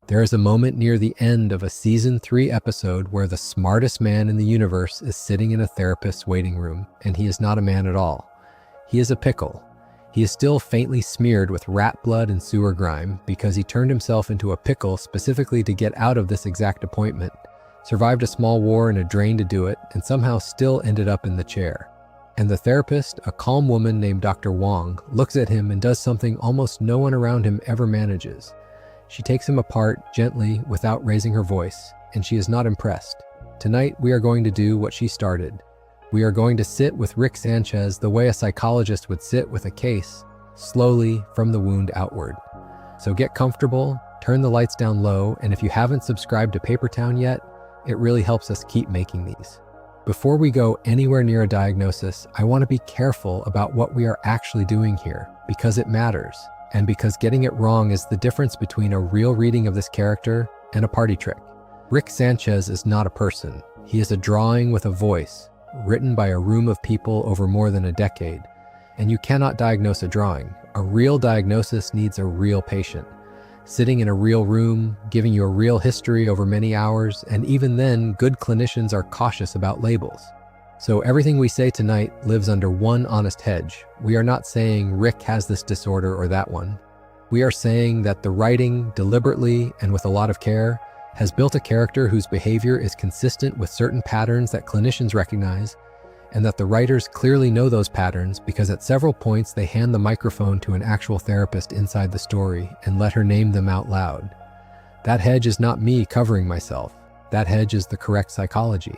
There is a moment near the end of a season 3 episode where the smartest man in the universe is sitting in a therapist's waiting room, and he is not a man at all. He is a pickle. He is still faintly smeared with rat blood and sewer grime because he turned himself into a pickle specifically to get out of this exact appointment, survived a small war in a drain to do it, and somehow still ended up in the chair. And the therapist, a calm woman named Dr. Wong, looks at him and does something almost no one around him ever manages. She takes him apart gently without raising her voice, and she is not impressed. Tonight we are going to do what she started. We are going to sit with Rick Sanchez the way a psychologist would sit with a case, slowly from the wound outward. So get comfortable, turn the lights down low, and if you haven't subscribed to Paper Town yet, it really helps us keep making these. Before we go anywhere near a diagnosis, I want to be careful about what we are actually doing here, because it matters, and because getting it wrong is the difference between a real reading of this character and a party trick. Rick Sanchez is not a person. He is a drawing with a voice, written by a room of people over more than a decade. And you cannot diagnose a drawing. A real diagnosis needs a real patient, sitting in a real room, giving you a real history over many hours, and even then, good clinicians are cautious about labels. So everything we say tonight lives under one honest hedge. We are not saying Rick has this disorder or that one. We are saying that the writing, deliberately and with a lot of care, has built a character whose behavior is consistent with certain patterns that clinicians recognize, and that the writers clearly know those patterns because at several points they hand the microphone to an actual therapist inside the story and let her name them out loud. That hedge is not me covering myself. That hedge is the correct psychology.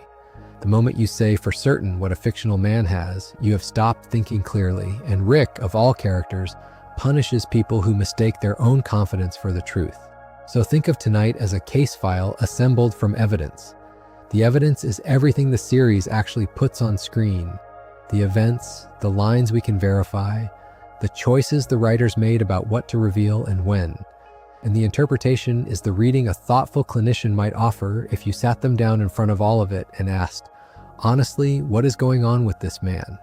The moment you say for certain what a fictional man has, you have stopped thinking clearly, and Rick, of all characters, punishes people who mistake their own confidence for the truth. So think of tonight as a case file assembled from evidence. The evidence is everything the series actually puts on screen. The events, the lines we can verify, the choices the writers made about what to reveal and when. And the interpretation is the reading a thoughtful clinician might offer if you sat them down in front of all of it and asked, honestly, what is going on with this man?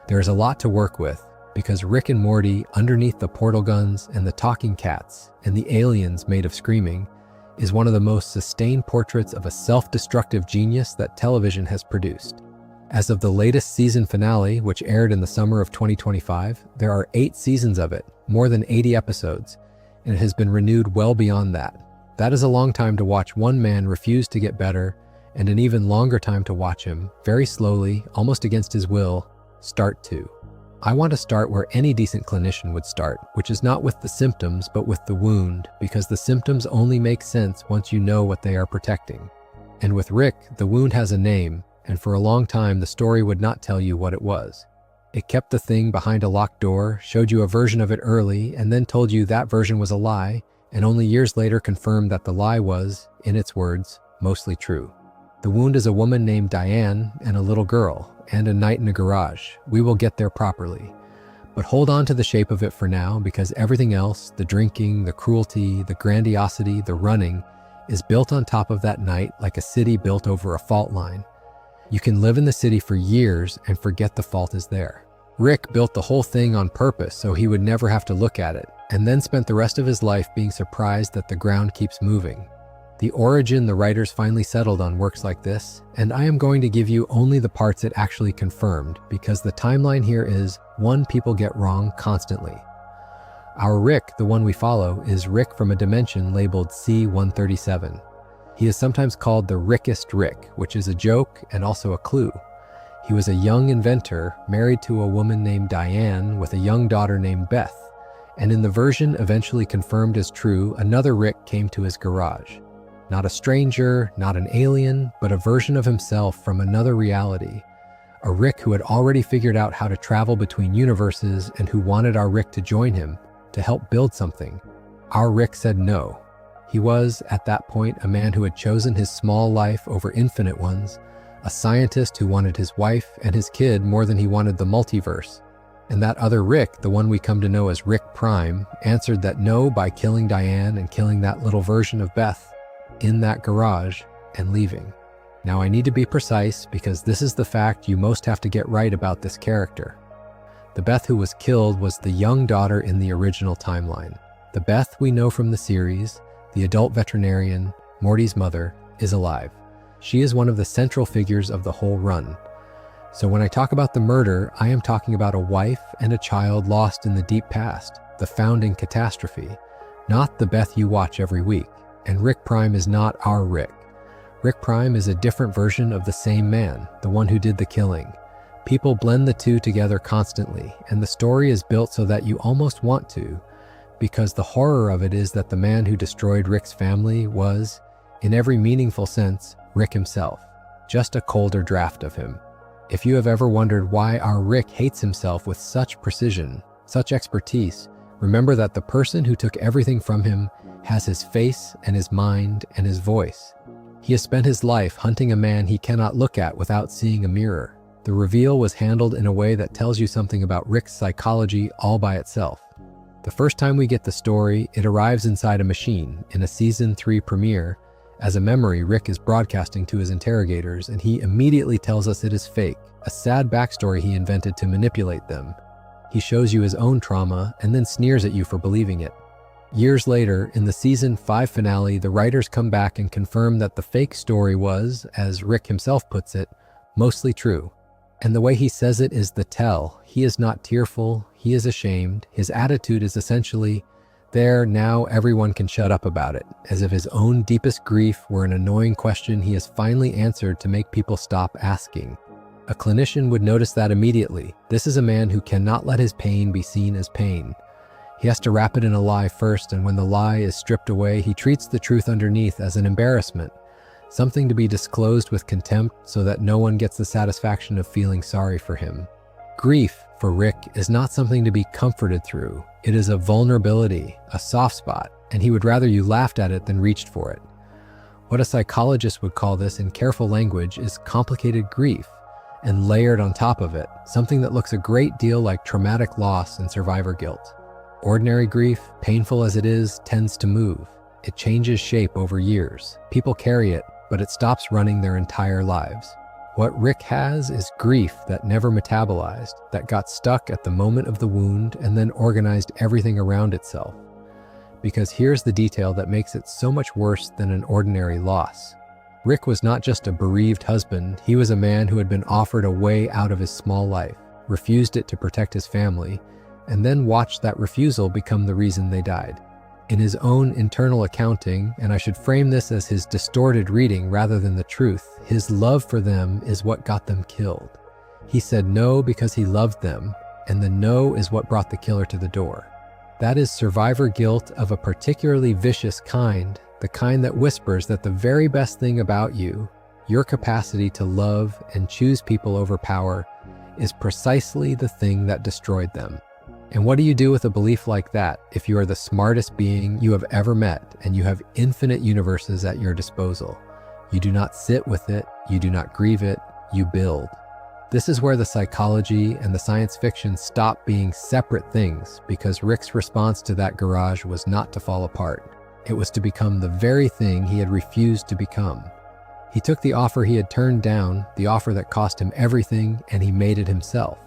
There is a lot to work with, because Rick and Morty, underneath the portal guns and the talking cats and the aliens made of screaming, is one of the most sustained portraits of a self-destructive genius that television has produced. As of the latest season finale, which aired in the summer of 2025, there are 8 seasons of it, more than 80 episodes, and it has been renewed well beyond that. That is a long time to watch one man refuse to get better, and an even longer time to watch him, very slowly, almost against his will, start to. I want to start where any decent clinician would start, which is not with the symptoms, but with the wound, because the symptoms only make sense once you know what they are protecting. And with Rick, the wound has a name, and for a long time the story would not tell you what it was. It kept the thing behind a locked door, showed you a version of it early, and then told you that version was a lie, and only years later confirmed that the lie was, in its words, mostly true. The wound is a woman named Diane and a little girl, and a night in a garage. We will get there properly. But hold on to the shape of it for now, because everything else, the drinking, the cruelty, the grandiosity, the running, is built on top of that night like a city built over a fault line. You can live in the city for years and forget the fault is there. Rick built the whole thing on purpose so he would never have to look at it, and then spent the rest of his life being surprised that the ground keeps moving. The origin the writers finally settled on works like this, and I am going to give you only the parts it actually confirmed, because the timeline here is one people get wrong constantly. Our Rick, the one we follow, is Rick from a dimension labeled C-137. He is sometimes called the Rickest Rick, which is a joke and also a clue. He was a young inventor married to a woman named Diane with a young daughter named Beth, and in the version eventually confirmed as true, another Rick came to his garage. Not a stranger, not an alien, but a version of himself from another reality. A Rick who had already figured out how to travel between universes and who wanted our Rick to join him, to help build something. Our Rick said no. He was, at that point, a man who had chosen his small life over infinite ones, a scientist who wanted his wife and his kid more than he wanted the multiverse. And that other Rick, the one we come to know as Rick Prime, answered that no by killing Diane and killing that little version of Beth in that garage and leaving. Now I need to be precise because this is the fact you most have to get right about this character. The Beth who was killed was the young daughter in the original timeline. The Beth we know from the series, the adult veterinarian, Morty's mother, is alive. She is one of the central figures of the whole run. So when I talk about the murder, I am talking about a wife and a child lost in the deep past, the founding catastrophe, not the Beth you watch every week. And Rick Prime is not our Rick. Rick Prime is a different version of the same man, the one who did the killing. People blend the two together constantly, and the story is built so that you almost want to, because the horror of it is that the man who destroyed Rick's family was, in every meaningful sense, Rick himself, just a colder draft of him. If you have ever wondered why our Rick hates himself with such precision, such expertise, remember that the person who took everything from him has his face and his mind and his voice. He has spent his life hunting a man he cannot look at without seeing a mirror. The reveal was handled in a way that tells you something about Rick's psychology all by itself. The first time we get the story, it arrives inside a machine in a season 3 premiere. As a memory, Rick is broadcasting to his interrogators, and he immediately tells us it is fake, a sad backstory he invented to manipulate them. He shows you his own trauma and then sneers at you for believing it. Years later, in the season 5 finale, the writers come back and confirm that the fake story was, as Rick himself puts it, mostly true. And the way he says it is the tell. He is not tearful, he is ashamed. His attitude is essentially, there, now everyone can shut up about it, as if his own deepest grief were an annoying question he has finally answered to make people stop asking. A clinician would notice that immediately. This is a man who cannot let his pain be seen as pain. He has to wrap it in a lie first, and when the lie is stripped away, he treats the truth underneath as an embarrassment, something to be disclosed with contempt so that no one gets the satisfaction of feeling sorry for him. Grief, for Rick, is not something to be comforted through. It is a vulnerability, a soft spot, and he would rather you laughed at it than reached for it. What a psychologist would call this in careful language is complicated grief, and layered on top of it, something that looks a great deal like traumatic loss and survivor guilt. Ordinary grief, painful as it is, tends to move. It changes shape over years. People carry it, but it stops running their entire lives. What Rick has is grief that never metabolized, that got stuck at the moment of the wound and then organized everything around itself. Because here's the detail that makes it so much worse than an ordinary loss. Rick was not just a bereaved husband, he was a man who had been offered a way out of his small life, refused it to protect his family, and then watched that refusal become the reason they died. In his own internal accounting, and I should frame this as his distorted reading rather than the truth, his love for them is what got them killed. He said no because he loved them, and the no is what brought the killer to the door. That is survivor guilt of a particularly vicious kind, the kind that whispers that the very best thing about you, your capacity to love and choose people over power, is precisely the thing that destroyed them. And what do you do with a belief like that if you are the smartest being you have ever met and you have infinite universes at your disposal? You do not sit with it, you do not grieve it, you build. This is where the psychology and the science fiction stop being separate things, because Rick's response to that garage was not to fall apart. It was to become the very thing he had refused to become. He took the offer he had turned down, the offer that cost him everything, and he made it himself.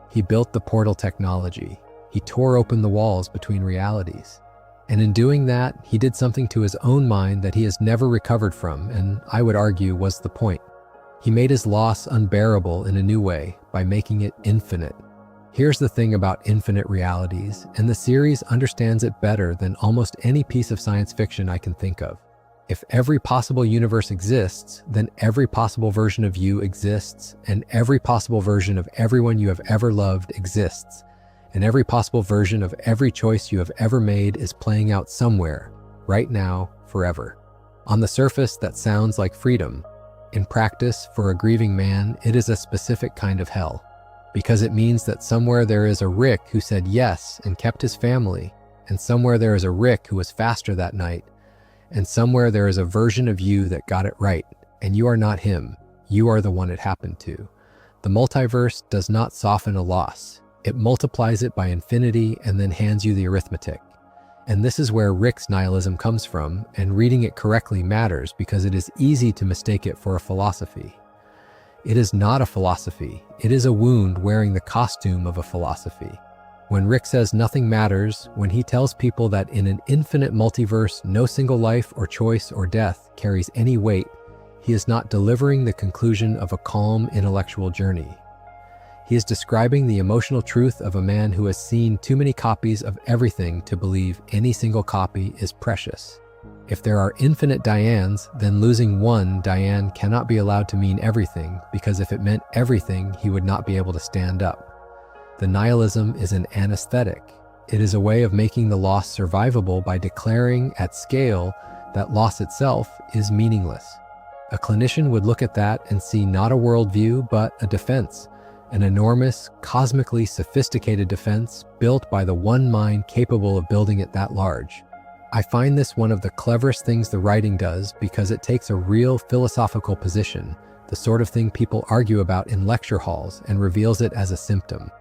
He built the portal technology. He tore open the walls between realities. And in doing that, he did something to his own mind that he has never recovered from, and I would argue was the point. He made his loss unbearable in a new way by making it infinite. Here's the thing about infinite realities, and the series understands it better than almost any piece of science fiction I can think of. If every possible universe exists, then every possible version of you exists, and every possible version of everyone you have ever loved exists. And every possible version of every choice you have ever made is playing out somewhere, right now, forever. On the surface, that sounds like freedom. In practice, for a grieving man, it is a specific kind of hell. Because it means that somewhere there is a Rick who said yes and kept his family, and somewhere there is a Rick who was faster that night, and somewhere there is a version of you that got it right, and you are not him, you are the one it happened to. The multiverse does not soften a loss. It multiplies it by infinity and then hands you the arithmetic. And this is where Rick's nihilism comes from, and reading it correctly matters because it is easy to mistake it for a philosophy. It is not a philosophy. It is a wound wearing the costume of a philosophy. When Rick says nothing matters, when he tells people that in an infinite multiverse, no single life or choice or death carries any weight, he is not delivering the conclusion of a calm intellectual journey. He is describing the emotional truth of a man who has seen too many copies of everything to believe any single copy is precious. If there are infinite Dianes, then losing one Diane cannot be allowed to mean everything, because if it meant everything, he would not be able to stand up. The nihilism is an anesthetic. It is a way of making the loss survivable by declaring at scale that loss itself is meaningless. A clinician would look at that and see not a worldview, but a defense, an enormous, cosmically sophisticated defense built by the one mind capable of building it that large. I find this one of the cleverest things the writing does because it takes a real philosophical position, the sort of thing people argue about in lecture halls, and reveals it as a symptom.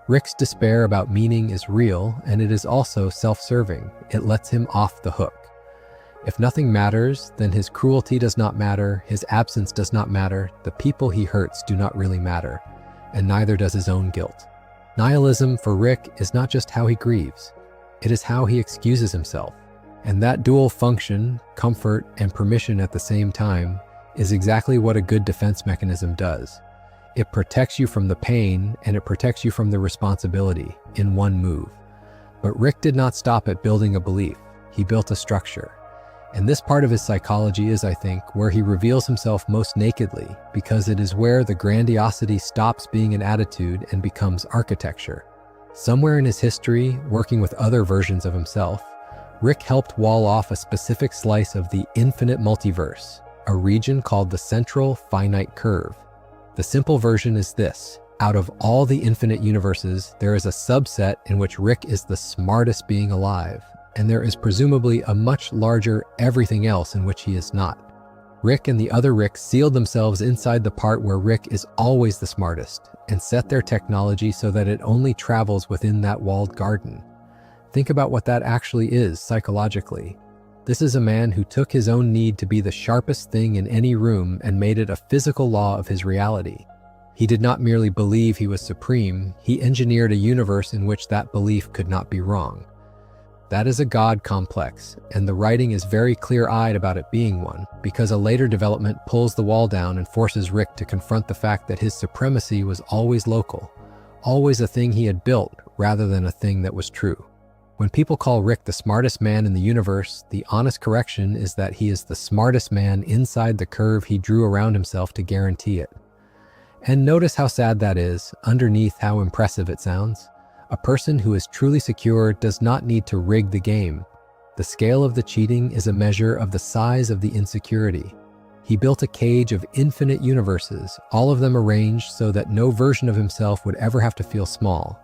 Rick's despair about meaning is real, and it is also self-serving. It lets him off the hook. If nothing matters, then his cruelty does not matter, his absence does not matter, the people he hurts do not really matter, and neither does his own guilt. Nihilism for Rick is not just how he grieves, it is how he excuses himself. And that dual function, comfort and permission at the same time, is exactly what a good defense mechanism does. It protects you from the pain, and it protects you from the responsibility in one move. But Rick did not stop at building a belief. He built a structure. And this part of his psychology is, I think, where he reveals himself most nakedly, because it is where the grandiosity stops being an attitude and becomes architecture. Somewhere in his history, working with other versions of himself, Rick helped wall off a specific slice of the infinite multiverse, a region called the central finite curve. The simple version is this: out of all the infinite universes, there is a subset in which Rick is the smartest being alive, and there is presumably a much larger everything else in which he is not. Rick and the other Ricks sealed themselves inside the part where Rick is always the smartest, and set their technology so that it only travels within that walled garden. Think about what that actually is psychologically. This is a man who took his own need to be the sharpest thing in any room and made it a physical law of his reality. He did not merely believe he was supreme, he engineered a universe in which that belief could not be wrong. That is a God complex, and the writing is very clear-eyed about it being one, because a later development pulls the wall down and forces Rick to confront the fact that his supremacy was always local, always a thing he had built rather than a thing that was true. When people call Rick the smartest man in the universe, the honest correction is that he is the smartest man inside the curve he drew around himself to guarantee it. And notice how sad that is, underneath how impressive it sounds. A person who is truly secure does not need to rig the game. The scale of the cheating is a measure of the size of the insecurity. He built a cage of infinite universes, all of them arranged so that no version of himself would ever have to feel small.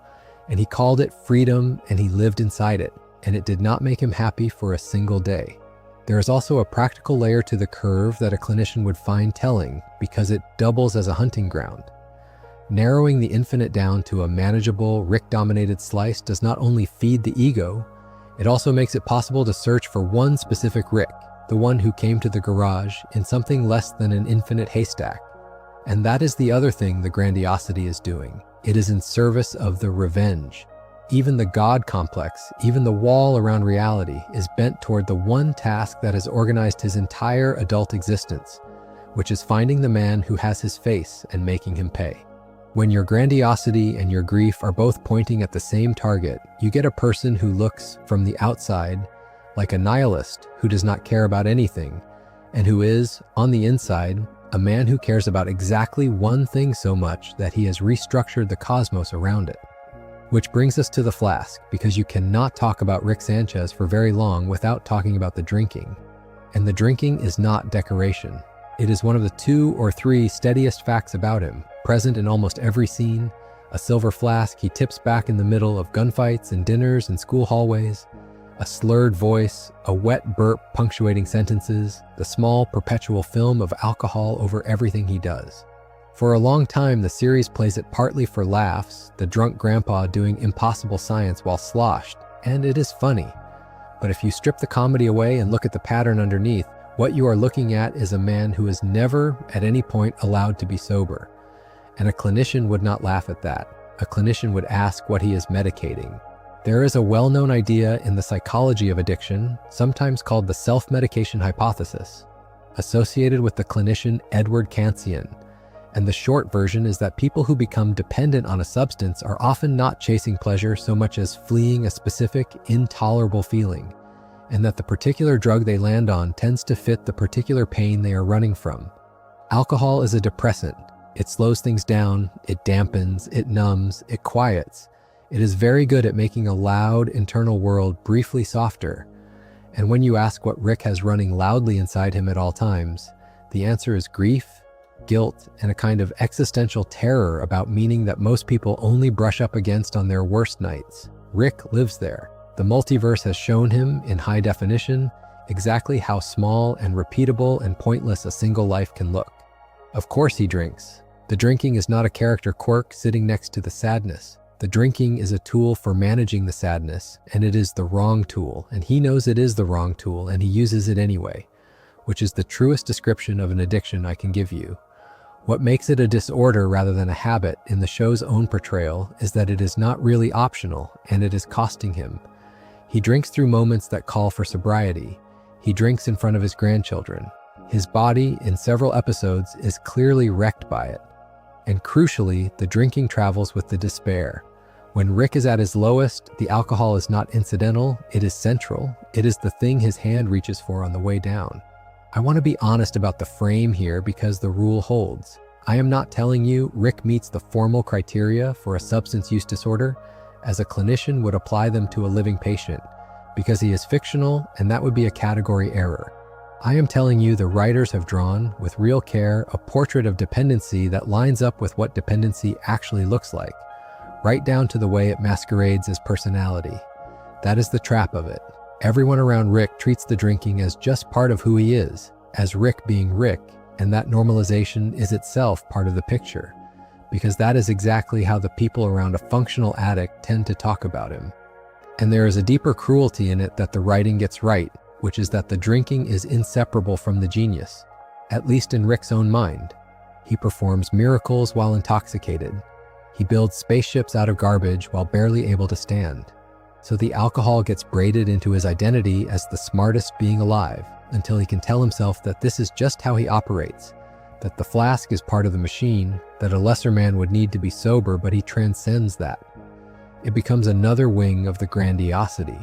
And he called it freedom, and he lived inside it, and it did not make him happy for a single day. There is also a practical layer to the curve that a clinician would find telling, because it doubles as a hunting ground. Narrowing the infinite down to a manageable, Rick-dominated slice does not only feed the ego, it also makes it possible to search for one specific Rick, the one who came to the garage, in something less than an infinite haystack. And that is the other thing the grandiosity is doing. It is in service of the revenge. Even the God complex, even the wall around reality, is bent toward the one task that has organized his entire adult existence, which is finding the man who has his face and making him pay. When your grandiosity and your grief are both pointing at the same target, you get a person who looks from the outside like a nihilist who does not care about anything, and who is, on the inside, a man who cares about exactly one thing so much that he has restructured the cosmos around it. Which brings us to the flask, because you cannot talk about Rick Sanchez for very long without talking about the drinking. And the drinking is not decoration. It is one of the 2 or 3 steadiest facts about him, present in almost every scene. A silver flask he tips back in the middle of gunfights and dinners and school hallways. A slurred voice, a wet burp punctuating sentences, the small perpetual film of alcohol over everything he does. For a long time, the series plays it partly for laughs, the drunk grandpa doing impossible science while sloshed, and it is funny. But if you strip the comedy away and look at the pattern underneath, what you are looking at is a man who is never, at any point, allowed to be sober. And a clinician would not laugh at that. a clinician would ask what he is medicating. There is a well-known idea in the psychology of addiction, sometimes called the self-medication hypothesis, associated with the clinician Edward Cancian. And the short version is that people who become dependent on a substance are often not chasing pleasure so much as fleeing a specific, intolerable feeling, and that the particular drug they land on tends to fit the particular pain they are running from. Alcohol is a depressant. It slows things down, it dampens, it numbs, it quiets. It is very good at making a loud internal world briefly softer. And when you ask what Rick has running loudly inside him at all times, the answer is grief, guilt, and a kind of existential terror about meaning that most people only brush up against on their worst nights. Rick lives there. The multiverse has shown him, in high definition, exactly how small and repeatable and pointless a single life can look. Of course he drinks. The drinking is not a character quirk sitting next to the sadness. The drinking is a tool for managing the sadness, and it is the wrong tool, and he knows it is the wrong tool, and he uses it anyway, which is the truest description of an addiction I can give you. What makes it a disorder rather than a habit in the show's own portrayal is that it is not really optional, and it is costing him. He drinks through moments that call for sobriety. He drinks in front of his grandchildren. His body, in several episodes, is clearly wrecked by it. And crucially, the drinking travels with the despair. When Rick is at his lowest, the alcohol is not incidental, it is central. It is the thing his hand reaches for on the way down. I want to be honest about the frame here because the rule holds. I am not telling you Rick meets the formal criteria for a substance use disorder, as a clinician would apply them to a living patient, because he is fictional and that would be a category error. I am telling you the writers have drawn, with real care, a portrait of dependency that lines up with what dependency actually looks like, right down to the way it masquerades as personality. That is the trap of it. Everyone around Rick treats the drinking as just part of who he is, as Rick being Rick, and that normalization is itself part of the picture, because that is exactly how the people around a functional addict tend to talk about him. And there is a deeper cruelty in it that the writing gets right, which is that the drinking is inseparable from the genius, at least in Rick's own mind. He performs miracles while intoxicated. He builds spaceships out of garbage while barely able to stand. So the alcohol gets braided into his identity as the smartest being alive, until he can tell himself that this is just how he operates, that the flask is part of the machine, that a lesser man would need to be sober, but he transcends that. It becomes another wing of the grandiosity.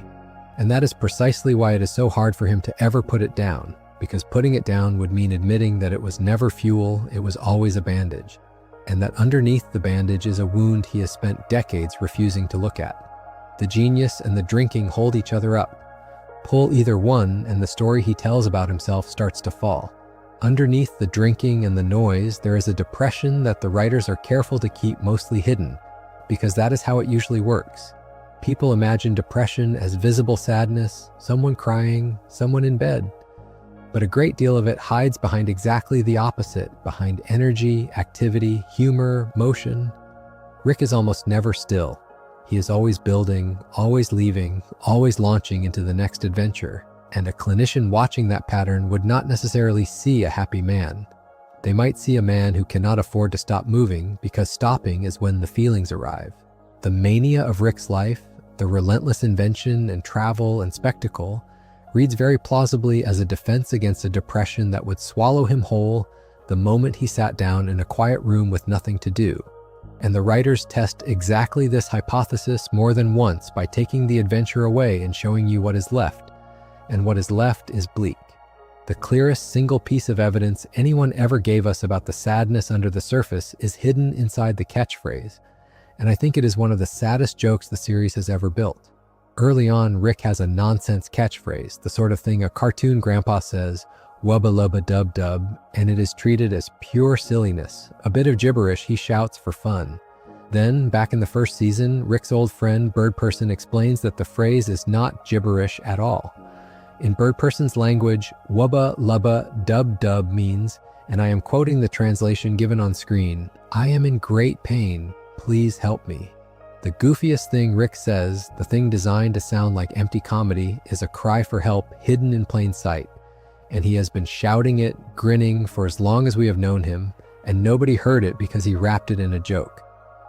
And that is precisely why it is so hard for him to ever put it down, because putting it down would mean admitting that it was never fuel, it was always a bandage, and that underneath the bandage is a wound he has spent decades refusing to look at. The genius and the drinking hold each other up. Pull either one and the story he tells about himself starts to fall. Underneath the drinking and the noise, there is a depression that the writers are careful to keep mostly hidden, because that is how it usually works. People imagine depression as visible sadness, someone crying, someone in bed. But a great deal of it hides behind exactly the opposite, behind energy, activity, humor, motion. Rick is almost never still. He is always building, always leaving, always launching into the next adventure. And a clinician watching that pattern would not necessarily see a happy man. They might see a man who cannot afford to stop moving because stopping is when the feelings arrive. The mania of Rick's life, the relentless invention and travel and spectacle, reads very plausibly as a defense against a depression that would swallow him whole the moment he sat down in a quiet room with nothing to do. And the writers test exactly this hypothesis more than once by taking the adventure away and showing you what is left. And what is left is bleak. The clearest single piece of evidence anyone ever gave us about the sadness under the surface is hidden inside the catchphrase, and I think it is one of the saddest jokes the series has ever built. Early on, Rick has a nonsense catchphrase, the sort of thing a cartoon grandpa says, "Wubba Lubba Dub Dub," and it is treated as pure silliness, a bit of gibberish he shouts for fun. Then, back in the first season, Rick's old friend Bird Person explains that the phrase is not gibberish at all. In Bird Person's language, Wubba Lubba Dub Dub means, and I am quoting the translation given on screen, "I am in great pain, please help me." The goofiest thing Rick says, the thing designed to sound like empty comedy, is a cry for help hidden in plain sight. And he has been shouting it, grinning, for as long as we have known him, and nobody heard it because he wrapped it in a joke.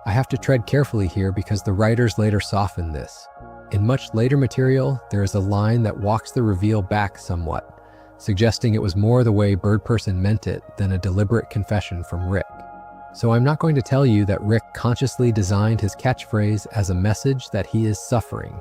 I have to tread carefully here because the writers later soften this. In much later material, there is a line that walks the reveal back somewhat, suggesting it was more the way Birdperson meant it than a deliberate confession from Rick. So I'm not going to tell you that Rick consciously designed his catchphrase as a message that he is suffering.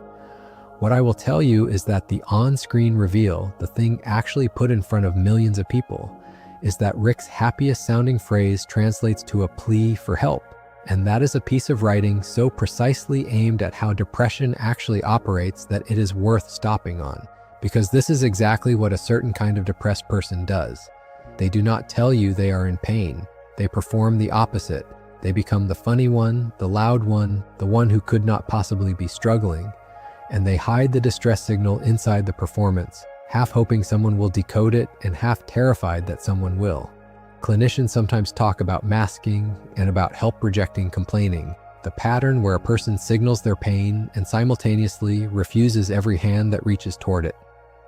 What I will tell you is that the on-screen reveal, the thing actually put in front of millions of people, is that Rick's happiest sounding phrase translates to a plea for help. And that is a piece of writing so precisely aimed at how depression actually operates that it is worth stopping on. Because this is exactly what a certain kind of depressed person does. They do not tell you they are in pain. They perform the opposite. They become the funny one, the loud one, the one who could not possibly be struggling. And they hide the distress signal inside the performance, half hoping someone will decode it and half terrified that someone will. Clinicians sometimes talk about masking and about help-rejecting complaining, the pattern where a person signals their pain and simultaneously refuses every hand that reaches toward it.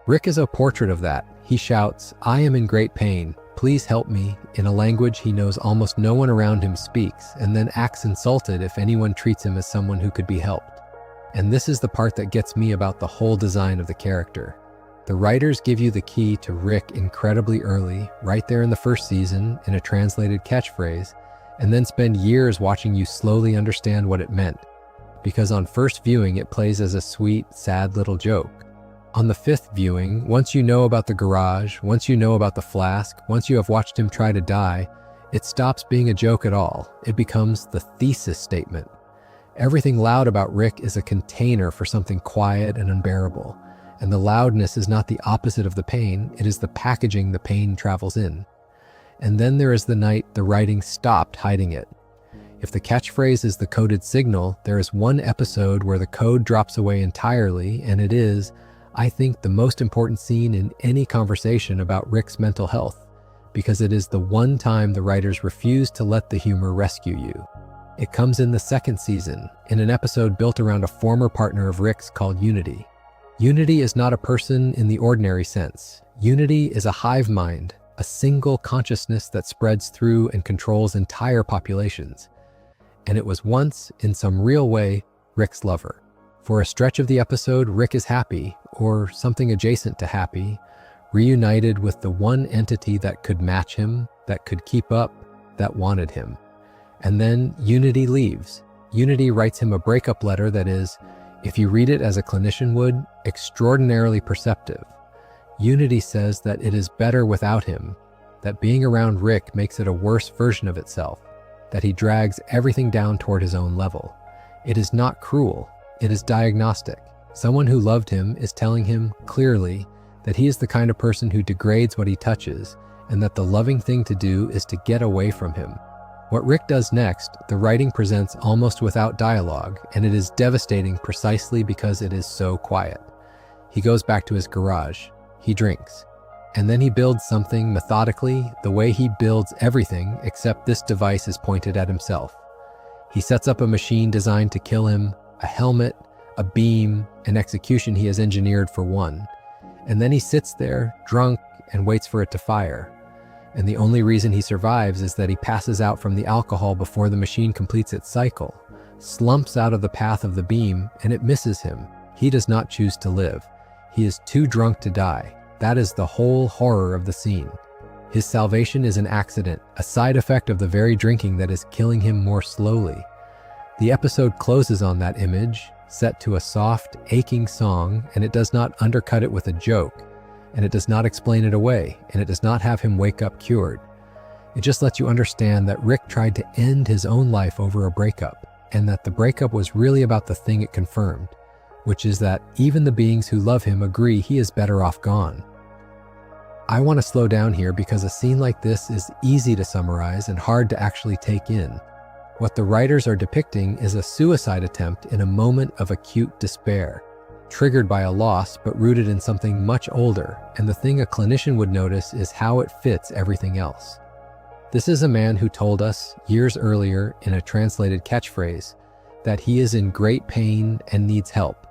Rick is a portrait of that. He shouts, "I am in great pain, please help me," in a language he knows almost no one around him speaks, and then acts insulted if anyone treats him as someone who could be helped. And this is the part that gets me about the whole design of the character. The writers give you the key to Rick incredibly early, right there in the first season, in a translated catchphrase, and then spend years watching you slowly understand what it meant. Because on first viewing, it plays as a sweet, sad little joke. On the fifth viewing, once you know about the garage, once you know about the flask, once you have watched him try to die, it stops being a joke at all. It becomes the thesis statement. Everything loud about Rick is a container for something quiet and unbearable. And the loudness is not the opposite of the pain, it is the packaging the pain travels in. And then there is the night the writing stopped hiding it. If the catchphrase is the coded signal, there is one episode where the code drops away entirely, and it is, I think, the most important scene in any conversation about Rick's mental health, because it is the one time the writers refuse to let the humor rescue you. It comes in the second season, in an episode built around a former partner of Rick's called Unity. Unity is not a person in the ordinary sense. Unity is a hive mind, a single consciousness that spreads through and controls entire populations. And it was once, in some real way, Rick's lover. For a stretch of the episode, Rick is happy, or something adjacent to happy, reunited with the one entity that could match him, that could keep up, that wanted him. And then Unity leaves. Unity writes him a breakup letter that is, if you read it as a clinician would, extraordinarily perceptive. Unity says that it is better without him, that being around Rick makes it a worse version of itself, that he drags everything down toward his own level. It is not cruel, it is diagnostic. Someone who loved him is telling him clearly that he is the kind of person who degrades what he touches, and that the loving thing to do is to get away from him. What Rick does next, the writing presents almost without dialogue, and it is devastating precisely because it is so quiet. He goes back to his garage. He drinks. And then he builds something methodically, the way he builds everything, except this device is pointed at himself. He sets up a machine designed to kill him, a helmet, a beam, an execution he has engineered for one. And then he sits there, drunk, and waits for it to fire. And the only reason he survives is that he passes out from the alcohol before the machine completes its cycle, slumps out of the path of the beam, and it misses him. He does not choose to live. He is too drunk to die. That is the whole horror of the scene. His salvation is an accident, a side effect of the very drinking that is killing him more slowly. The episode closes on that image, set to a soft, aching song, and it does not undercut it with a joke. And it does not explain it away, and it does not have him wake up cured. It just lets you understand that Rick tried to end his own life over a breakup, and that the breakup was really about the thing it confirmed, which is that even the beings who love him agree he is better off gone. I want to slow down here because a scene like this is easy to summarize and hard to actually take in. What the writers are depicting is a suicide attempt in a moment of acute despair, triggered by a loss but rooted in something much older, and the thing a clinician would notice is how it fits everything else. This is a man who told us, years earlier in a translated catchphrase, that he is in great pain and needs help.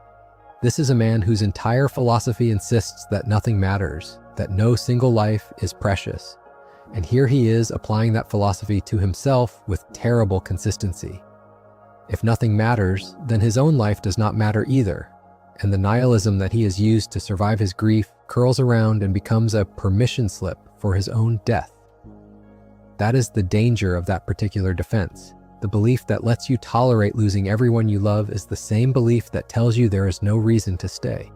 This is a man whose entire philosophy insists that nothing matters, that no single life is precious. And here he is applying that philosophy to himself with terrible consistency. If nothing matters, then his own life does not matter either, and the nihilism that he has used to survive his grief curls around and becomes a permission slip for his own death. That is the danger of that particular defense. The belief that lets you tolerate losing everyone you love is the same belief that tells you there is no reason to stay.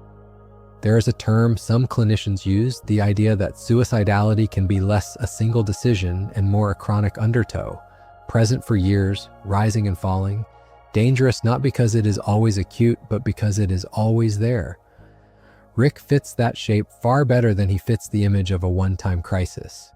There is a term some clinicians use, the idea that suicidality can be less a single decision and more a chronic undertow, present for years, rising and falling, dangerous not because it is always acute, but because it is always there. Rick fits that shape far better than he fits the image of a one-time crisis.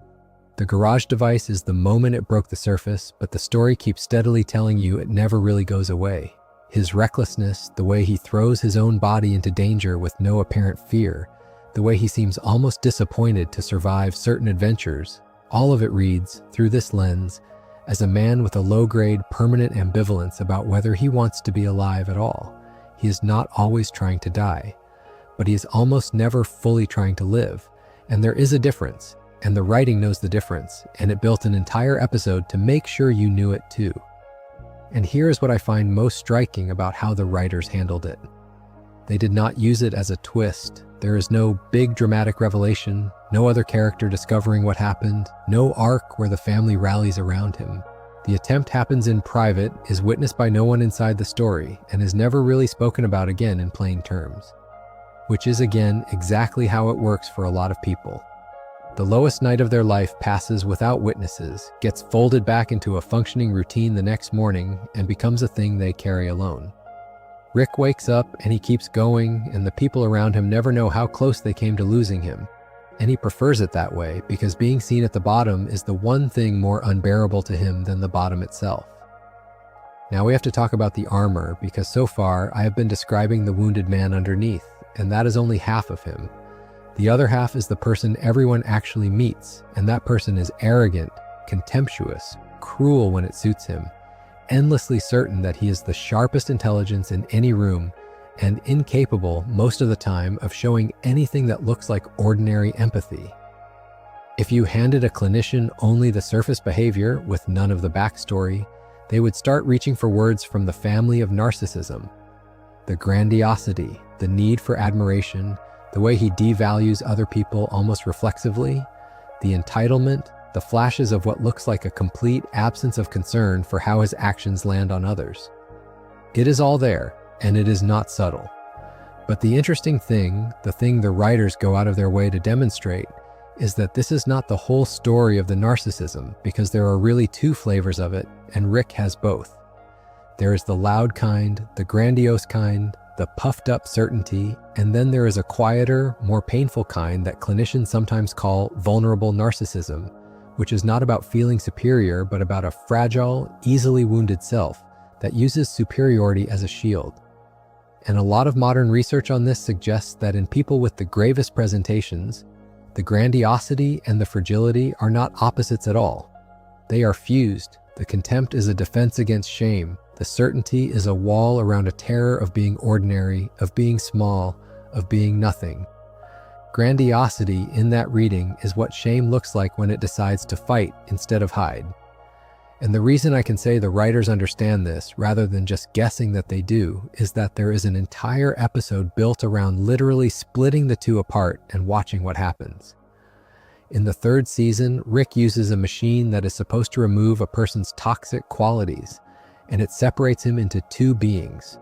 The garage device is the moment it broke the surface, but the story keeps steadily telling you it never really goes away. His recklessness, the way he throws his own body into danger with no apparent fear, the way he seems almost disappointed to survive certain adventures, all of it reads, through this lens, as a man with a low-grade, permanent ambivalence about whether he wants to be alive at all. He is not always trying to die, but he is almost never fully trying to live, and there is a difference, and the writing knows the difference, and it built an entire episode to make sure you knew it too. And here's what I find most striking about how the writers handled it. They did not use it as a twist. There is no big dramatic revelation, no other character discovering what happened, no arc where the family rallies around him. The attempt happens in private, is witnessed by no one inside the story, and is never really spoken about again in plain terms. Which is again exactly how it works for a lot of people. The lowest night of their life passes without witnesses, gets folded back into a functioning routine the next morning, and becomes a thing they carry alone. Rick wakes up and he keeps going, and the people around him never know how close they came to losing him. And he prefers it that way because being seen at the bottom is the one thing more unbearable to him than the bottom itself. Now we have to talk about the armor, because so far I have been describing the wounded man underneath, and that is only half of him. The other half is the person everyone actually meets, and that person is arrogant, contemptuous, cruel when it suits him, endlessly certain that he is the sharpest intelligence in any room, and incapable, most of the time, of showing anything that looks like ordinary empathy. If you handed a clinician only the surface behavior with none of the backstory, they would start reaching for words from the family of narcissism. The grandiosity, the need for admiration, the way he devalues other people almost reflexively, the entitlement, the flashes of what looks like a complete absence of concern for how his actions land on others. It is all there, and it is not subtle. But the interesting thing, the thing the writers go out of their way to demonstrate, is that this is not the whole story of the narcissism, because there are really two flavors of it, and Rick has both. There is the loud kind, the grandiose kind, the puffed up certainty, and then there is a quieter, more painful kind that clinicians sometimes call vulnerable narcissism, which is not about feeling superior, but about a fragile, easily wounded self that uses superiority as a shield. And a lot of modern research on this suggests that in people with the gravest presentations, the grandiosity and the fragility are not opposites at all. They are fused. The contempt is a defense against shame. The certainty is a wall around a terror of being ordinary, of being small, of being nothing. Grandiosity in that reading is what shame looks like when it decides to fight instead of hide. And the reason I can say the writers understand this, rather than just guessing that they do, is that there is an entire episode built around literally splitting the two apart and watching what happens. In the third season, Rick uses a machine that is supposed to remove a person's toxic qualities, and it separates him into two beings.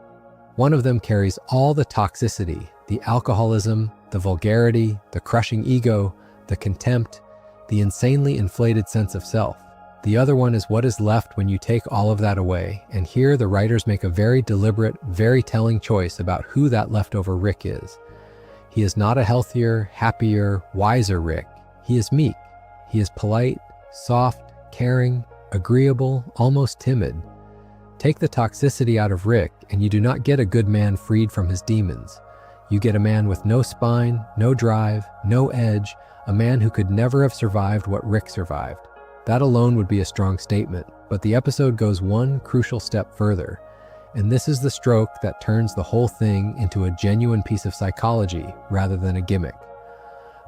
One of them carries all the toxicity, the alcoholism, the vulgarity, the crushing ego, the contempt, the insanely inflated sense of self. The other one is what is left when you take all of that away, and here the writers make a very deliberate, very telling choice about who that leftover Rick is. He is not a healthier, happier, wiser Rick. He is meek. He is polite, soft, caring, agreeable, almost timid. Take the toxicity out of Rick, and you do not get a good man freed from his demons. You get a man with no spine, no drive, no edge, a man who could never have survived what Rick survived. That alone would be a strong statement, but the episode goes one crucial step further, and this is the stroke that turns the whole thing into a genuine piece of psychology rather than a gimmick.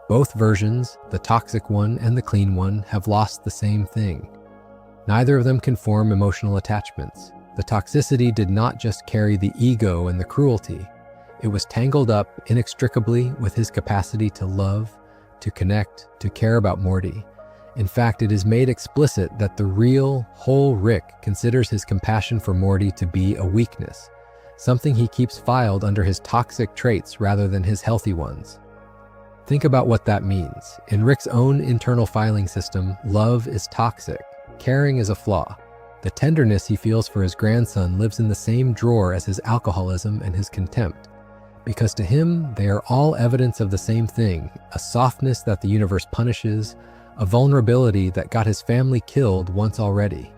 Both versions, the toxic one and the clean one, have lost the same thing. Neither of them can form emotional attachments. The toxicity did not just carry the ego and the cruelty. It was tangled up inextricably with his capacity to love, to connect, to care about Morty. In fact, it is made explicit that the real, whole Rick considers his compassion for Morty to be a weakness, something he keeps filed under his toxic traits rather than his healthy ones. Think about what that means. In Rick's own internal filing system, love is toxic, caring is a flaw. The tenderness he feels for his grandson lives in the same drawer as his alcoholism and his contempt, because to him, they are all evidence of the same thing, a softness that the universe punishes, a vulnerability that got his family killed once already.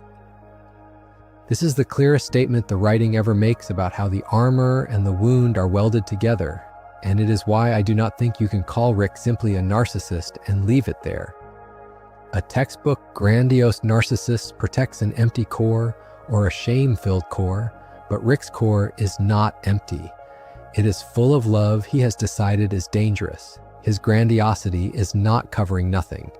This is the clearest statement the writing ever makes about how the armor and the wound are welded together, and it is why I do not think you can call Rick simply a narcissist and leave it there. A textbook grandiose narcissist protects an empty core or a shame-filled core, but Rick's core is not empty. It is full of love he has decided is dangerous. His grandiosity is not covering nothing.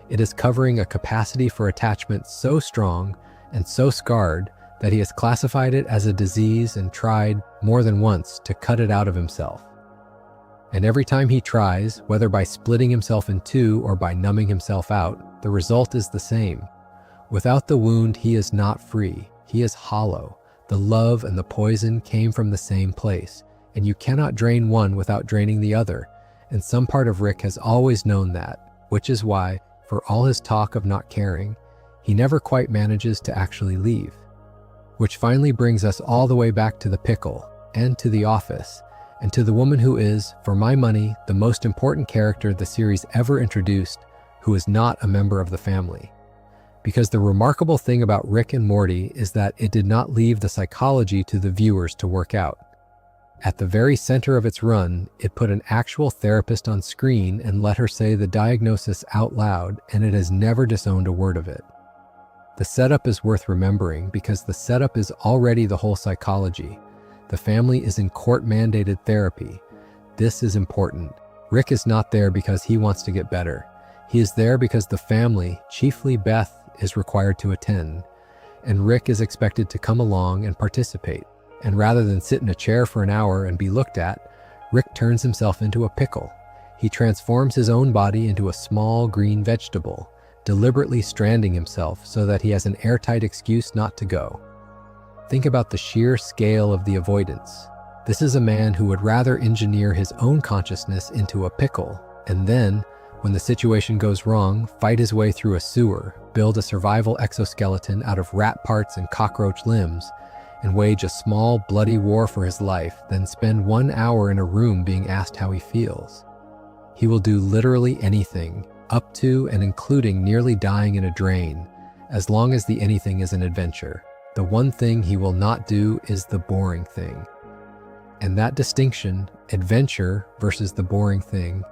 It is covering a capacity for attachment so strong and so scarred that he has classified it as a disease and tried, more than once, to cut it out of himself. And every time he tries, whether by splitting himself in two or by numbing himself out, the result is the same. Without the wound, he is not free. He is hollow. The love and the poison came from the same place, and you cannot drain one without draining the other. And some part of Rick has always known that, which is why, for all his talk of not caring, he never quite manages to actually leave. Which finally brings us all the way back to the pickle, and to the office, and to the woman who is, for my money, the most important character the series ever introduced, who is not a member of the family. Because the remarkable thing about Rick and Morty is that it did not leave the psychology to the viewers to work out. At the very center of its run, it put an actual therapist on screen and let her say the diagnosis out loud, and it has never disowned a word of it. The setup is worth remembering because the setup is already the whole psychology. The family is in court-mandated therapy. This is important. Rick is not there because he wants to get better. He is there because the family, chiefly Beth, is required to attend, and Rick is expected to come along and participate. And rather than sit in a chair for an hour and be looked at, Rick turns himself into a pickle. He transforms his own body into a small green vegetable, deliberately stranding himself so that he has an airtight excuse not to go. Think about the sheer scale of the avoidance. This is a man who would rather engineer his own consciousness into a pickle, and then, when the situation goes wrong, fight his way through a sewer, build a survival exoskeleton out of rat parts and cockroach limbs, and wage a small, bloody war for his life, then spend 1 hour in a room being asked how he feels. He will do literally anything, up to and including nearly dying in a drain, as long as the anything is an adventure. The one thing he will not do is the boring thing. And that distinction, adventure versus the boring thing,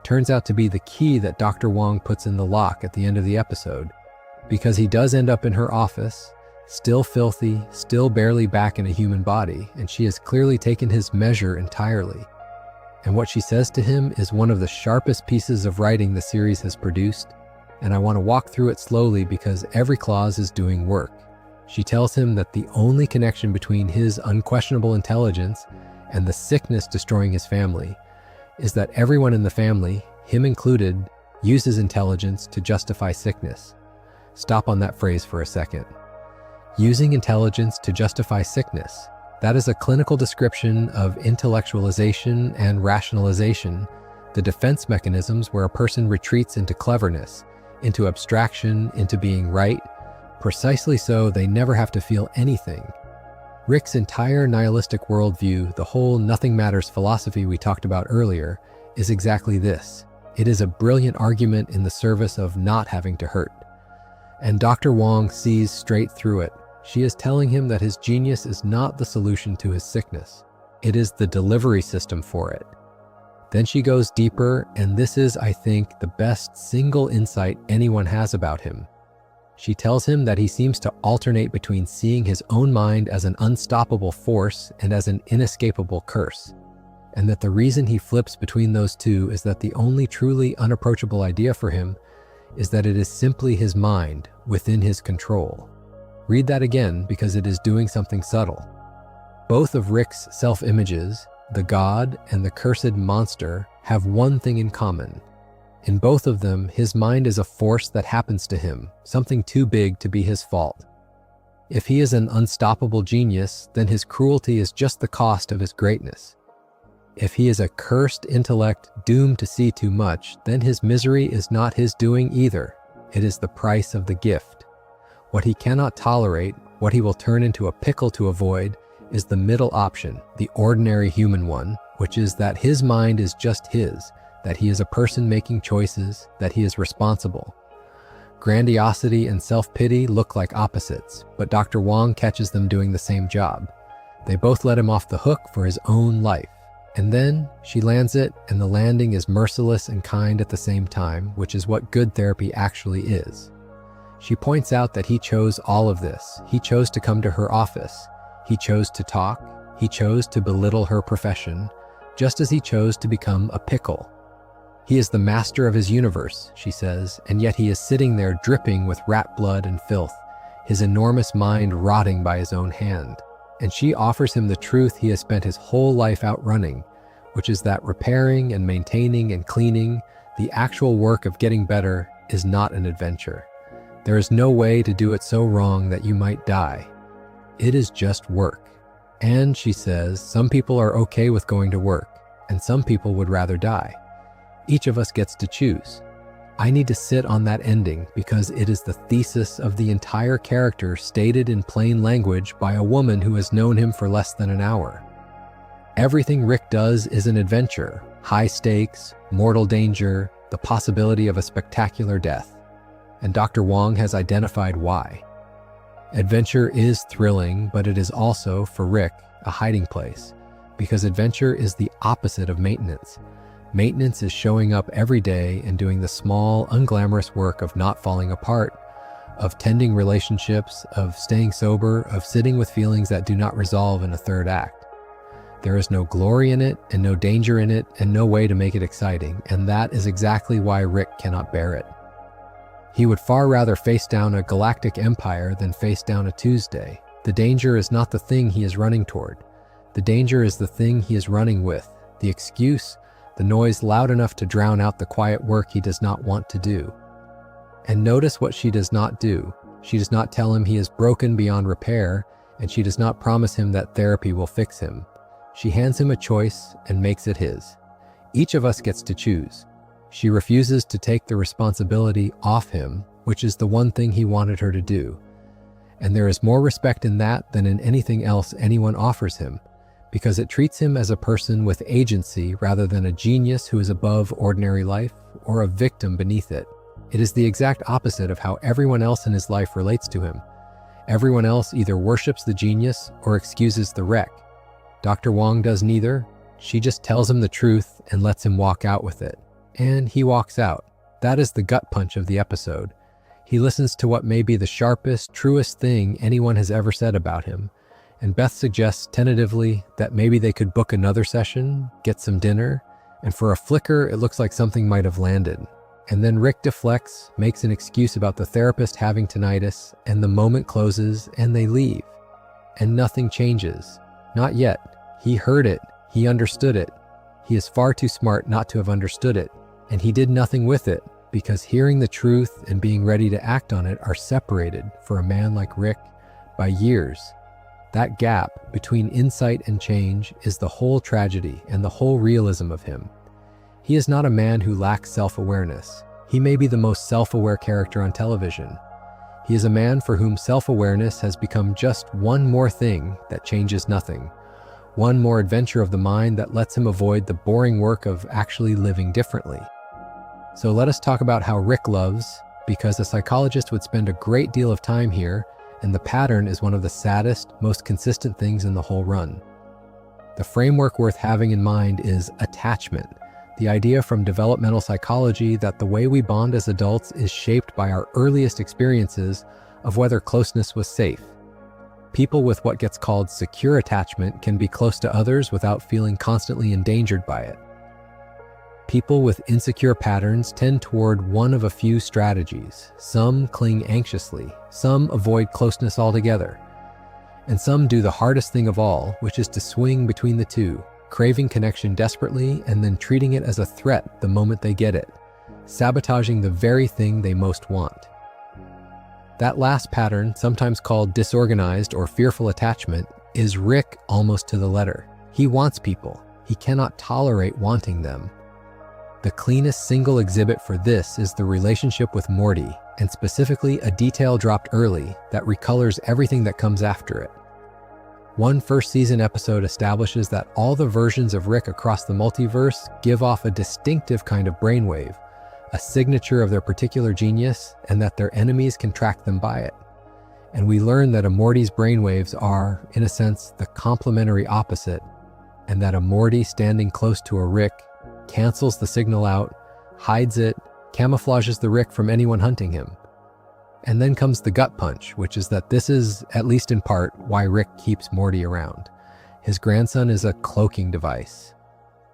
turns out to be the key that Dr. Wong puts in the lock at the end of the episode, because he does end up in her office, still filthy, still barely back in a human body, and she has clearly taken his measure entirely. And what she says to him is one of the sharpest pieces of writing the series has produced, and I want to walk through it slowly because every clause is doing work. She tells him that the only connection between his unquestionable intelligence and the sickness destroying his family is that everyone in the family, him included, uses intelligence to justify sickness. Stop on that phrase for a second. Using intelligence to justify sickness. That is a clinical description of intellectualization and rationalization, the defense mechanisms where a person retreats into cleverness, into abstraction, into being right, precisely so they never have to feel anything. Rick's entire nihilistic worldview, the whole nothing matters philosophy we talked about earlier, is exactly this. It is a brilliant argument in the service of not having to hurt. And Dr. Wong sees straight through it. She is telling him that his genius is not the solution to his sickness. It is the delivery system for it. Then she goes deeper, and this is, I think, the best single insight anyone has about him. She tells him that he seems to alternate between seeing his own mind as an unstoppable force and as an inescapable curse, and that the reason he flips between those two is that the only truly unapproachable idea for him is that it is simply his mind within his control. Read that again because it is doing something subtle. Both of Rick's self-images, the god and the cursed monster, have one thing in common. In both of them, his mind is a force that happens to him, something too big to be his fault. If he is an unstoppable genius, then his cruelty is just the cost of his greatness. If he is a cursed intellect doomed to see too much, then his misery is not his doing either. It is the price of the gift. What he cannot tolerate, what he will turn into a pickle to avoid, is the middle option, the ordinary human one, which is that his mind is just his, that he is a person making choices, that he is responsible. Grandiosity and self-pity look like opposites, but Dr. Wong catches them doing the same job. They both let him off the hook for his own life. And then she lands it, and the landing is merciless and kind at the same time, which is what good therapy actually is. She points out that he chose all of this. He chose to come to her office. He chose to talk. He chose to belittle her profession, just as he chose to become a pickle. He is the master of his universe, she says, and yet he is sitting there dripping with rat blood and filth, his enormous mind rotting by his own hand. And she offers him the truth he has spent his whole life outrunning, which is that repairing and maintaining and cleaning, the actual work of getting better, is not an adventure. There is no way to do it so wrong that you might die. It is just work. And, she says, some people are okay with going to work, and some people would rather die. Each of us gets to choose. I need to sit on that ending because it is the thesis of the entire character stated in plain language by a woman who has known him for less than an hour. Everything Rick does is an adventure, high stakes, mortal danger, the possibility of a spectacular death. And Dr. Wong has identified why. Adventure is thrilling, but it is also, for Rick, a hiding place, because adventure is the opposite of maintenance. Maintenance is showing up every day and doing the small, unglamorous work of not falling apart, of tending relationships, of staying sober, of sitting with feelings that do not resolve in a third act. There is no glory in it, and no danger in it, and no way to make it exciting, and that is exactly why Rick cannot bear it. He would far rather face down a galactic empire than face down a Tuesday. The danger is not the thing he is running toward. The danger is the thing he is running with, the excuse, the noise loud enough to drown out the quiet work he does not want to do. And notice what she does not do. She does not tell him he is broken beyond repair, and she does not promise him that therapy will fix him. She hands him a choice and makes it his. Each of us gets to choose. She refuses to take the responsibility off him, which is the one thing he wanted her to do. And there is more respect in that than in anything else anyone offers him, because it treats him as a person with agency rather than a genius who is above ordinary life or a victim beneath it. It is the exact opposite of how everyone else in his life relates to him. Everyone else either worships the genius or excuses the wreck. Dr. Wong does neither. She just tells him the truth and lets him walk out with it. And he walks out. That is the gut punch of the episode. He listens to what may be the sharpest, truest thing anyone has ever said about him. And Beth suggests tentatively that maybe they could book another session, get some dinner, and for a flicker, it looks like something might have landed. And then Rick deflects, makes an excuse about the therapist having tinnitus, and the moment closes, and they leave. And nothing changes. Not yet. He heard it. He understood it. He is far too smart not to have understood it, and he did nothing with it, because hearing the truth and being ready to act on it are separated, for a man like Rick, by years. That gap between insight and change is the whole tragedy and the whole realism of him. He is not a man who lacks self-awareness. He may be the most self-aware character on television. He is a man for whom self-awareness has become just one more thing that changes nothing, one more adventure of the mind that lets him avoid the boring work of actually living differently. So let us talk about how Rick loves, because a psychologist would spend a great deal of time here, and the pattern is one of the saddest, most consistent things in the whole run. The framework worth having in mind is attachment, the idea from developmental psychology that the way we bond as adults is shaped by our earliest experiences of whether closeness was safe. People with what gets called secure attachment can be close to others without feeling constantly endangered by it. People with insecure patterns tend toward one of a few strategies. Some cling anxiously, some avoid closeness altogether, and some do the hardest thing of all, which is to swing between the two, craving connection desperately and then treating it as a threat the moment they get it, sabotaging the very thing they most want. That last pattern, sometimes called disorganized or fearful attachment, is Rick almost to the letter. He wants people. He cannot tolerate wanting them. The cleanest single exhibit for this is the relationship with Morty, and specifically a detail dropped early that recolors everything that comes after it. One first season episode establishes that all the versions of Rick across the multiverse give off a distinctive kind of brainwave, a signature of their particular genius, and that their enemies can track them by it. And we learn that a Morty's brainwaves are, in a sense, the complementary opposite, and that a Morty standing close to a Rick cancels the signal out, hides it, camouflages the Rick from anyone hunting him. And then comes the gut punch, which is that this is, at least in part, why Rick keeps Morty around. His grandson is a cloaking device.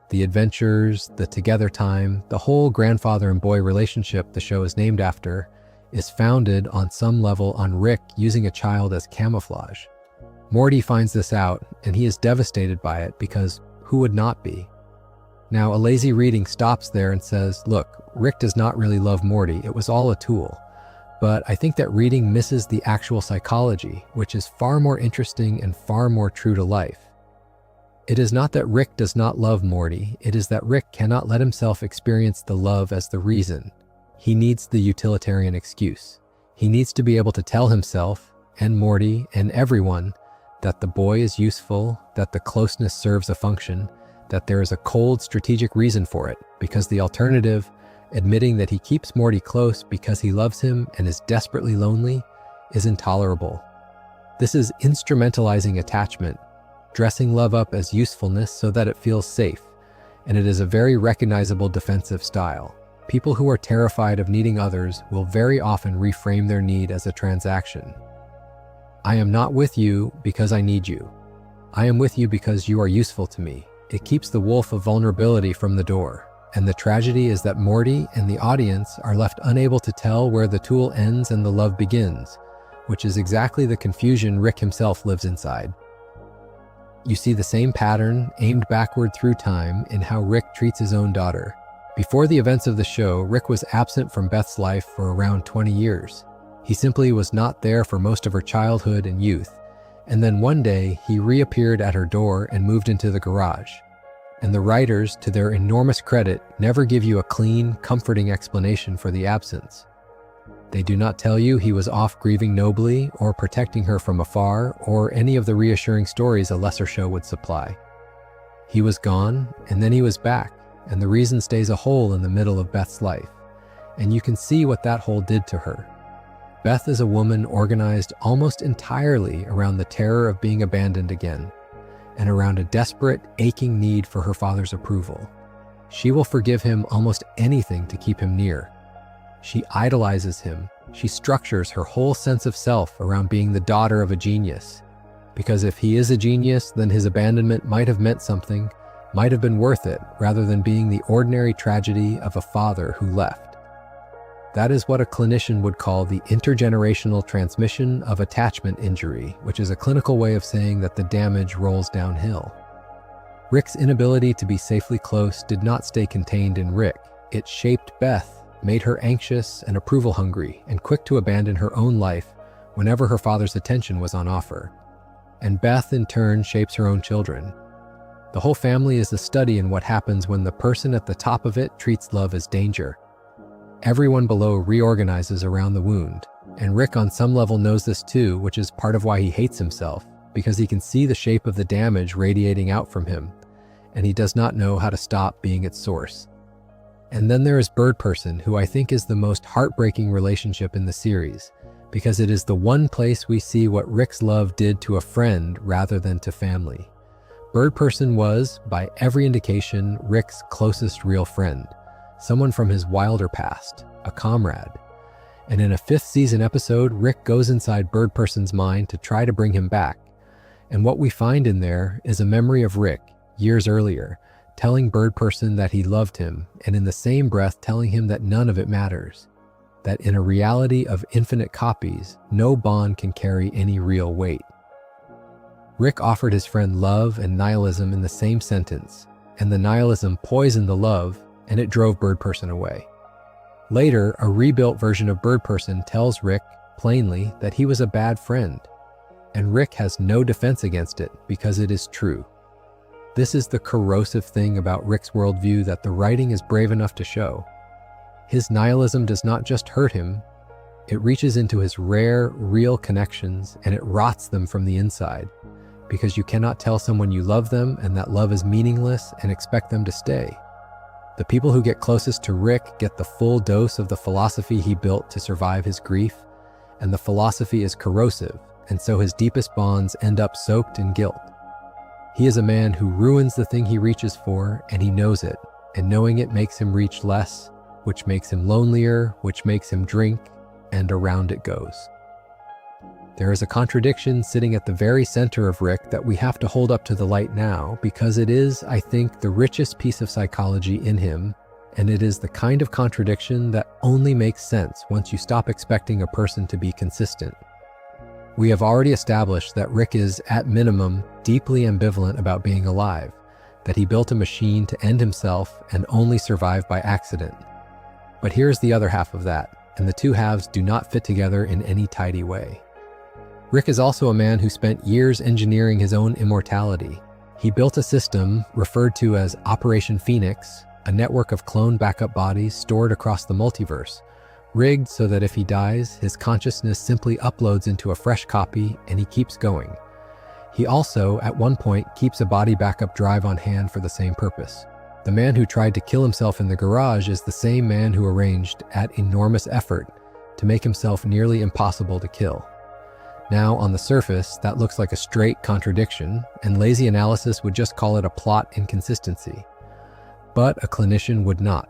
The adventures, the together time, the whole grandfather and boy relationship the show is named after is founded on some level on Rick using a child as camouflage. Morty finds this out, and he is devastated by it because who would not be? Now, a lazy reading stops there and says, look, Rick does not really love Morty, it was all a tool. But I think that reading misses the actual psychology, which is far more interesting and far more true to life. It is not that Rick does not love Morty, it is that Rick cannot let himself experience the love as the reason. He needs the utilitarian excuse. He needs to be able to tell himself, and Morty, and everyone, that the boy is useful, that the closeness serves a function, that there is a cold strategic reason for it, because the alternative, admitting that he keeps Morty close because he loves him and is desperately lonely, is intolerable. This is instrumentalizing attachment, dressing love up as usefulness so that it feels safe, and it is a very recognizable defensive style. People who are terrified of needing others will very often reframe their need as a transaction. I am not with you because I need you. I am with you because you are useful to me. It keeps the wolf of vulnerability from the door. And the tragedy is that Morty and the audience are left unable to tell where the tool ends and the love begins, which is exactly the confusion Rick himself lives inside. You see the same pattern, aimed backward through time, in how Rick treats his own daughter. Before the events of the show, Rick was absent from Beth's life for around 20 years. He simply was not there for most of her childhood and youth, and then one day he reappeared at her door and moved into the garage. And the writers, to their enormous credit, never give you a clean, comforting explanation for the absence. They do not tell you he was off grieving nobly or protecting her from afar or any of the reassuring stories a lesser show would supply. He was gone, and then he was back, and the reason stays a hole in the middle of Beth's life. And you can see what that hole did to her. Beth is a woman organized almost entirely around the terror of being abandoned again, and around a desperate, aching need for her father's approval. She will forgive him almost anything to keep him near. She idolizes him. She structures her whole sense of self around being the daughter of a genius. Because if he is a genius, then his abandonment might have meant something, might have been worth it, rather than being the ordinary tragedy of a father who left. That is what a clinician would call the intergenerational transmission of attachment injury, which is a clinical way of saying that the damage rolls downhill. Rick's inability to be safely close did not stay contained in Rick. It shaped Beth, made her anxious and approval hungry, and quick to abandon her own life whenever her father's attention was on offer. And Beth, in turn, shapes her own children. The whole family is a study in what happens when the person at the top of it treats love as danger. Everyone below reorganizes around the wound, and Rick on some level knows this too, which is part of why he hates himself, because he can see the shape of the damage radiating out from him, and he does not know how to stop being its source. And then there is Bird Person, who I think is the most heartbreaking relationship in the series, because it is the one place we see what Rick's love did to a friend rather than to family. Bird Person was, by every indication, Rick's closest real friend. Someone from his wilder past, a comrade. And in a 5th season episode, Rick goes inside Bird Person's mind to try to bring him back. And what we find in there is a memory of Rick, years earlier, telling Bird Person that he loved him, and in the same breath telling him that none of it matters, that in a reality of infinite copies, no bond can carry any real weight. Rick offered his friend love and nihilism in the same sentence, and the nihilism poisoned the love, and it drove Bird Person away. Later, a rebuilt version of Bird Person tells Rick, plainly, that he was a bad friend, and Rick has no defense against it because it is true. This is the corrosive thing about Rick's worldview that the writing is brave enough to show. His nihilism does not just hurt him, it reaches into his rare, real connections and it rots them from the inside, because you cannot tell someone you love them and that love is meaningless and expect them to stay. The people who get closest to Rick get the full dose of the philosophy he built to survive his grief, and the philosophy is corrosive, and so his deepest bonds end up soaked in guilt. He is a man who ruins the thing he reaches for, and he knows it, and knowing it makes him reach less, which makes him lonelier, which makes him drink, and around it goes. There is a contradiction sitting at the very center of Rick that we have to hold up to the light now, because it is, I think, the richest piece of psychology in him, and it is the kind of contradiction that only makes sense once you stop expecting a person to be consistent. We have already established that Rick is, at minimum, deeply ambivalent about being alive, that he built a machine to end himself and only survive by accident. But here's the other half of that, and the two halves do not fit together in any tidy way. Rick is also a man who spent years engineering his own immortality. He built a system referred to as Operation Phoenix, a network of clone backup bodies stored across the multiverse, rigged so that if he dies, his consciousness simply uploads into a fresh copy and he keeps going. He also, at one point, keeps a body backup drive on hand for the same purpose. The man who tried to kill himself in the garage is the same man who arranged, at enormous effort, to make himself nearly impossible to kill. Now, on the surface, that looks like a straight contradiction, and lazy analysis would just call it a plot inconsistency. But a clinician would not.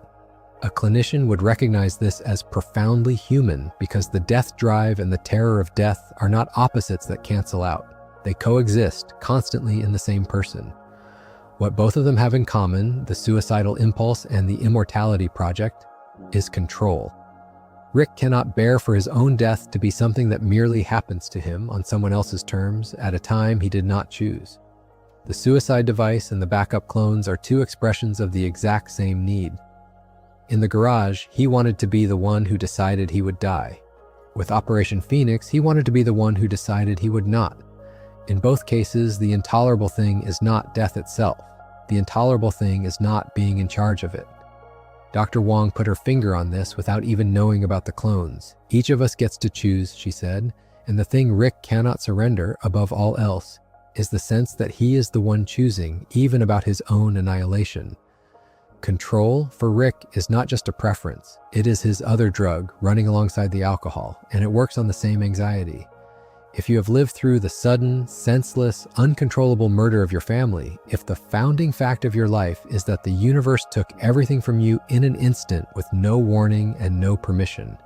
A clinician would recognize this as profoundly human because the death drive and the terror of death are not opposites that cancel out. They coexist constantly in the same person. What both of them have in common, the suicidal impulse and the immortality project, is control. Rick cannot bear for his own death to be something that merely happens to him on someone else's terms at a time he did not choose. The suicide device and the backup clones are two expressions of the exact same need. In the garage, he wanted to be the one who decided he would die. With Operation Phoenix, he wanted to be the one who decided he would not. In both cases, the intolerable thing is not death itself. The intolerable thing is not being in charge of it. Dr. Wong put her finger on this without even knowing about the clones. Each of us gets to choose, she said, and the thing Rick cannot surrender, above all else, is the sense that he is the one choosing, even about his own annihilation. Control, for Rick, is not just a preference. It is his other drug, running alongside the alcohol, and it works on the same anxiety. If you have lived through the sudden, senseless, uncontrollable murder of your family, if the founding fact of your life is that the universe took everything from you in an instant with no warning and no permission,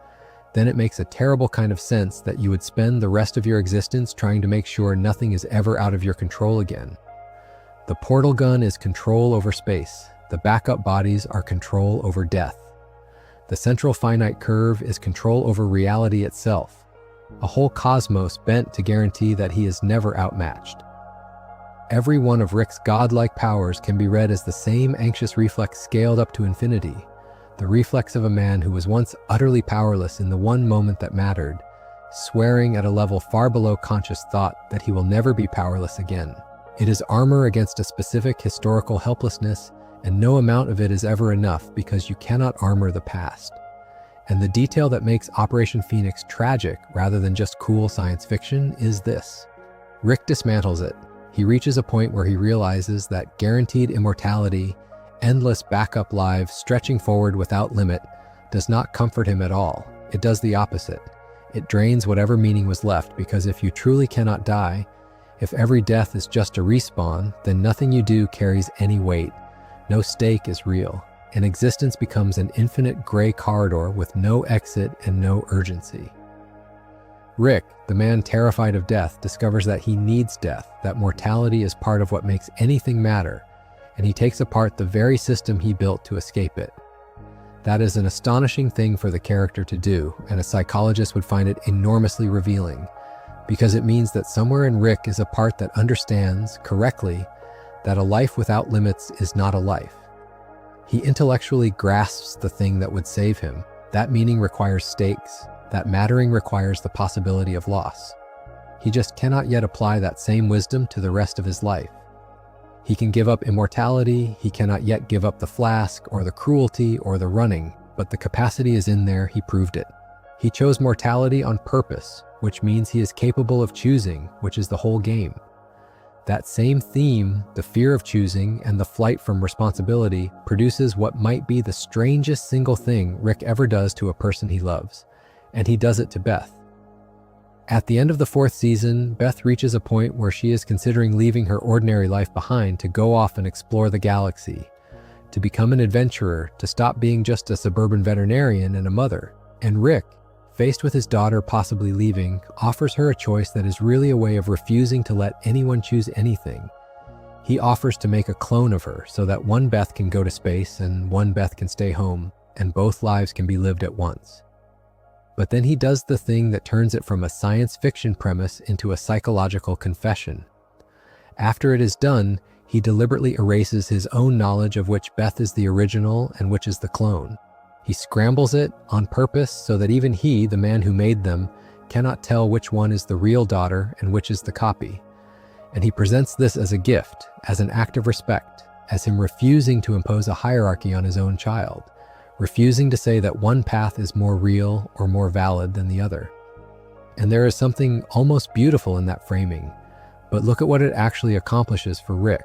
then it makes a terrible kind of sense that you would spend the rest of your existence trying to make sure nothing is ever out of your control again. The portal gun is control over space. The backup bodies are control over death. The central finite curve is control over reality itself. A whole cosmos bent to guarantee that he is never outmatched. Every one of Rick's godlike powers can be read as the same anxious reflex scaled up to infinity, the reflex of a man who was once utterly powerless in the one moment that mattered, swearing at a level far below conscious thought that he will never be powerless again. It is armor against a specific historical helplessness, and no amount of it is ever enough because you cannot armor the past. And the detail that makes Operation Phoenix tragic rather than just cool science fiction is this. Rick dismantles it. He reaches a point where he realizes that guaranteed immortality, endless backup lives stretching forward without limit, does not comfort him at all. It does the opposite. It drains whatever meaning was left, because if you truly cannot die, if every death is just a respawn, then nothing you do carries any weight. No stake is real. And existence becomes an infinite gray corridor with no exit and no urgency. Rick, the man terrified of death, discovers that he needs death, that mortality is part of what makes anything matter, and he takes apart the very system he built to escape it. That is an astonishing thing for the character to do, and a psychologist would find it enormously revealing, because it means that somewhere in Rick is a part that understands, correctly, that a life without limits is not a life. He intellectually grasps the thing that would save him. That meaning requires stakes. That mattering requires the possibility of loss. He just cannot yet apply that same wisdom to the rest of his life. He can give up immortality, he cannot yet give up the flask, or the cruelty, or the running, but the capacity is in there, he proved it. He chose mortality on purpose, which means he is capable of choosing, which is the whole game. That same theme, the fear of choosing and the flight from responsibility, produces what might be the strangest single thing Rick ever does to a person he loves, and he does it to Beth. At the end of the 4th season, Beth reaches a point where she is considering leaving her ordinary life behind to go off and explore the galaxy, to become an adventurer, to stop being just a suburban veterinarian and a mother. And Rick, faced with his daughter possibly leaving, offers her a choice that is really a way of refusing to let anyone choose anything. He offers to make a clone of her so that one Beth can go to space and one Beth can stay home, and both lives can be lived at once. But then he does the thing that turns it from a science fiction premise into a psychological confession. After it is done, he deliberately erases his own knowledge of which Beth is the original and which is the clone. He scrambles it on purpose so that even he, the man who made them, cannot tell which one is the real daughter and which is the copy. And he presents this as a gift, as an act of respect, as him refusing to impose a hierarchy on his own child, refusing to say that one path is more real or more valid than the other. And there is something almost beautiful in that framing, but look at what it actually accomplishes for Rick.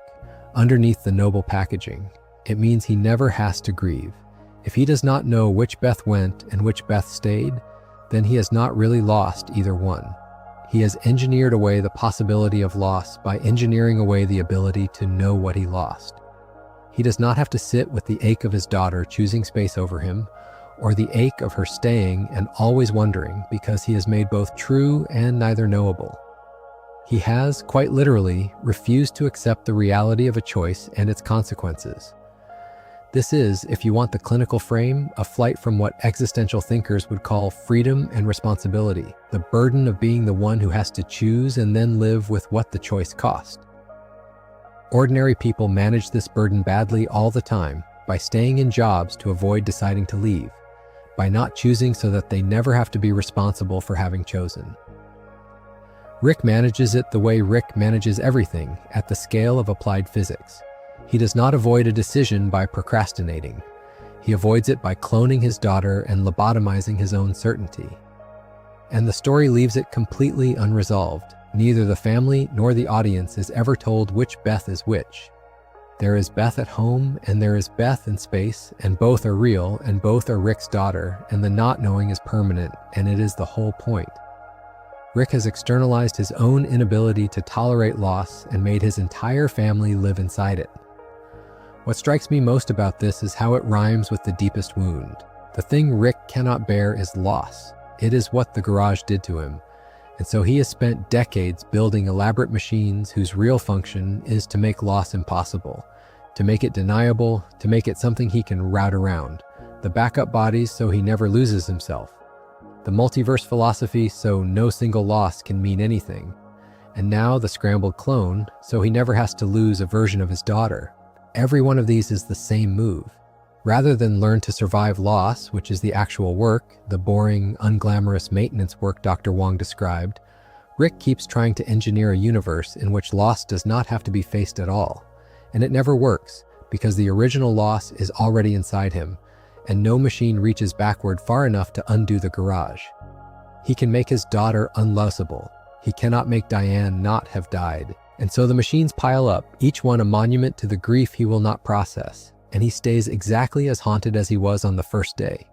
Underneath the noble packaging, it means he never has to grieve. If he does not know which Beth went and which Beth stayed, then he has not really lost either one. He has engineered away the possibility of loss by engineering away the ability to know what he lost. He does not have to sit with the ache of his daughter choosing space over him, or the ache of her staying and always wondering, because he has made both true and neither knowable. He has, quite literally, refused to accept the reality of a choice and its consequences. This is, if you want the clinical frame, a flight from what existential thinkers would call freedom and responsibility, the burden of being the one who has to choose and then live with what the choice cost. Ordinary people manage this burden badly all the time, by staying in jobs to avoid deciding to leave, by not choosing so that they never have to be responsible for having chosen. Rick manages it the way Rick manages everything, at the scale of applied physics. He does not avoid a decision by procrastinating. He avoids it by cloning his daughter and lobotomizing his own certainty. And the story leaves it completely unresolved. Neither the family nor the audience is ever told which Beth is which. There is Beth at home and there is Beth in space, and both are real and both are Rick's daughter, and the not knowing is permanent, and it is the whole point. Rick has externalized his own inability to tolerate loss and made his entire family live inside it. What strikes me most about this is how it rhymes with the deepest wound. The thing Rick cannot bear is loss. It is what the garage did to him. And so he has spent decades building elaborate machines whose real function is to make loss impossible, to make it deniable, to make it something he can route around. The backup bodies so he never loses himself. The multiverse philosophy so no single loss can mean anything. And now the scrambled clone so he never has to lose a version of his daughter. Every one of these is the same move. Rather than learn to survive loss, which is the actual work, the boring, unglamorous maintenance work Dr. Wong described, Rick keeps trying to engineer a universe in which loss does not have to be faced at all. And it never works, because the original loss is already inside him, and no machine reaches backward far enough to undo the garage. He can make his daughter unlossable. He cannot make Diane not have died. And so the machines pile up, each one a monument to the grief he will not process, and he stays exactly as haunted as he was on the first day.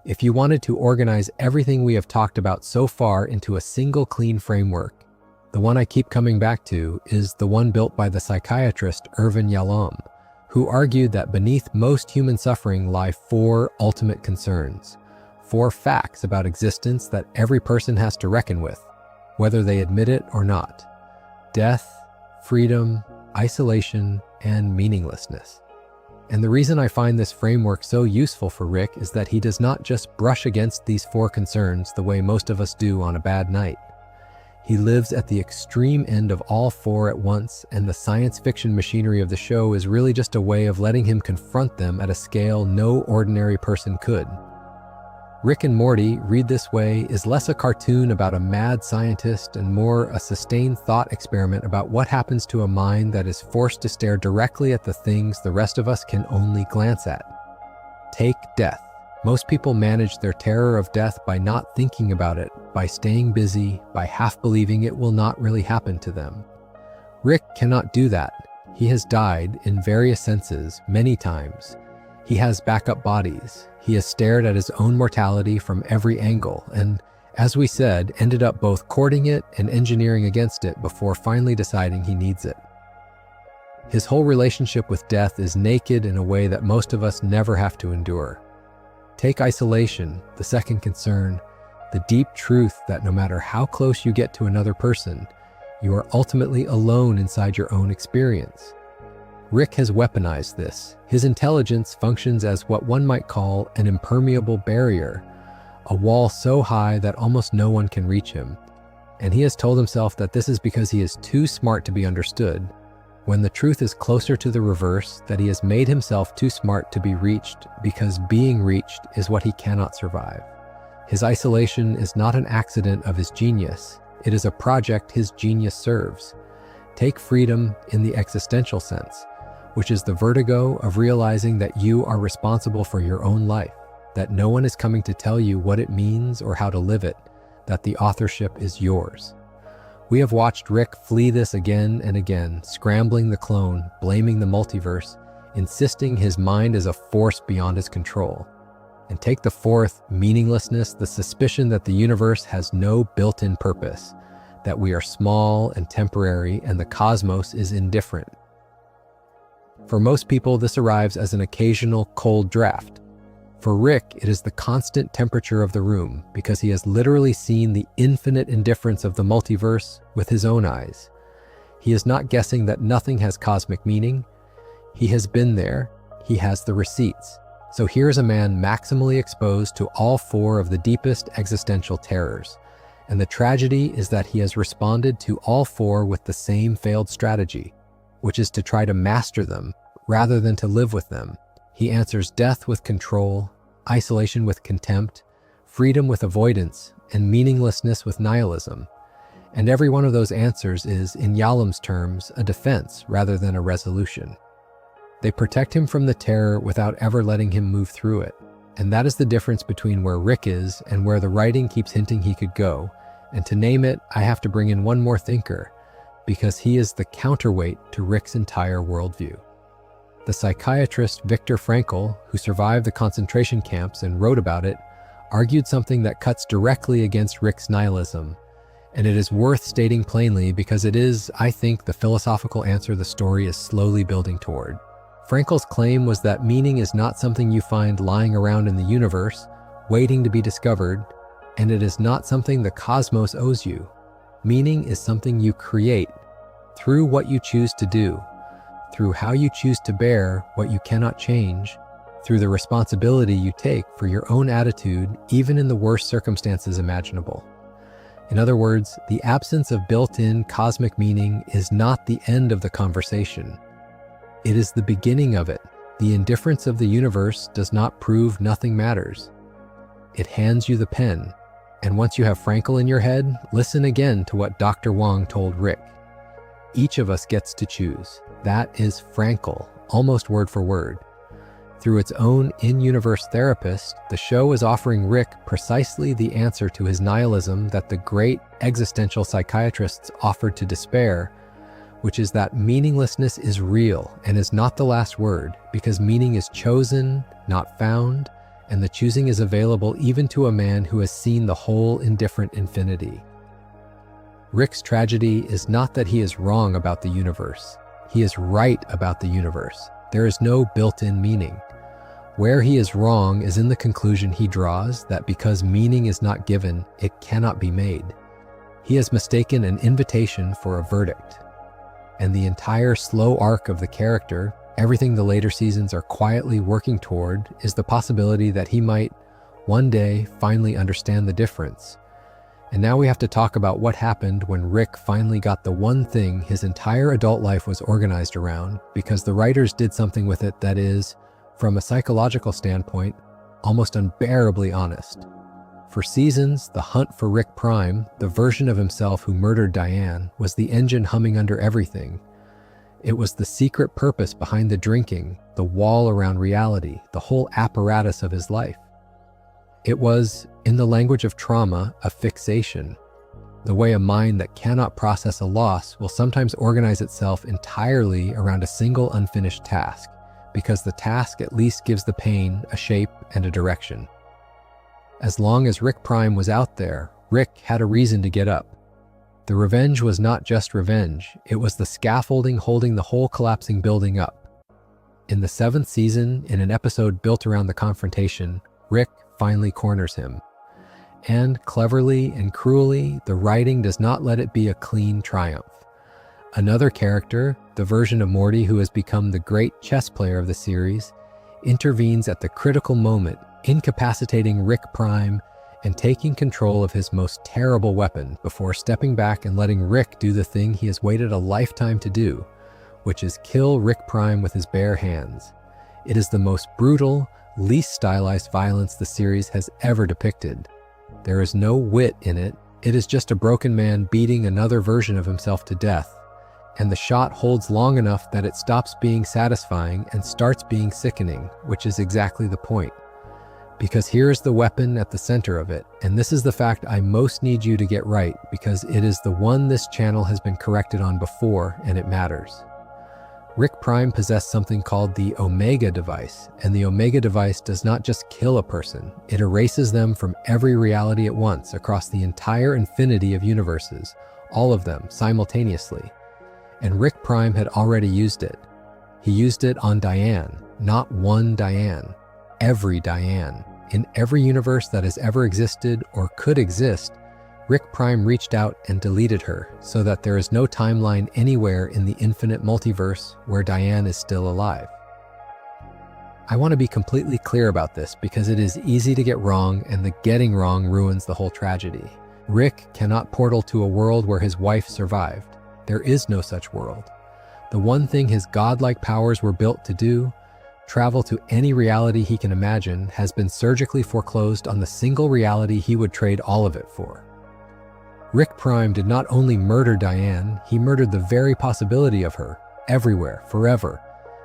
If you wanted to organize everything we have talked about so far into a single clean framework, the one I keep coming back to is the one built by the psychiatrist Irvin Yalom, who argued that beneath most human suffering lie 4 ultimate concerns, 4 facts about existence that every person has to reckon with, whether they admit it or not: death, freedom, isolation, and meaninglessness. And the reason I find this framework so useful for Rick is that he does not just brush against these four concerns the way most of us do on a bad night. He lives at the extreme end of all four at once, and the science fiction machinery of the show is really just a way of letting him confront them at a scale no ordinary person could. Rick and Morty, read this way, is less a cartoon about a mad scientist and more a sustained thought experiment about what happens to a mind that is forced to stare directly at the things the rest of us can only glance at. Take death. Most people manage their terror of death by not thinking about it, by staying busy, by half believing it will not really happen to them. Rick cannot do that. He has died, in various senses, many times. He has backup bodies. He has stared at his own mortality from every angle and, as we said, ended up both courting it and engineering against it before finally deciding he needs it. His whole relationship with death is naked in a way that most of us never have to endure. Take isolation, the second concern, the deep truth that no matter how close you get to another person, you are ultimately alone inside your own experience. Rick has weaponized this. His intelligence functions as what one might call an impermeable barrier, a wall so high that almost no one can reach him. And he has told himself that this is because he is too smart to be understood, when the truth is closer to the reverse, that he has made himself too smart to be reached because being reached is what he cannot survive. His isolation is not an accident of his genius. It is a project his genius serves. Take freedom in the existential sense, which is the vertigo of realizing that you are responsible for your own life, that no one is coming to tell you what it means or how to live it, that the authorship is yours. We have watched Rick flee this again and again, scrambling the clone, blaming the multiverse, insisting his mind is a force beyond his control. And take the fourth, meaninglessness, the suspicion that the universe has no built-in purpose, that we are small and temporary and the cosmos is indifferent. For most people, this arrives as an occasional cold draft. For Rick, it is the constant temperature of the room because he has literally seen the infinite indifference of the multiverse with his own eyes. He is not guessing that nothing has cosmic meaning. He has been there. He has the receipts. So here is a man maximally exposed to all four of the deepest existential terrors. And the tragedy is that he has responded to all four with the same failed strategy, which is to try to master them rather than to live with them. He answers death with control, isolation with contempt, freedom with avoidance, and meaninglessness with nihilism. And every one of those answers is, in Yalom's terms, a defense rather than a resolution. They protect him from the terror without ever letting him move through it. And that is the difference between where Rick is and where the writing keeps hinting he could go. And to name it, I have to bring in one more thinker, because he is the counterweight to Rick's entire worldview. The psychiatrist Viktor Frankl, who survived the concentration camps and wrote about it, argued something that cuts directly against Rick's nihilism. And it is worth stating plainly because it is, I think, the philosophical answer the story is slowly building toward. Frankl's claim was that meaning is not something you find lying around in the universe, waiting to be discovered, and it is not something the cosmos owes you. Meaning is something you create through what you choose to do, through how you choose to bear what you cannot change, through the responsibility you take for your own attitude, even in the worst circumstances imaginable. In other words, the absence of built-in cosmic meaning is not the end of the conversation. It is the beginning of it. The indifference of the universe does not prove nothing matters. It hands you the pen, and once you have Frankl in your head, listen again to what Dr. Wong told Rick. Each of us gets to choose. That is Frankl, almost word for word. Through its own in-universe therapist, the show is offering Rick precisely the answer to his nihilism that the great existential psychiatrists offered to despair, which is that meaninglessness is real and is not the last word, because meaning is chosen, not found, and the choosing is available even to a man who has seen the whole indifferent infinity. Rick's tragedy is not that he is wrong about the universe. He is right about the universe. There is no built-in meaning. Where he is wrong is in the conclusion he draws that because meaning is not given, it cannot be made. He has mistaken an invitation for a verdict. And the entire slow arc of the character, everything the later seasons are quietly working toward, is the possibility that he might, one day, finally understand the difference. And now we have to talk about what happened when Rick finally got the one thing his entire adult life was organized around, because the writers did something with it that is, from a psychological standpoint, almost unbearably honest. For seasons, the hunt for Rick Prime, the version of himself who murdered Diane, was the engine humming under everything. It was the secret purpose behind the drinking, the wall around reality, the whole apparatus of his life. It was, in the language of trauma, a fixation. The way a mind that cannot process a loss will sometimes organize itself entirely around a single unfinished task, because the task at least gives the pain a shape and a direction. As long as Rick Prime was out there, Rick had a reason to get up. The revenge was not just revenge, it was the scaffolding holding the whole collapsing building up. In the 7th season, in an episode built around the confrontation, Rick finally corners him. And cleverly and cruelly, the writing does not let it be a clean triumph. Another character, the version of Morty who has become the great chess player of the series, intervenes at the critical moment, incapacitating Rick Prime and taking control of his most terrible weapon before stepping back and letting Rick do the thing he has waited a lifetime to do, which is kill Rick Prime with his bare hands. It is the most brutal, least stylized violence the series has ever depicted. There is no wit in it. It is just a broken man beating another version of himself to death, and the shot holds long enough that it stops being satisfying and starts being sickening, which is exactly the point. Because here is the weapon at the center of it, and this is the fact I most need you to get right, because it is the one this channel has been corrected on before, and it matters. Rick Prime possessed something called the Omega device, and the Omega device does not just kill a person, it erases them from every reality at once across the entire infinity of universes, all of them simultaneously. And Rick Prime had already used it. He used it on Diane, not one Diane, every Diane. In every universe that has ever existed or could exist, Rick Prime reached out and deleted her so that there is no timeline anywhere in the infinite multiverse where Diane is still alive. I want to be completely clear about this because it is easy to get wrong, and the getting wrong ruins the whole tragedy. Rick cannot portal to a world where his wife survived. There is no such world. The one thing his godlike powers were built to do, travel to any reality he can imagine, has been surgically foreclosed on the single reality he would trade all of it for. Rick Prime did not only murder Diane, he murdered the very possibility of her, everywhere, forever.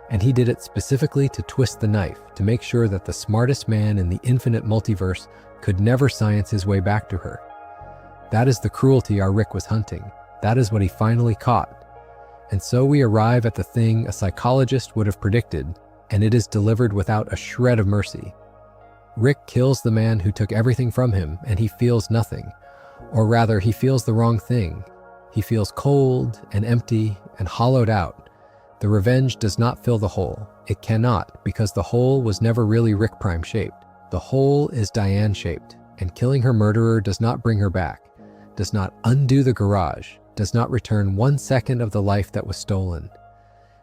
And he did it specifically to twist the knife, to make sure that the smartest man in the infinite multiverse could never science his way back to her. That is the cruelty our Rick was hunting. That is what he finally caught. And so we arrive at the thing a psychologist would have predicted, and it is delivered without a shred of mercy. Rick kills the man who took everything from him, and he feels nothing. Or rather, he feels the wrong thing. He feels cold and empty and hollowed out. The revenge does not fill the hole. It cannot, because the hole was never really Rick Prime shaped. The hole is Diane shaped, and killing her murderer does not bring her back, does not undo the garage, does not return 1 second of the life that was stolen.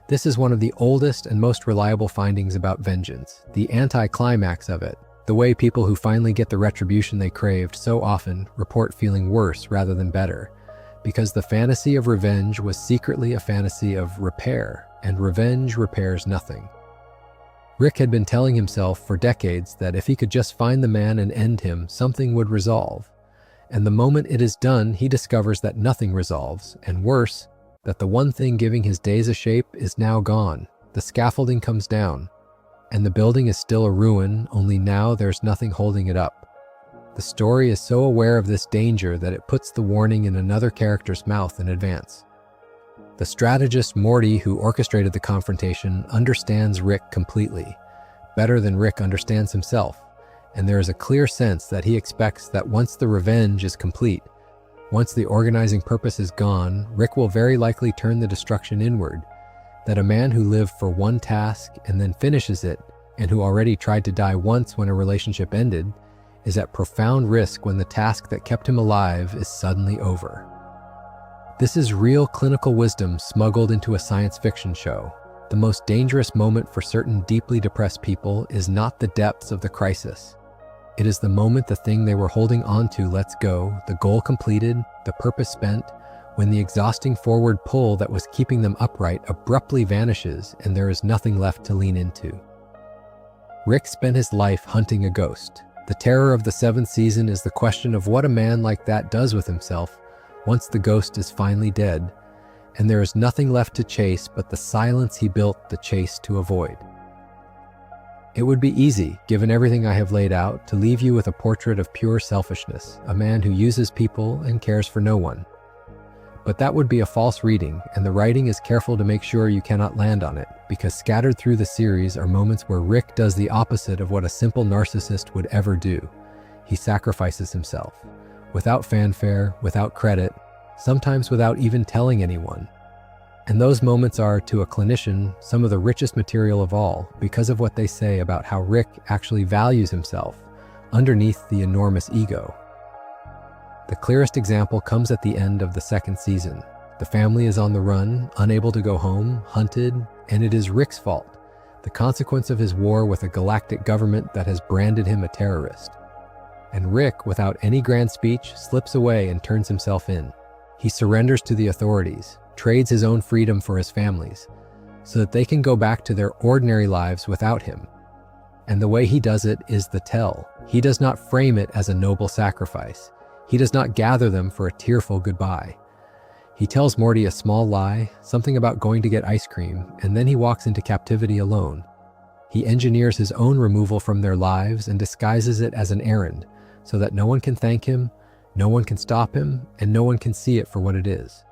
This is one of the oldest and most reliable findings about vengeance, the anti-climax of it, the way people who finally get the retribution they craved so often report feeling worse rather than better, because the fantasy of revenge was secretly a fantasy of repair, and revenge repairs nothing. Rick had been telling himself for decades that if he could just find the man and end him, something would resolve. And the moment it is done, he discovers that nothing resolves, and worse, that the one thing giving his days a shape is now gone. The scaffolding comes down, and the building is still a ruin, only now there's nothing holding it up. The story is so aware of this danger that it puts the warning in another character's mouth in advance. The strategist Morty, who orchestrated the confrontation, understands Rick completely, better than Rick understands himself, and there is a clear sense that he expects that once the revenge is complete, once the organizing purpose is gone, Rick will very likely turn the destruction inward, that a man who lived for one task and then finishes it, and who already tried to die once when a relationship ended, is at profound risk when the task that kept him alive is suddenly over. This is real clinical wisdom smuggled into a science fiction show. The most dangerous moment for certain deeply depressed people is not the depths of the crisis. It is the moment the thing they were holding on to lets go, the goal completed, the purpose spent, when the exhausting forward pull that was keeping them upright abruptly vanishes and there is nothing left to lean into. Rick spent his life hunting a ghost. The terror of the 7th season is the question of what a man like that does with himself once the ghost is finally dead, and there is nothing left to chase but the silence he built the chase to avoid. It would be easy, given everything I have laid out, to leave you with a portrait of pure selfishness, a man who uses people and cares for no one. But that would be a false reading, and the writing is careful to make sure you cannot land on it, because scattered through the series are moments where Rick does the opposite of what a simple narcissist would ever do. He sacrifices himself, without fanfare, without credit, sometimes without even telling anyone. And those moments are, to a clinician, some of the richest material of all, because of what they say about how Rick actually values himself, underneath the enormous ego. The clearest example comes at the end of the 2nd season. The family is on the run, unable to go home, hunted, and it is Rick's fault, the consequence of his war with a galactic government that has branded him a terrorist. And Rick, without any grand speech, slips away and turns himself in. He surrenders to the authorities, trades his own freedom for his family's, so that they can go back to their ordinary lives without him. And the way he does it is the tell. He does not frame it as a noble sacrifice. He does not gather them for a tearful goodbye. He tells Morty a small lie, something about going to get ice cream, and then he walks into captivity alone. He engineers his own removal from their lives and disguises it as an errand, so that no one can thank him, no one can stop him, and no one can see it for what it is.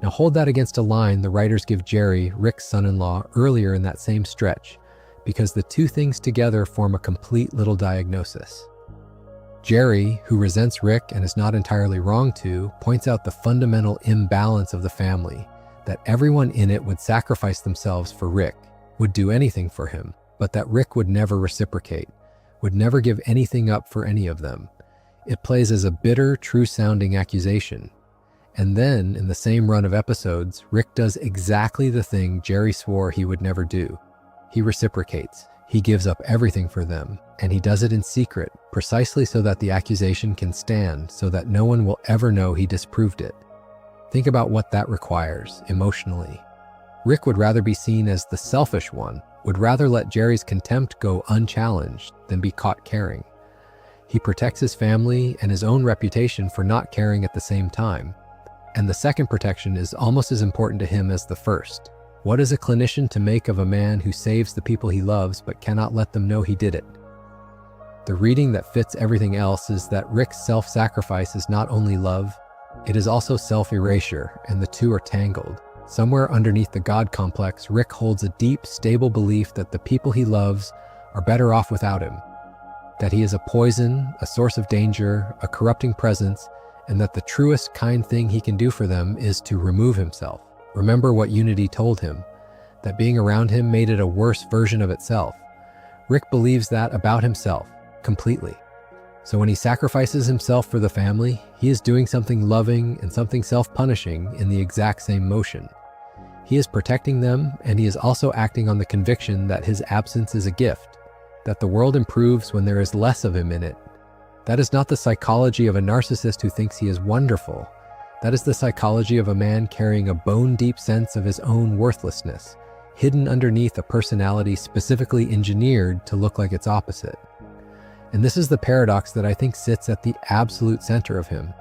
Now hold that against a line the writers give Jerry, Rick's son-in-law, earlier in that same stretch, because the two things together form a complete little diagnosis. Jerry, who resents Rick and is not entirely wrong to, points out the fundamental imbalance of the family, that everyone in it would sacrifice themselves for Rick, would do anything for him, but that Rick would never reciprocate, would never give anything up for any of them. It plays as a bitter, true-sounding accusation. And then, in the same run of episodes, Rick does exactly the thing Jerry swore he would never do. He reciprocates. He gives up everything for them, and he does it in secret, precisely so that the accusation can stand, so that no one will ever know he disproved it. Think about what that requires, emotionally. Rick would rather be seen as the selfish one, would rather let Jerry's contempt go unchallenged than be caught caring. He protects his family and his own reputation for not caring at the same time. And the second protection is almost as important to him as the first. What is a clinician to make of a man who saves the people he loves but cannot let them know he did it? The reading that fits everything else is that Rick's self-sacrifice is not only love, it is also self-erasure, and the two are tangled. Somewhere underneath the God complex, Rick holds a deep, stable belief that the people he loves are better off without him, that he is a poison, a source of danger, a corrupting presence, and that the truest kind thing he can do for them is to remove himself. Remember what Unity told him, that being around him made it a worse version of itself. Rick believes that about himself, completely. So when he sacrifices himself for the family, he is doing something loving and something self-punishing in the exact same motion. He is protecting them, and he is also acting on the conviction that his absence is a gift, that the world improves when there is less of him in it. That is not the psychology of a narcissist who thinks he is wonderful. That is the psychology of a man carrying a bone-deep sense of his own worthlessness, hidden underneath a personality specifically engineered to look like its opposite. And this is the paradox that I think sits at the absolute center of him,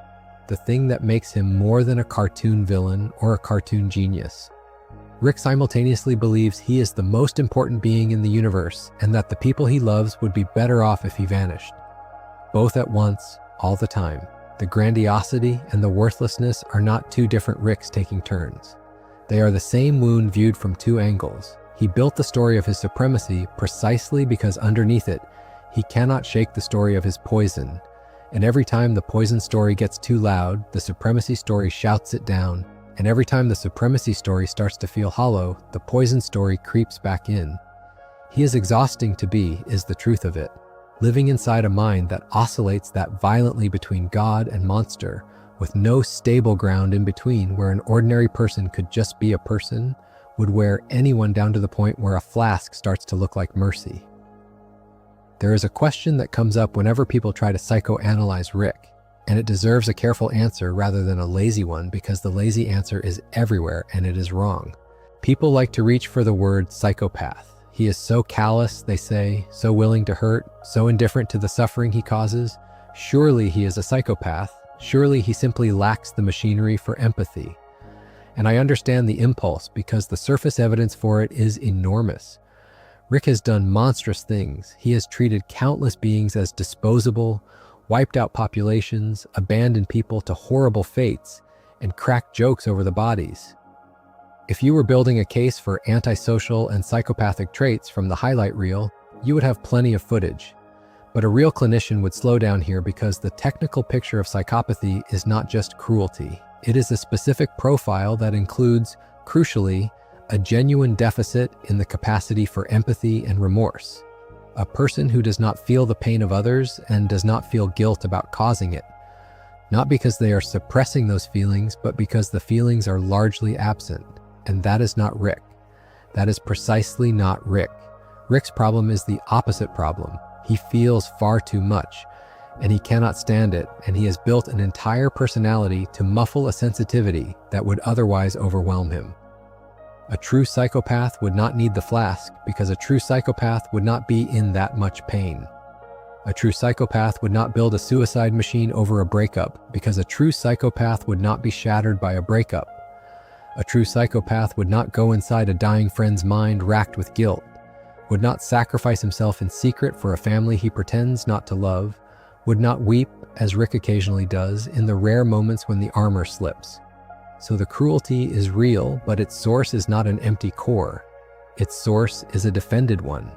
the thing that makes him more than a cartoon villain or a cartoon genius. Rick simultaneously believes he is the most important being in the universe and that the people he loves would be better off if he vanished. Both at once, all the time. The grandiosity and the worthlessness are not two different Ricks taking turns. They are the same wound viewed from two angles. He built the story of his supremacy precisely because underneath it, he cannot shake the story of his poison. And every time the poison story gets too loud, the supremacy story shouts it down. And every time the supremacy story starts to feel hollow, the poison story creeps back in. He is exhausting to be, is the truth of it. Living inside a mind that oscillates that violently between God and monster, with no stable ground in between where an ordinary person could just be a person, would wear anyone down to the point where a flask starts to look like mercy. There is a question that comes up whenever people try to psychoanalyze Rick, and it deserves a careful answer rather than a lazy one because the lazy answer is everywhere and it is wrong. People like to reach for the word psychopath. He is so callous, they say, so willing to hurt, so indifferent to the suffering he causes. Surely he is a psychopath. Surely he simply lacks the machinery for empathy. And I understand the impulse because the surface evidence for it is enormous. Rick has done monstrous things. He has treated countless beings as disposable, wiped out populations, abandoned people to horrible fates, and cracked jokes over the bodies. If you were building a case for antisocial and psychopathic traits from the highlight reel, you would have plenty of footage. But a real clinician would slow down here because the technical picture of psychopathy is not just cruelty. It is a specific profile that includes, crucially, a genuine deficit in the capacity for empathy and remorse. A person who does not feel the pain of others and does not feel guilt about causing it. Not because they are suppressing those feelings, but because the feelings are largely absent. And that is not Rick. That is precisely not Rick. Rick's problem is the opposite problem. He feels far too much, and he cannot stand it, and he has built an entire personality to muffle a sensitivity that would otherwise overwhelm him. A true psychopath would not need the flask because a true psychopath would not be in that much pain. A true psychopath would not build a suicide machine over a breakup because a true psychopath would not be shattered by a breakup. A true psychopath would not go inside a dying friend's mind racked with guilt, would not sacrifice himself in secret for a family he pretends not to love, would not weep, as Rick occasionally does, in the rare moments when the armor slips. So the cruelty is real, but its source is not an empty core. Its source is a defended one.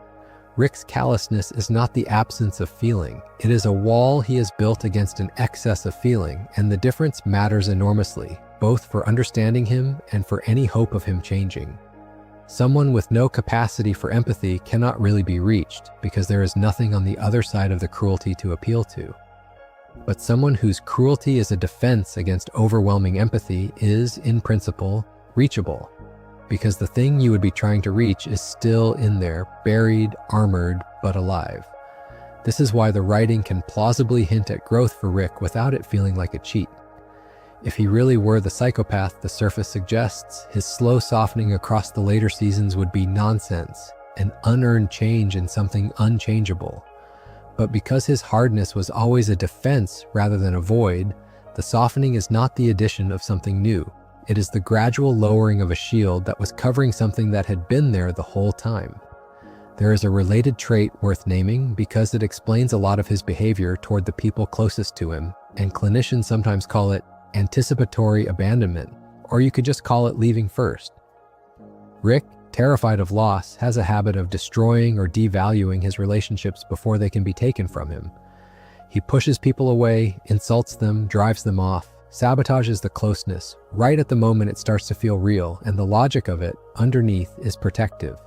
Rick's callousness is not the absence of feeling. It is a wall he has built against an excess of feeling, and the difference matters enormously, both for understanding him and for any hope of him changing. Someone with no capacity for empathy cannot really be reached because there is nothing on the other side of the cruelty to appeal to. But someone whose cruelty is a defense against overwhelming empathy is, in principle, reachable, because the thing you would be trying to reach is still in there, buried, armored, but alive. This is why the writing can plausibly hint at growth for Rick without it feeling like a cheat. If he really were the psychopath the surface suggests, his slow softening across the later seasons would be nonsense, an unearned change in something unchangeable. But because his hardness was always a defense rather than a void, the softening is not the addition of something new. It is the gradual lowering of a shield that was covering something that had been there the whole time. There is a related trait worth naming because it explains a lot of his behavior toward the people closest to him, and clinicians sometimes call it anticipatory abandonment, or you could just call it leaving first. Rick, terrified of loss, has a habit of destroying or devaluing his relationships before they can be taken from him. He pushes people away, insults them, drives them off, sabotages the closeness, right at the moment it starts to feel real, and the logic of it, underneath, is protective.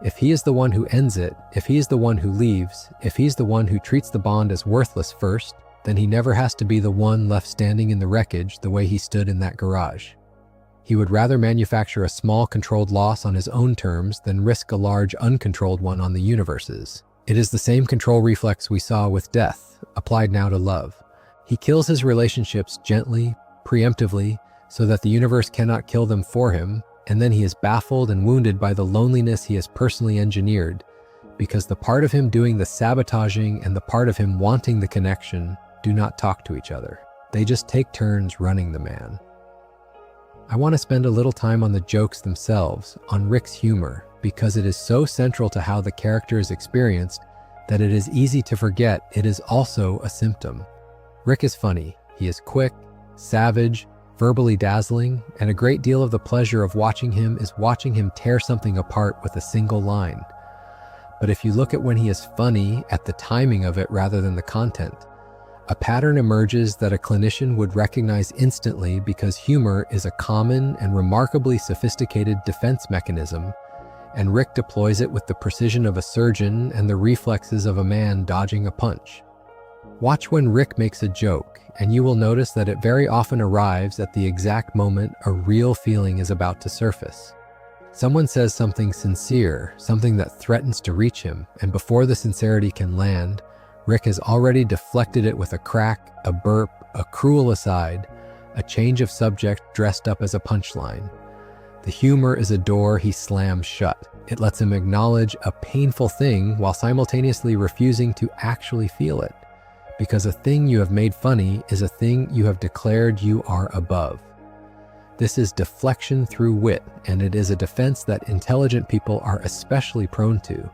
If he is the one who ends it, if he is the one who leaves, if he's the one who treats the bond as worthless first, then he never has to be the one left standing in the wreckage the way he stood in that garage. He would rather manufacture a small controlled loss on his own terms than risk a large uncontrolled one on the universe's. It is the same control reflex we saw with death, applied now to love. He kills his relationships gently, preemptively, so that the universe cannot kill them for him, and then he is baffled and wounded by the loneliness he has personally engineered, because the part of him doing the sabotaging and the part of him wanting the connection do not talk to each other. They just take turns running the man. I want to spend a little time on the jokes themselves, on Rick's humor, because it is so central to how the character is experienced that it is easy to forget it is also a symptom. Rick is funny. He is quick, savage, verbally dazzling, and a great deal of the pleasure of watching him is watching him tear something apart with a single line. But if you look at when he is funny, at the timing of it rather than the content, a pattern emerges that a clinician would recognize instantly because humor is a common and remarkably sophisticated defense mechanism, and Rick deploys it with the precision of a surgeon and the reflexes of a man dodging a punch. Watch when Rick makes a joke, and you will notice that it very often arrives at the exact moment a real feeling is about to surface. Someone says something sincere, something that threatens to reach him, and before the sincerity can land, Rick has already deflected it with a crack, a burp, a cruel aside, a change of subject dressed up as a punchline. The humor is a door he slams shut. It lets him acknowledge a painful thing while simultaneously refusing to actually feel it. Because a thing you have made funny is a thing you have declared you are above. This is deflection through wit, and it is a defense that intelligent people are especially prone to,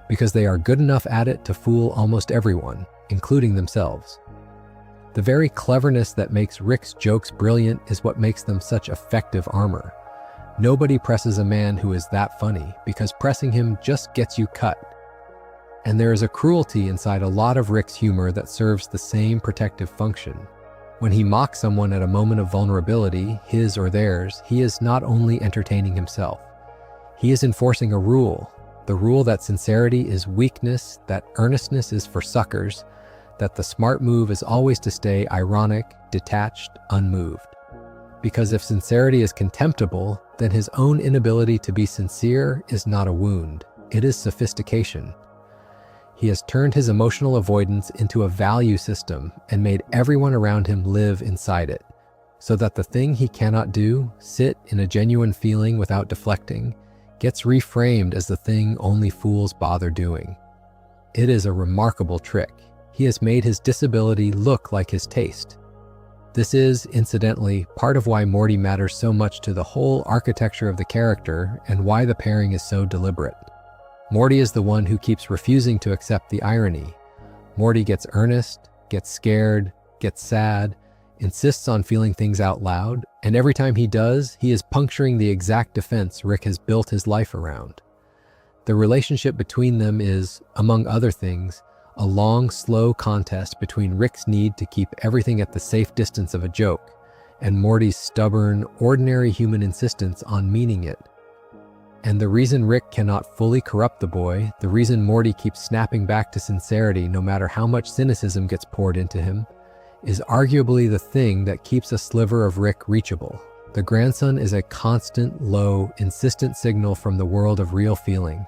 because they are good enough at it to fool almost everyone, including themselves. The very cleverness that makes Rick's jokes brilliant is what makes them such effective armor. Nobody presses a man who is that funny, because pressing him just gets you cut. And there is a cruelty inside a lot of Rick's humor that serves the same protective function. When he mocks someone at a moment of vulnerability, his or theirs, he is not only entertaining himself. He is enforcing a rule, the rule that sincerity is weakness, that earnestness is for suckers, that the smart move is always to stay ironic, detached, unmoved. Because if sincerity is contemptible, then his own inability to be sincere is not a wound, it is sophistication. He has turned his emotional avoidance into a value system and made everyone around him live inside it, so that the thing he cannot do, sit in a genuine feeling without deflecting, gets reframed as the thing only fools bother doing. It is a remarkable trick. He has made his disability look like his taste. This is, incidentally, part of why Morty matters so much to the whole architecture of the character and why the pairing is so deliberate. Morty is the one who keeps refusing to accept the irony. Morty gets earnest, gets scared, gets sad, insists on feeling things out loud, and every time he does, he is puncturing the exact defense Rick has built his life around. The relationship between them is, among other things, a long, slow contest between Rick's need to keep everything at the safe distance of a joke, and Morty's stubborn, ordinary human insistence on meaning it. And the reason Rick cannot fully corrupt the boy, the reason Morty keeps snapping back to sincerity no matter how much cynicism gets poured into him, is arguably the thing that keeps a sliver of Rick reachable. The grandson is a constant, low, insistent signal from the world of real feeling,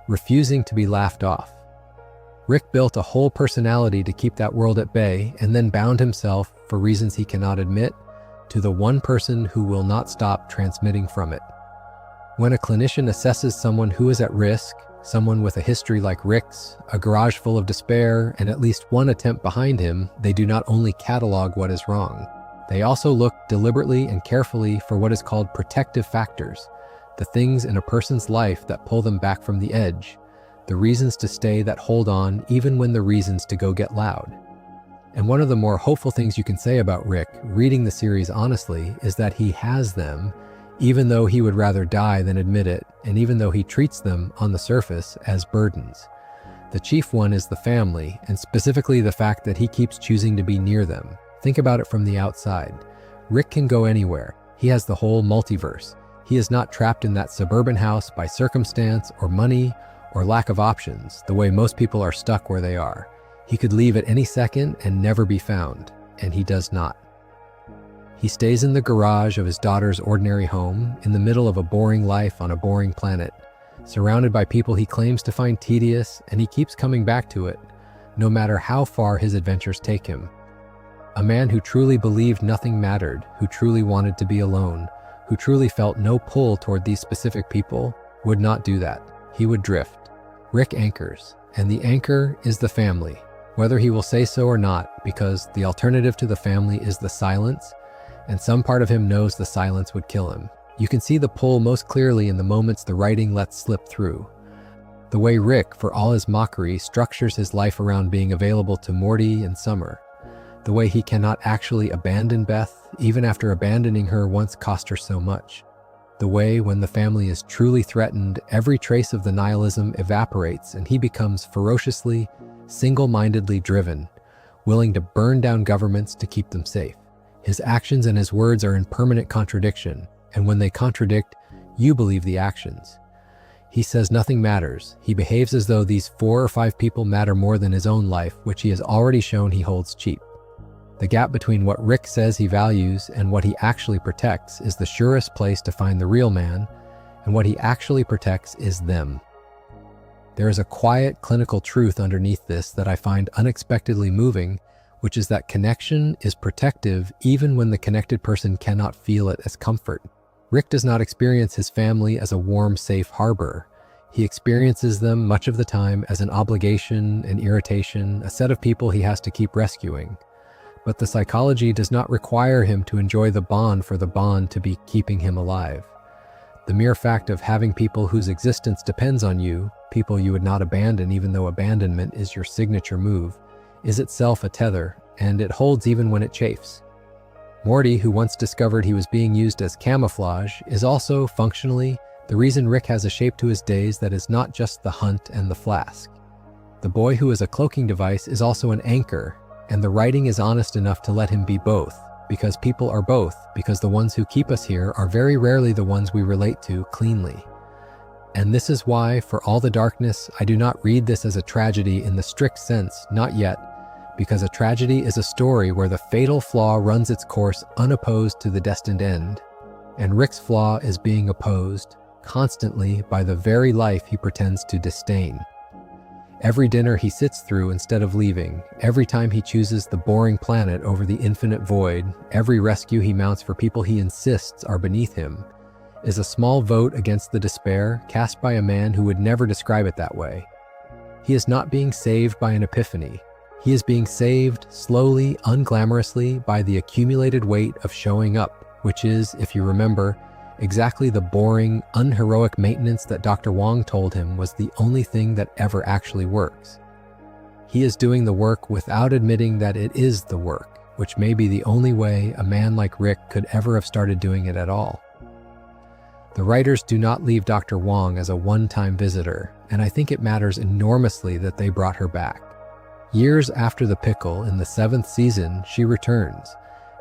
refusing to be laughed off. Rick built a whole personality to keep that world at bay and then bound himself, for reasons he cannot admit, to the one person who will not stop transmitting from it. When a clinician assesses someone who is at risk, someone with a history like Rick's, a garage full of despair, and at least one attempt behind him, they do not only catalog what is wrong. They also look deliberately and carefully for what is called protective factors, the things in a person's life that pull them back from the edge, the reasons to stay that hold on even when the reasons to go get loud. And one of the more hopeful things you can say about Rick, reading the series honestly, is that he has them, even though he would rather die than admit it, and even though he treats them, on the surface, as burdens. The chief one is the family, and specifically the fact that he keeps choosing to be near them. Think about it from the outside. Rick can go anywhere. He has the whole multiverse. He is not trapped in that suburban house by circumstance or money or lack of options, the way most people are stuck where they are. He could leave at any second and never be found, and he does not. He stays in the garage of his daughter's ordinary home, in the middle of a boring life on a boring planet, surrounded by people he claims to find tedious, and he keeps coming back to it, no matter how far his adventures take him. A man who truly believed nothing mattered, who truly wanted to be alone, who truly felt no pull toward these specific people, would not do that. He would drift. Rick anchors, and the anchor is the family, whether he will say so or not, because the alternative to the family is the silence, and some part of him knows the silence would kill him. You can see the pull most clearly in the moments the writing lets slip through. The way Rick, for all his mockery, structures his life around being available to Morty and Summer. The way he cannot actually abandon Beth, even after abandoning her once cost her so much. The way, when the family is truly threatened, every trace of the nihilism evaporates and he becomes ferociously, single-mindedly driven, willing to burn down governments to keep them safe. His actions and his words are in permanent contradiction, and when they contradict, you believe the actions. He says nothing matters. He behaves as though these 4 or 5 people matter more than his own life, which he has already shown he holds cheap. The gap between what Rick says he values and what he actually protects is the surest place to find the real man, and what he actually protects is them. There is a quiet clinical truth underneath this that I find unexpectedly moving, which is that connection is protective even when the connected person cannot feel it as comfort. Rick does not experience his family as a warm, safe harbor. He experiences them much of the time as an obligation, an irritation, a set of people he has to keep rescuing. But the psychology does not require him to enjoy the bond for the bond to be keeping him alive. The mere fact of having people whose existence depends on you, people you would not abandon even though abandonment is your signature move, is itself a tether, and it holds even when it chafes. Morty, who once discovered he was being used as camouflage, is also, functionally, the reason Rick has a shape to his days that is not just the hunt and the flask. The boy who is a cloaking device is also an anchor, and the writing is honest enough to let him be both, because people are both, because the ones who keep us here are very rarely the ones we relate to cleanly. And this is why, for all the darkness, I do not read this as a tragedy in the strict sense, not yet, because a tragedy is a story where the fatal flaw runs its course unopposed to the destined end, and Rick's flaw is being opposed, constantly, by the very life he pretends to disdain. Every dinner he sits through instead of leaving, every time he chooses the boring planet over the infinite void, every rescue he mounts for people he insists are beneath him, is a small vote against the despair cast by a man who would never describe it that way. He is not being saved by an epiphany. He is being saved slowly, unglamorously, by the accumulated weight of showing up, which is, if you remember, exactly the boring, unheroic maintenance that Dr. Wong told him was the only thing that ever actually works. He is doing the work without admitting that it is the work, which may be the only way a man like Rick could ever have started doing it at all. The writers do not leave Dr. Wong as a one-time visitor, and I think it matters enormously that they brought her back. Years after the pickle, in the 7th season, she returns,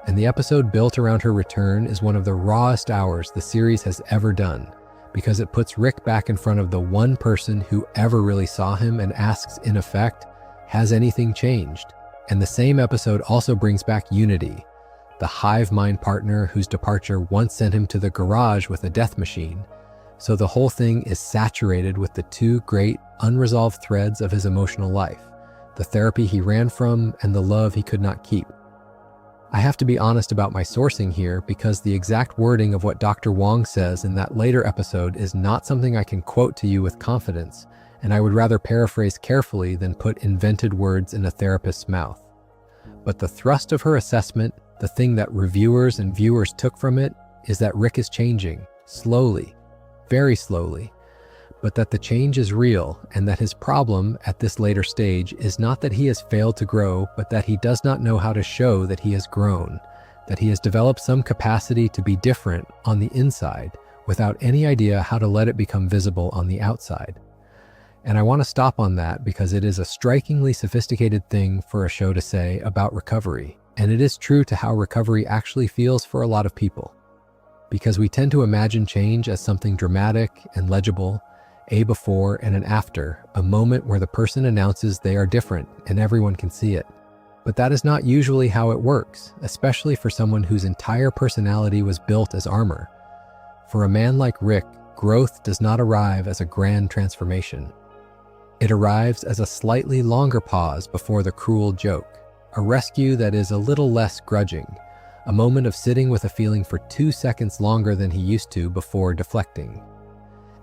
and the episode built around her return is one of the rawest hours the series has ever done, because it puts Rick back in front of the one person who ever really saw him and asks, in effect, has anything changed? And the same episode also brings back Unity, the hive mind partner whose departure once sent him to the garage with a death machine. So the whole thing is saturated with the 2 great, unresolved threads of his emotional life, the therapy he ran from and the love he could not keep. I have to be honest about my sourcing here because the exact wording of what Dr. Wong says in that later episode is not something I can quote to you with confidence, and I would rather paraphrase carefully than put invented words in a therapist's mouth. But the thrust of her assessment, the thing that reviewers and viewers took from it, is that Rick is changing, slowly, very slowly, but that the change is real and that his problem at this later stage is not that he has failed to grow, but that he does not know how to show that he has grown, that he has developed some capacity to be different on the inside without any idea how to let it become visible on the outside. And I want to stop on that because it is a strikingly sophisticated thing for a show to say about recovery, and it is true to how recovery actually feels for a lot of people. Because we tend to imagine change as something dramatic and legible, a before and an after, a moment where the person announces they are different and everyone can see it. But that is not usually how it works, especially for someone whose entire personality was built as armor. For a man like Rick, growth does not arrive as a grand transformation. It arrives as a slightly longer pause before the cruel joke, a rescue that is a little less grudging, a moment of sitting with a feeling for 2 seconds longer than he used to before deflecting.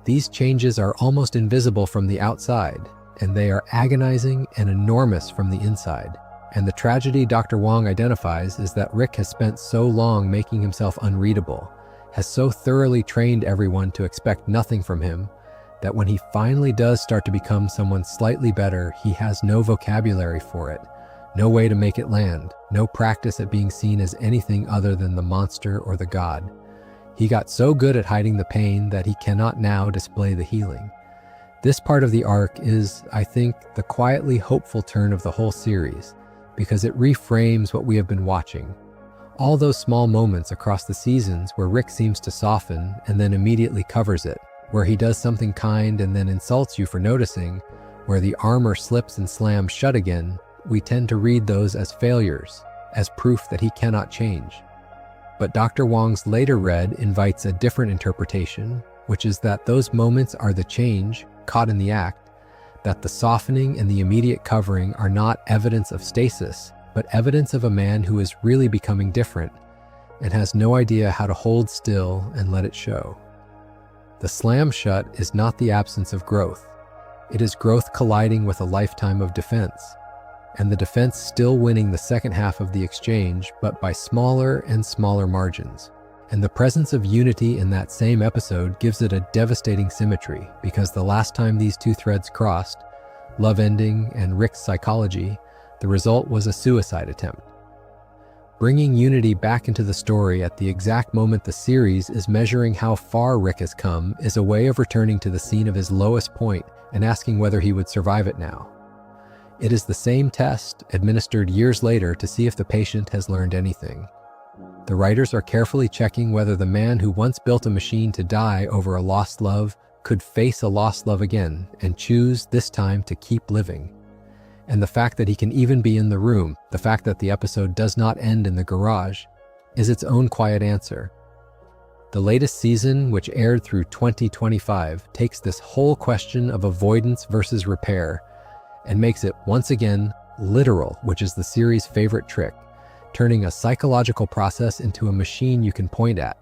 These changes are almost invisible from the outside, and they are agonizing and enormous from the inside. And the tragedy Dr. Wong identifies is that Rick has spent so long making himself unreadable, has so thoroughly trained everyone to expect nothing from him, that when he finally does start to become someone slightly better, he has no vocabulary for it, no way to make it land, no practice at being seen as anything other than the monster or the god. He got so good at hiding the pain that he cannot now display the healing. This part of the arc is, I think, the quietly hopeful turn of the whole series, because it reframes what we have been watching. All those small moments across the seasons where Rick seems to soften and then immediately covers it, where he does something kind and then insults you for noticing, where the armor slips and slams shut again, we tend to read those as failures, as proof that he cannot change. But Dr. Wong's later read invites a different interpretation, which is that those moments are the change, caught in the act, that the softening and the immediate covering are not evidence of stasis, but evidence of a man who is really becoming different and has no idea how to hold still and let it show. The slam shut is not the absence of growth. It is growth colliding with a lifetime of defense, and the defense still winning the second half of the exchange, but by smaller and smaller margins. And the presence of unity in that same episode gives it a devastating symmetry, because the last time these two threads crossed, love ending and Rick's psychology, the result was a suicide attempt. Bringing unity back into the story at the exact moment the series is measuring how far Rick has come is a way of returning to the scene of his lowest point and asking whether he would survive it now. It is the same test administered years later to see if the patient has learned anything. The writers are carefully checking whether the man who once built a machine to die over a lost love could face a lost love again and choose this time to keep living. And the fact that he can even be in the room, the fact that the episode does not end in the garage, is its own quiet answer. The latest season, which aired through 2025, takes this whole question of avoidance versus repair and makes it once again literal, which is the series' favorite trick, turning a psychological process into a machine you can point at.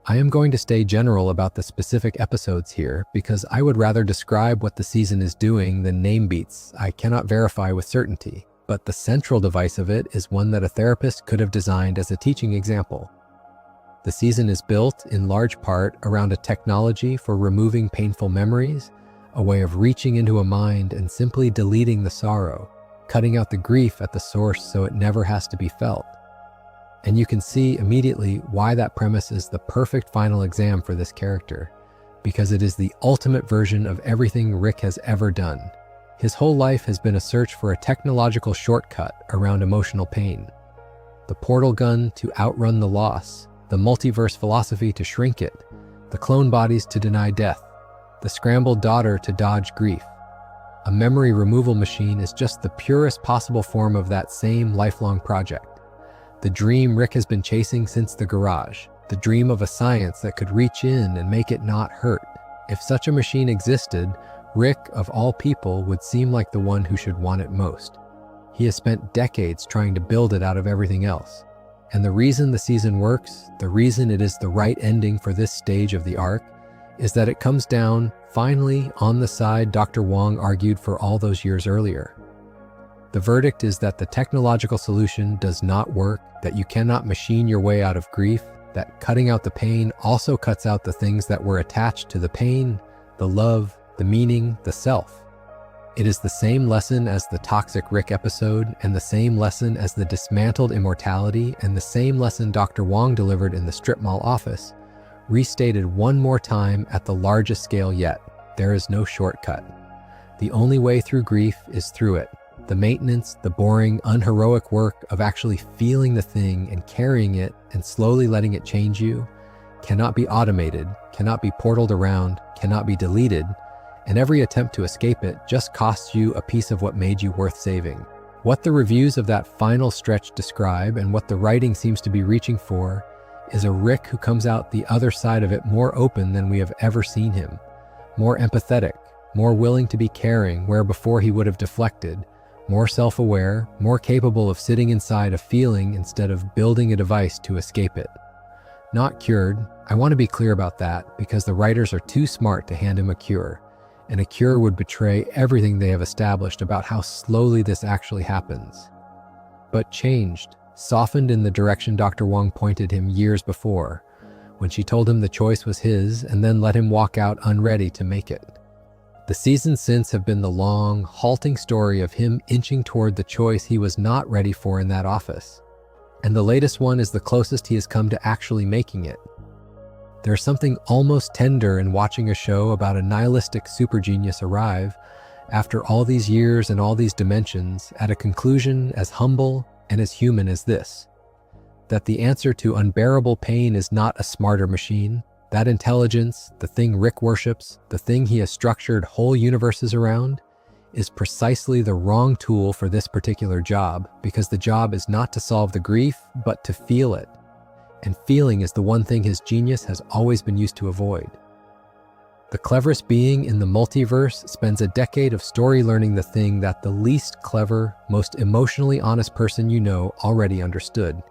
I am going to stay general about the specific episodes here because I would rather describe what the season is doing than name beats I cannot verify with certainty, but the central device of it is one that a therapist could have designed as a teaching example. The season is built in large part around a technology for removing painful memories, a way of reaching into a mind and simply deleting the sorrow, cutting out the grief at the source so it never has to be felt. And you can see immediately why that premise is the perfect final exam for this character, because it is the ultimate version of everything Rick has ever done. His whole life has been a search for a technological shortcut around emotional pain. The portal gun to outrun the loss, the multiverse philosophy to shrink it, the clone bodies to deny death, the scrambled daughter to dodge grief. A memory removal machine is just the purest possible form of that same lifelong project. The dream Rick has been chasing since the garage, the dream of a science that could reach in and make it not hurt. If such a machine existed, Rick, of all people, would seem like the one who should want it most. He has spent decades trying to build it out of everything else. And the reason the season works, the reason it is the right ending for this stage of the arc, is that it comes down, finally, on the side Dr. Wong argued for all those years earlier. The verdict is that the technological solution does not work, that you cannot machine your way out of grief, that cutting out the pain also cuts out the things that were attached to the pain, the love, the meaning, the self. It is the same lesson as the toxic Rick episode, and the same lesson as the dismantled Immortality, and the same lesson Dr. Wong delivered in the strip mall office, restated one more time at the largest scale yet. There is no shortcut. The only way through grief is through it. The maintenance, the boring, unheroic work of actually feeling the thing and carrying it and slowly letting it change you cannot be automated, cannot be portaled around, cannot be deleted, and every attempt to escape it just costs you a piece of what made you worth saving. What the reviews of that final stretch describe and what the writing seems to be reaching for is a Rick who comes out the other side of it more open than we have ever seen him, more empathetic, more willing to be caring where before he would have deflected, more self-aware, more capable of sitting inside a feeling instead of building a device to escape it. Not cured. I want to be clear about that because the writers are too smart to hand him a cure, and a cure would betray everything they have established about how slowly this actually happens. But changed, softened in the direction Dr. Wong pointed him years before, when she told him the choice was his and then let him walk out unready to make it. The seasons since have been the long, halting story of him inching toward the choice he was not ready for in that office. And the latest one is the closest he has come to actually making it. There's something almost tender in watching a show about a nihilistic super genius arrive, after all these years and all these dimensions, at a conclusion as humble and as human as this. That the answer to unbearable pain is not a smarter machine, That intelligence, the thing Rick worships, the thing he has structured whole universes around, is precisely the wrong tool for this particular job, because the job is not to solve the grief, but to feel it. And feeling is the one thing his genius has always been used to avoid. The cleverest being in the multiverse spends a decade of story learning the thing that the least clever, most emotionally honest person you know already understood,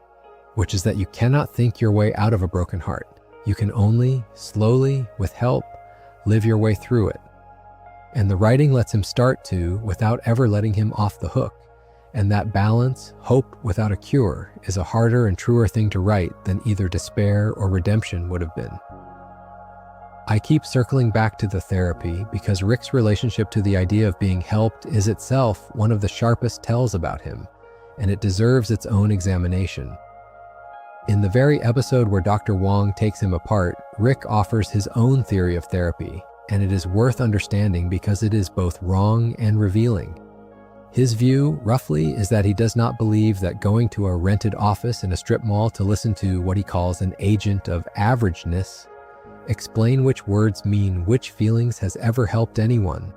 which is that you cannot think your way out of a broken heart. You can only, slowly, with help, live your way through it. And the writing lets him start to, without ever letting him off the hook. And that balance, hope without a cure, is a harder and truer thing to write than either despair or redemption would have been. I keep circling back to the therapy because Rick's relationship to the idea of being helped is itself one of the sharpest tells about him, and it deserves its own examination. In the very episode where Dr. Wong takes him apart, Rick offers his own theory of therapy, and it is worth understanding because it is both wrong and revealing. His view, roughly, is that he does not believe that going to a rented office in a strip mall to listen to what he calls an agent of averageness, explain which words mean which feelings, has ever helped anyone.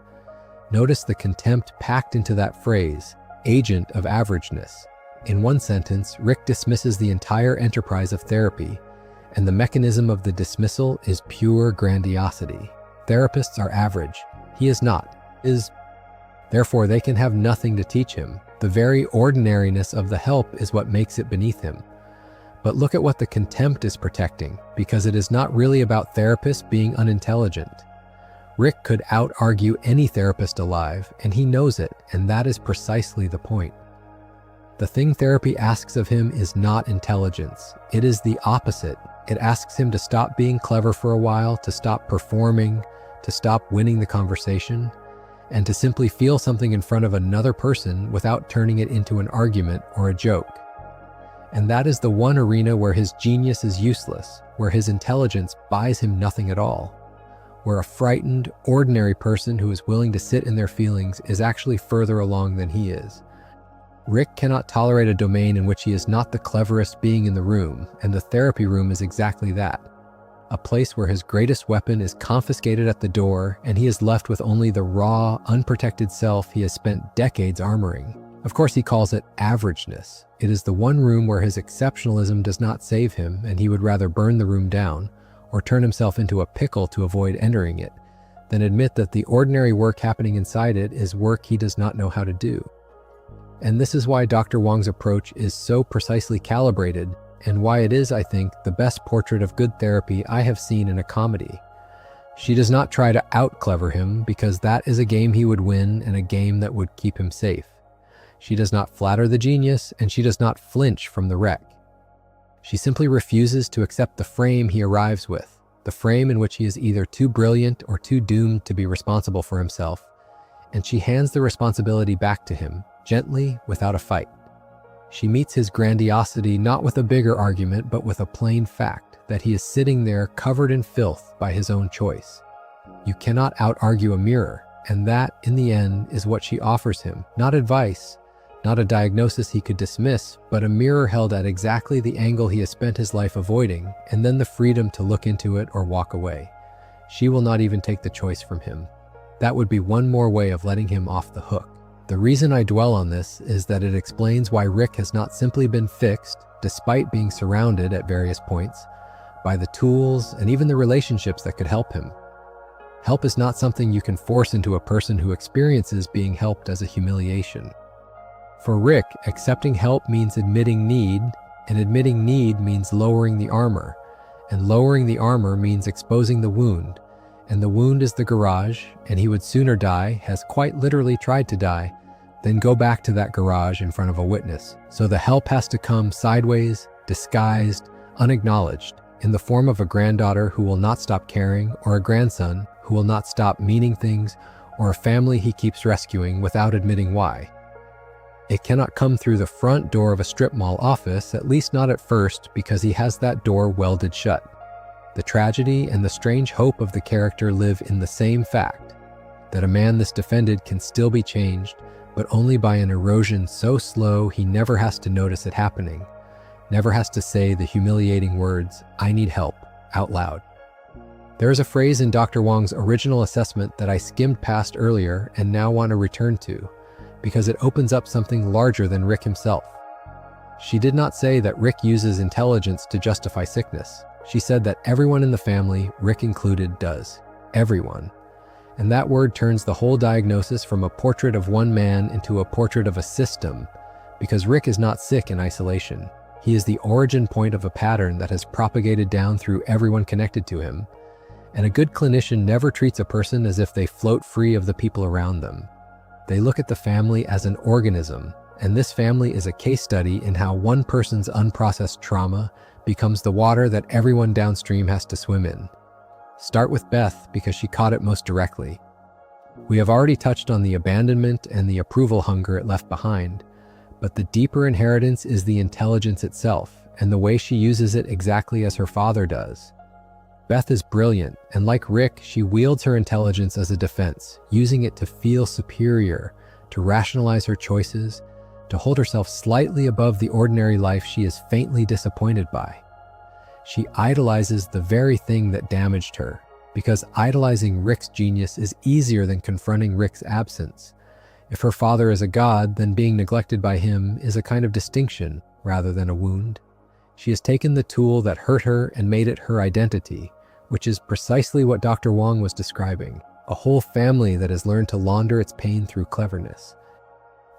Notice the contempt packed into that phrase, agent of averageness. In one sentence, Rick dismisses the entire enterprise of therapy, and the mechanism of the dismissal is pure grandiosity. Therapists are average. He is not. Therefore, they can have nothing to teach him. The very ordinariness of the help is what makes it beneath him. But look at what the contempt is protecting, because it is not really about therapists being unintelligent. Rick could out-argue any therapist alive, and he knows it, and that is precisely the point. The thing therapy asks of him is not intelligence. It is the opposite. It asks him to stop being clever for a while, to stop performing, to stop winning the conversation, and to simply feel something in front of another person without turning it into an argument or a joke. And that is the one arena where his genius is useless, where his intelligence buys him nothing at all, where a frightened, ordinary person who is willing to sit in their feelings is actually further along than he is. Rick cannot tolerate a domain in which he is not the cleverest being in the room, and the therapy room is exactly that. A place where his greatest weapon is confiscated at the door, and he is left with only the raw, unprotected self he has spent decades armoring. Of course, he calls it averageness. It is the one room where his exceptionalism does not save him, and he would rather burn the room down, or turn himself into a pickle to avoid entering it, than admit that the ordinary work happening inside it is work he does not know how to do. And this is why Dr. Wong's approach is so precisely calibrated, and why it is, I think, the best portrait of good therapy I have seen in a comedy. She does not try to out-clever him, because that is a game he would win and a game that would keep him safe. She does not flatter the genius, and she does not flinch from the wreck. She simply refuses to accept the frame he arrives with, the frame in which he is either too brilliant or too doomed to be responsible for himself, and she hands the responsibility back to him, gently, without a fight. She meets his grandiosity not with a bigger argument, but with a plain fact that he is sitting there covered in filth by his own choice. You cannot out-argue a mirror, and that, in the end, is what she offers him, not advice, not a diagnosis he could dismiss, but a mirror held at exactly the angle he has spent his life avoiding, and then the freedom to look into it or walk away. She will not even take the choice from him. That would be one more way of letting him off the hook. The reason I dwell on this is that it explains why Rick has not simply been fixed, despite being surrounded at various points, by the tools and even the relationships that could help him. Help is not something you can force into a person who experiences being helped as a humiliation. For Rick, accepting help means admitting need, and admitting need means lowering the armor, and lowering the armor means exposing the wound, and the wound is the garage, and he would sooner die, has quite literally tried to die, than go back to that garage in front of a witness. So the help has to come sideways, disguised, unacknowledged, in the form of a granddaughter who will not stop caring, or a grandson who will not stop meaning things, or a family he keeps rescuing without admitting why. It cannot come through the front door of a strip mall office, at least not at first, because he has that door welded shut. The tragedy and the strange hope of the character live in the same fact, that a man this defended can still be changed, but only by an erosion so slow he never has to notice it happening, never has to say the humiliating words, "I need help," out loud. There is a phrase in Dr. Wong's original assessment that I skimmed past earlier and now want to return to, because it opens up something larger than Rick himself. She did not say that Rick uses intelligence to justify sickness. She said that everyone in the family, Rick included, does. Everyone. And that word turns the whole diagnosis from a portrait of one man into a portrait of a system, because Rick is not sick in isolation. He is the origin point of a pattern that has propagated down through everyone connected to him. And a good clinician never treats a person as if they float free of the people around them. They look at the family as an organism, and this family is a case study in how one person's unprocessed trauma becomes the water that everyone downstream has to swim in. Start with Beth because she caught it most directly. We have already touched on the abandonment and the approval hunger it left behind, but the deeper inheritance is the intelligence itself and the way she uses it exactly as her father does. Beth is brilliant, and like Rick, she wields her intelligence as a defense, using it to feel superior, to rationalize her choices, to hold herself slightly above the ordinary life she is faintly disappointed by. She idolizes the very thing that damaged her, because idolizing Rick's genius is easier than confronting Rick's absence. If her father is a god, then being neglected by him is a kind of distinction rather than a wound. She has taken the tool that hurt her and made it her identity, which is precisely what Dr. Wong was describing, a whole family that has learned to launder its pain through cleverness.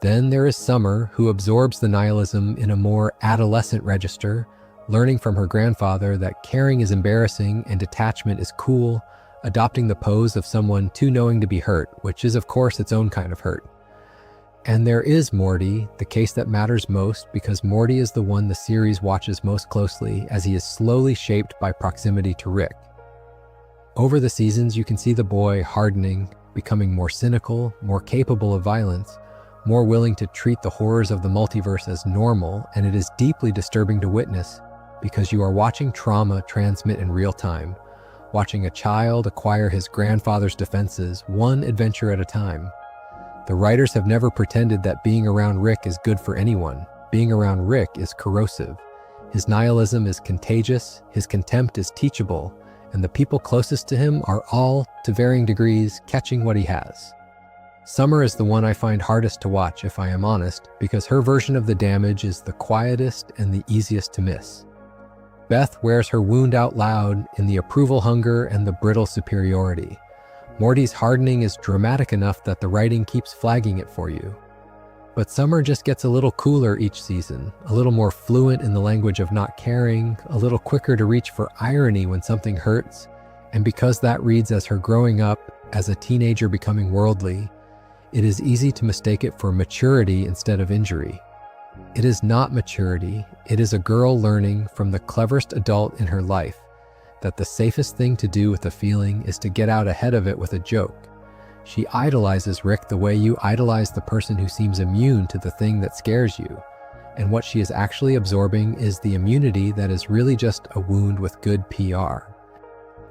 Then there is Summer, who absorbs the nihilism in a more adolescent register, learning from her grandfather that caring is embarrassing and detachment is cool, adopting the pose of someone too knowing to be hurt, which is of course its own kind of hurt. And there is Morty, the case that matters most because Morty is the one the series watches most closely as he is slowly shaped by proximity to Rick. Over the seasons, you can see the boy hardening, becoming more cynical, more capable of violence, more willing to treat the horrors of the multiverse as normal, and it is deeply disturbing to witness because you are watching trauma transmit in real time, watching a child acquire his grandfather's defenses one adventure at a time. The writers have never pretended that being around Rick is good for anyone. Being around Rick is corrosive. His nihilism is contagious, his contempt is teachable, and the people closest to him are all, to varying degrees, catching what he has. Summer is the one I find hardest to watch, if I am honest, because her version of the damage is the quietest and the easiest to miss. Beth wears her wound out loud in the approval hunger and the brittle superiority. Morty's hardening is dramatic enough that the writing keeps flagging it for you. But Summer just gets a little cooler each season, a little more fluent in the language of not caring, a little quicker to reach for irony when something hurts, and because that reads as her growing up, as a teenager becoming worldly, it is easy to mistake it for maturity instead of injury. It is not maturity, it is a girl learning from the cleverest adult in her life that the safest thing to do with a feeling is to get out ahead of it with a joke. She idolizes Rick the way you idolize the person who seems immune to the thing that scares you, and what she is actually absorbing is the immunity that is really just a wound with good PR.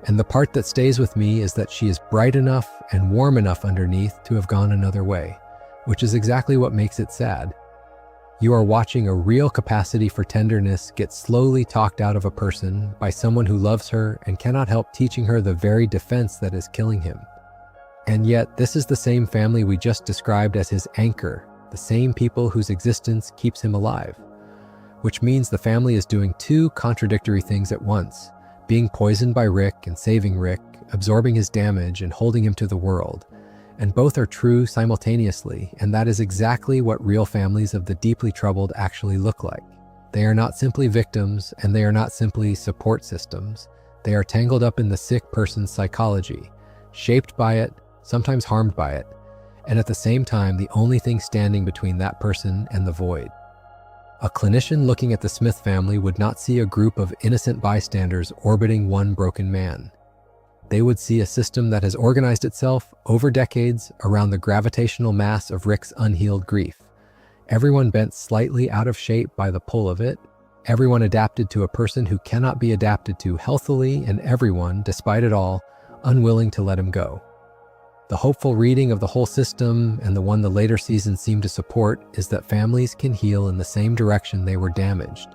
And the part that stays with me is that she is bright enough and warm enough underneath to have gone another way, which is exactly what makes it sad. You are watching a real capacity for tenderness get slowly talked out of a person by someone who loves her and cannot help teaching her the very defense that is killing him. And yet, this is the same family we just described as his anchor, the same people whose existence keeps him alive. Which means the family is doing two contradictory things at once, being poisoned by Rick and saving Rick, absorbing his damage and holding him to the world. And both are true simultaneously, and that is exactly what real families of the deeply troubled actually look like. They are not simply victims, and they are not simply support systems. They are tangled up in the sick person's psychology, shaped by it, sometimes harmed by it, and at the same time the only thing standing between that person and the void. A clinician looking at the Smith family would not see a group of innocent bystanders orbiting one broken man. They would see a system that has organized itself over decades around the gravitational mass of Rick's unhealed grief. Everyone bent slightly out of shape by the pull of it, everyone adapted to a person who cannot be adapted to healthily, and everyone, despite it all, unwilling to let him go. The hopeful reading of the whole system, and the one the later seasons seem to support, is that families can heal in the same direction they were damaged.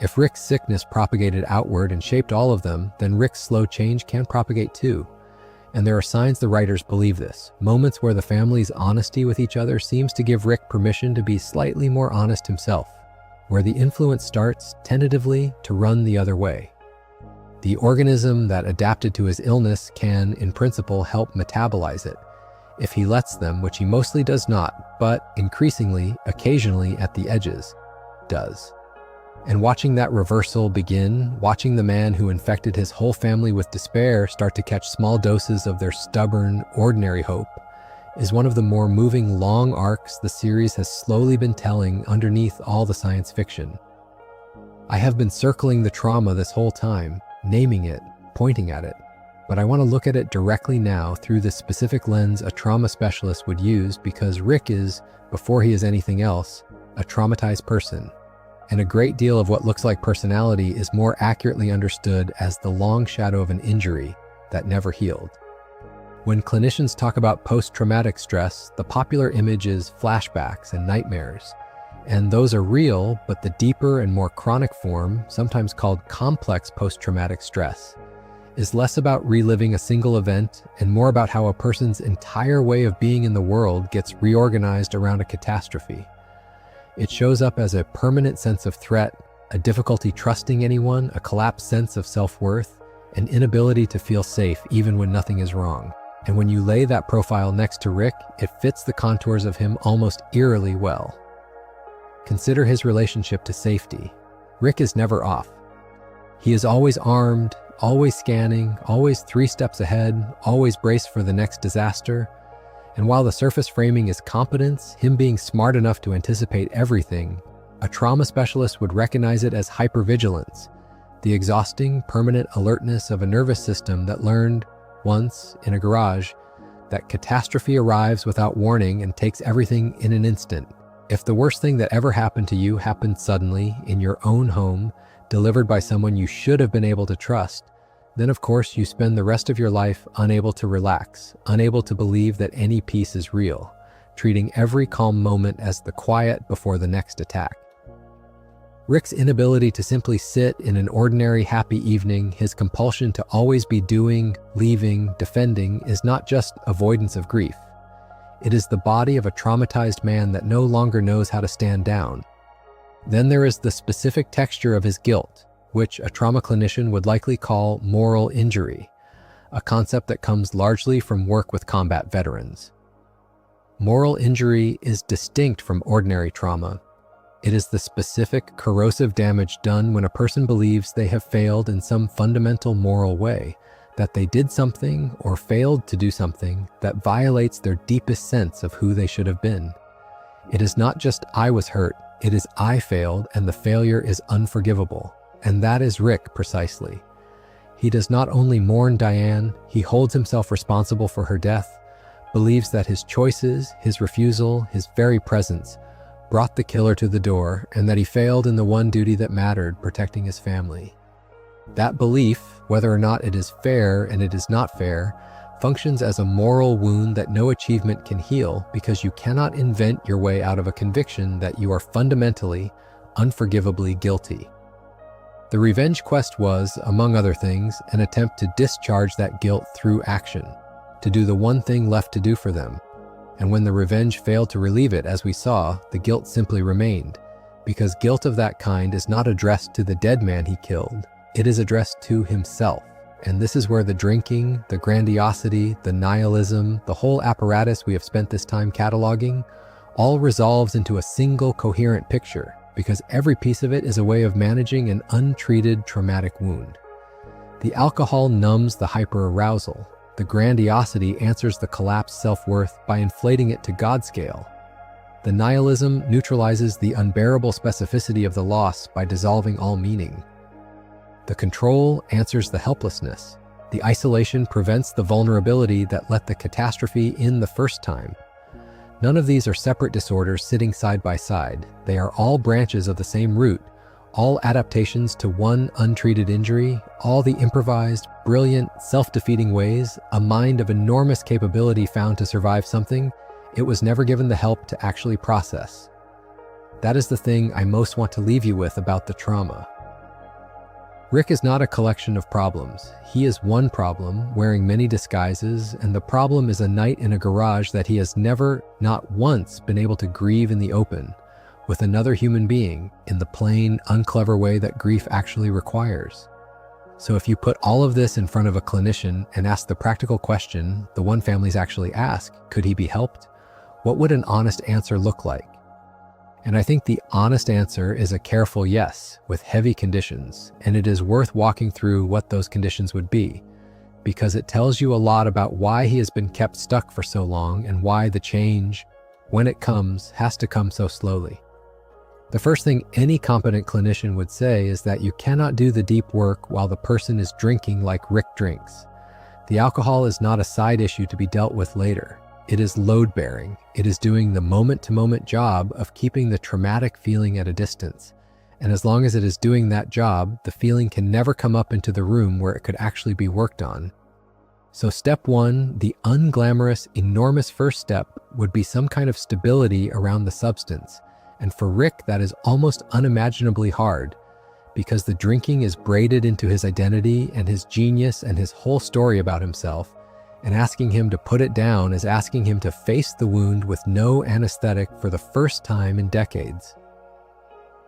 If Rick's sickness propagated outward and shaped all of them, then Rick's slow change can propagate too. And there are signs the writers believe this, moments where the family's honesty with each other seems to give Rick permission to be slightly more honest himself, where the influence starts, tentatively, to run the other way. The organism that adapted to his illness can, in principle, help metabolize it, if he lets them, which he mostly does not, but increasingly, occasionally at the edges, does. And watching that reversal begin, watching the man who infected his whole family with despair start to catch small doses of their stubborn, ordinary hope, is one of the more moving long arcs the series has slowly been telling underneath all the science fiction. I have been circling the trauma this whole time, naming it, pointing at it, but I want to look at it directly now through the specific lens a trauma specialist would use, because Rick is, before he is anything else, a traumatized person. And a great deal of what looks like personality is more accurately understood as the long shadow of an injury that never healed. When clinicians talk about post-traumatic stress, the popular image is flashbacks and nightmares. And those are real, but the deeper and more chronic form, sometimes called complex post-traumatic stress, is less about reliving a single event and more about how a person's entire way of being in the world gets reorganized around a catastrophe. It shows up as a permanent sense of threat, a difficulty trusting anyone, a collapsed sense of self-worth, an inability to feel safe even when nothing is wrong. And when you lay that profile next to Rick, it fits the contours of him almost eerily well. Consider his relationship to safety. Rick is never off. He is always armed, always scanning, always 3 steps ahead, always braced for the next disaster. And while the surface framing is competence, him being smart enough to anticipate everything, a trauma specialist would recognize it as hypervigilance, the exhausting, permanent alertness of a nervous system that learned, once, in a garage, that catastrophe arrives without warning and takes everything in an instant. If the worst thing that ever happened to you happened suddenly, in your own home, delivered by someone you should have been able to trust, then of course you spend the rest of your life unable to relax, unable to believe that any peace is real, treating every calm moment as the quiet before the next attack. Rick's inability to simply sit in an ordinary happy evening, his compulsion to always be doing, leaving, defending, is not just avoidance of grief. It is the body of a traumatized man that no longer knows how to stand down. Then there is the specific texture of his guilt, which a trauma clinician would likely call moral injury, a concept that comes largely from work with combat veterans. Moral injury is distinct from ordinary trauma. It is the specific corrosive damage done when a person believes they have failed in some fundamental moral way, that they did something or failed to do something that violates their deepest sense of who they should have been. It is not just I was hurt, it is I failed and the failure is unforgivable. And that is Rick precisely. He does not only mourn Diane, he holds himself responsible for her death, believes that his choices, his refusal, his very presence brought the killer to the door, and that he failed in the one duty that mattered, protecting his family. That belief, whether or not it is fair and it is not fair, functions as a moral wound that no achievement can heal, because you cannot invent your way out of a conviction that you are fundamentally, unforgivably guilty. The revenge quest was, among other things, an attempt to discharge that guilt through action, to do the one thing left to do for them. And when the revenge failed to relieve it, as we saw, the guilt simply remained, because guilt of that kind is not addressed to the dead man he killed, it is addressed to himself. And this is where the drinking, the grandiosity, the nihilism, the whole apparatus we have spent this time cataloging, all resolves into a single coherent picture, because every piece of it is a way of managing an untreated traumatic wound. The alcohol numbs the hyperarousal. The grandiosity answers the collapsed self-worth by inflating it to God scale. The nihilism neutralizes the unbearable specificity of the loss by dissolving all meaning. The control answers the helplessness. The isolation prevents the vulnerability that let the catastrophe in the first time. None of these are separate disorders sitting side by side. They are all branches of the same root, all adaptations to one untreated injury, all the improvised, brilliant, self-defeating ways a mind of enormous capability found to survive something it was never given the help to actually process. That is the thing I most want to leave you with about the trauma. Rick is not a collection of problems. He is one problem, wearing many disguises, and the problem is a night in a garage that he has never, not once, been able to grieve in the open, with another human being, in the plain, unclever way that grief actually requires. So if you put all of this in front of a clinician and ask the practical question the one families actually ask, could he be helped? What would an honest answer look like? And I think the honest answer is a careful yes, with heavy conditions, and it is worth walking through what those conditions would be, because it tells you a lot about why he has been kept stuck for so long and why the change, when it comes, has to come so slowly. The first thing any competent clinician would say is that you cannot do the deep work while the person is drinking like Rick drinks. The alcohol is not a side issue to be dealt with later. It is load-bearing. It is doing the moment-to-moment job of keeping the traumatic feeling at a distance. And as long as it is doing that job, the feeling can never come up into the room where it could actually be worked on. So step one, the unglamorous, enormous first step, would be some kind of stability around the substance. And for Rick, that is almost unimaginably hard, because the drinking is braided into his identity and his genius and his whole story about himself. And asking him to put it down is asking him to face the wound with no anesthetic for the first time in decades.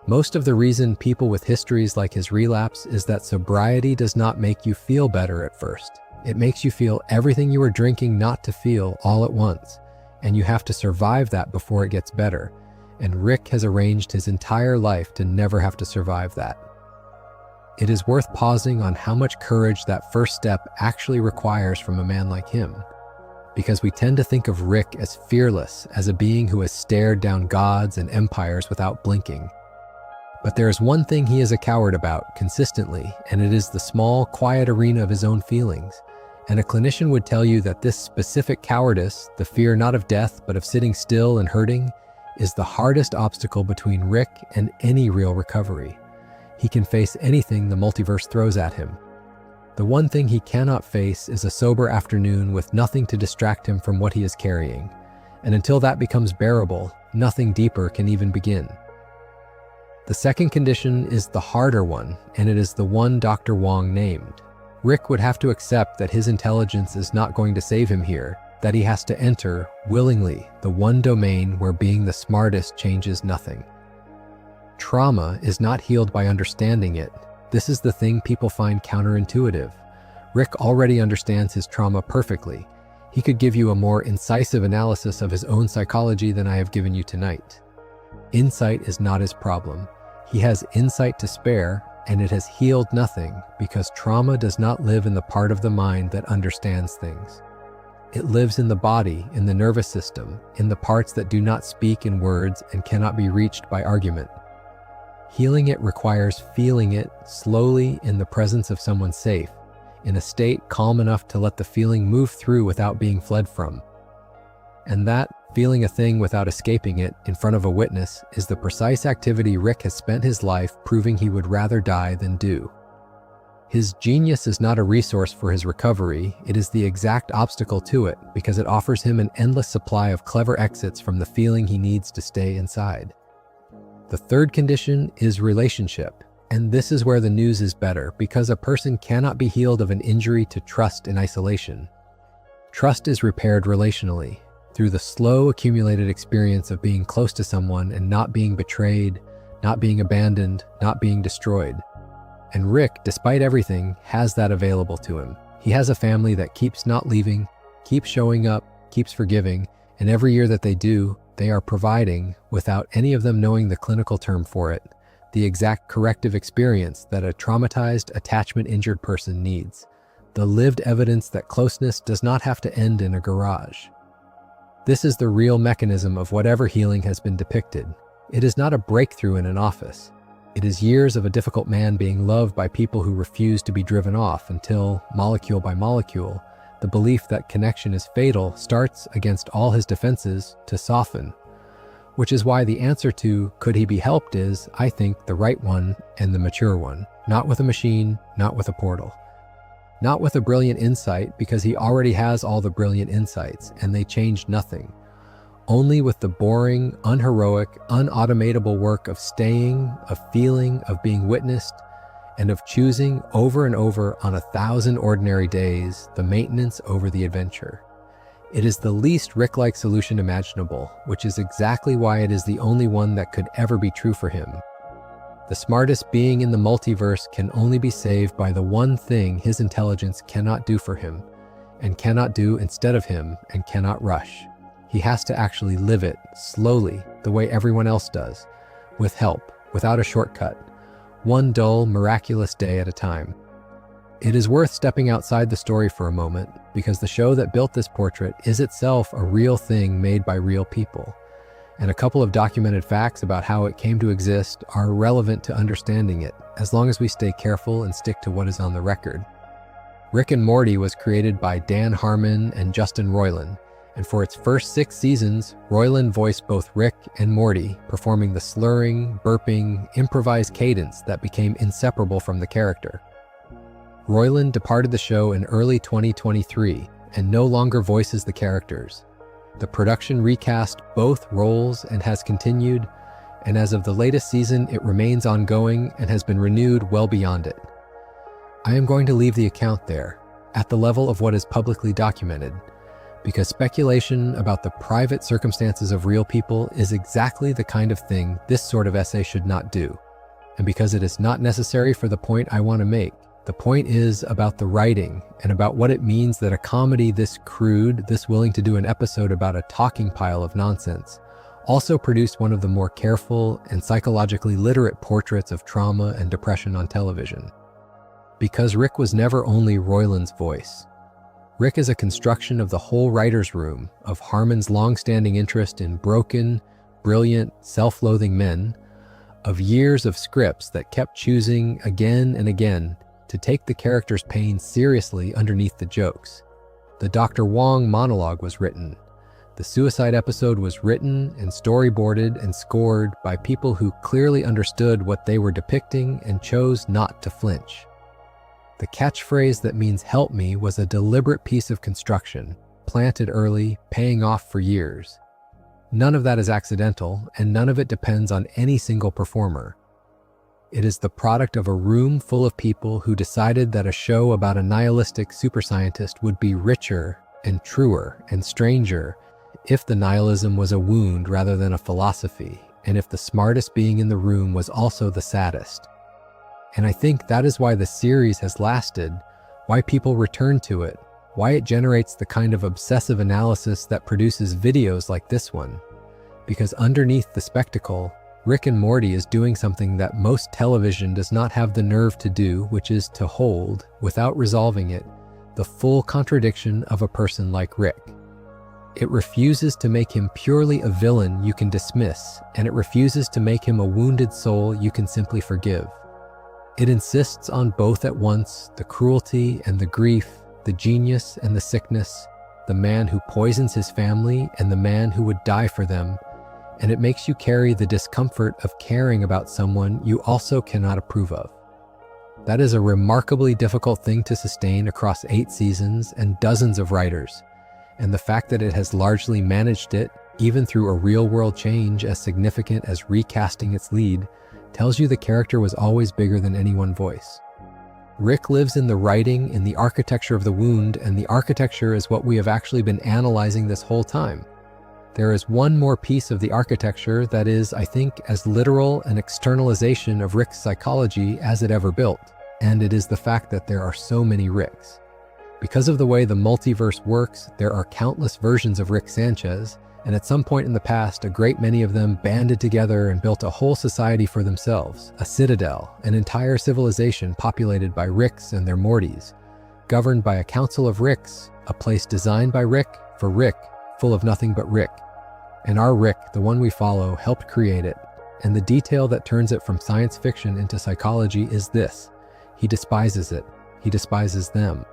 Most of the reason people with histories like his relapse is that sobriety does not make you feel better at first. It makes you feel everything you were drinking not to feel all at once, and you have to survive that before it gets better. And Rick has arranged his entire life to never have to survive that. It is worth pausing on how much courage that first step actually requires from a man like him, because we tend to think of Rick as fearless, as a being who has stared down gods and empires without blinking. But there is one thing he is a coward about consistently, and it is the small, quiet arena of his own feelings. And a clinician would tell you that this specific cowardice, the fear not of death but of sitting still and hurting, is the hardest obstacle between Rick and any real recovery. He can face anything the multiverse throws at him. The one thing he cannot face is a sober afternoon with nothing to distract him from what he is carrying. And until that becomes bearable, nothing deeper can even begin. The second condition is the harder one, and it is the one Dr. Wong named. Rick would have to accept that his intelligence is not going to save him here, that he has to enter, willingly, the one domain where being the smartest changes nothing. Trauma is not healed by understanding it. This is the thing people find counterintuitive. Rick already understands his trauma perfectly. He could give you a more incisive analysis of his own psychology than I have given you tonight. Insight is not his problem. He has insight to spare, and it has healed nothing because trauma does not live in the part of the mind that understands things. It lives in the body, in the nervous system, in the parts that do not speak in words and cannot be reached by argument. Healing it requires feeling it slowly in the presence of someone safe, in a state calm enough to let the feeling move through without being fled from. And that, feeling a thing without escaping it in front of a witness, is the precise activity Rick has spent his life proving he would rather die than do. His genius is not a resource for his recovery, it is the exact obstacle to it because it offers him an endless supply of clever exits from the feeling he needs to stay inside. The third condition is relationship, and this is where the news is better because a person cannot be healed of an injury to trust in isolation. Trust is repaired relationally, through the slow accumulated experience of being close to someone and not being betrayed, not being abandoned, not being destroyed. And Rick, despite everything, has that available to him. He has a family that keeps not leaving, keeps showing up, keeps forgiving, and every year that they do, they are providing, without any of them knowing the clinical term for it, the exact corrective experience that a traumatized, attachment-injured person needs. The lived evidence that closeness does not have to end in a garage. This is the real mechanism of whatever healing has been depicted. It is not a breakthrough in an office. It is years of a difficult man being loved by people who refuse to be driven off until, molecule by molecule, the belief that connection is fatal starts against all his defenses to soften. Which is why the answer to could he be helped is, I think, the right one and the mature one. Not with a machine, not with a portal. Not with a brilliant insight, because he already has all the brilliant insights, and they change nothing. Only with the boring, unheroic, unautomatable work of staying, of feeling, of being witnessed, and of choosing over and over on 1,000 ordinary days the maintenance over the adventure. It is the least Rick-like solution imaginable, which is exactly why it is the only one that could ever be true for him. The smartest being in the multiverse can only be saved by the one thing his intelligence cannot do for him, and cannot do instead of him, and cannot rush. He has to actually live it, slowly, the way everyone else does, with help, without a shortcut, one dull, miraculous day at a time. It is worth stepping outside the story for a moment, because the show that built this portrait is itself a real thing made by real people, and a couple of documented facts about how it came to exist are relevant to understanding it, as long as we stay careful and stick to what is on the record. Rick and Morty was created by Dan Harmon and Justin Roiland, and for its first 6 seasons, Roiland voiced both Rick and Morty, performing the slurring, burping, improvised cadence that became inseparable from the character. Roiland departed the show in early 2023 and no longer voices the characters. The production recast both roles and has continued, and as of the latest season, it remains ongoing and has been renewed well beyond it. I am going to leave the account there, at the level of what is publicly documented, because speculation about the private circumstances of real people is exactly the kind of thing this sort of essay should not do, and because it is not necessary for the point I want to make. The point is about the writing and about what it means that a comedy this crude, this willing to do an episode about a talking pile of nonsense, also produced one of the more careful and psychologically literate portraits of trauma and depression on television. Because Rick was never only Roiland's voice. Rick is a construction of the whole writer's room, of Harmon's long-standing interest in broken, brilliant, self-loathing men, of years of scripts that kept choosing again and again to take the character's pain seriously underneath the jokes. The Doctor Wong monologue was written. The suicide episode was written and storyboarded and scored by people who clearly understood what they were depicting and chose not to flinch. The catchphrase that means "help me" was a deliberate piece of construction, planted early, paying off for years. None of that is accidental, and none of it depends on any single performer. It is the product of a room full of people who decided that a show about a nihilistic super scientist would be richer and truer and stranger if the nihilism was a wound rather than a philosophy, and if the smartest being in the room was also the saddest. And I think that is why the series has lasted, why people return to it, why it generates the kind of obsessive analysis that produces videos like this one. Because underneath the spectacle, Rick and Morty is doing something that most television does not have the nerve to do, which is to hold, without resolving it, the full contradiction of a person like Rick. It refuses to make him purely a villain you can dismiss, and it refuses to make him a wounded soul you can simply forgive. It insists on both at once, the cruelty and the grief, the genius and the sickness, the man who poisons his family and the man who would die for them, and it makes you carry the discomfort of caring about someone you also cannot approve of. That is a remarkably difficult thing to sustain across 8 seasons and dozens of writers, and the fact that it has largely managed it, even through a real-world change as significant as recasting its lead, tells you the character was always bigger than any one voice. Rick lives in the writing, in the architecture of the wound, and the architecture is what we have actually been analyzing this whole time. There is one more piece of the architecture that is, I think, as literal an externalization of Rick's psychology as it ever built, and it is the fact that there are so many Ricks. Because of the way the multiverse works, there are countless versions of Rick Sanchez, and at some point in the past, a great many of them banded together and built a whole society for themselves, a citadel, an entire civilization populated by Ricks and their Mortys, governed by a council of Ricks, a place designed by Rick, for Rick, full of nothing but Rick. And our Rick, the one we follow, helped create it, and the detail that turns it from science fiction into psychology is this: he despises it, he despises them.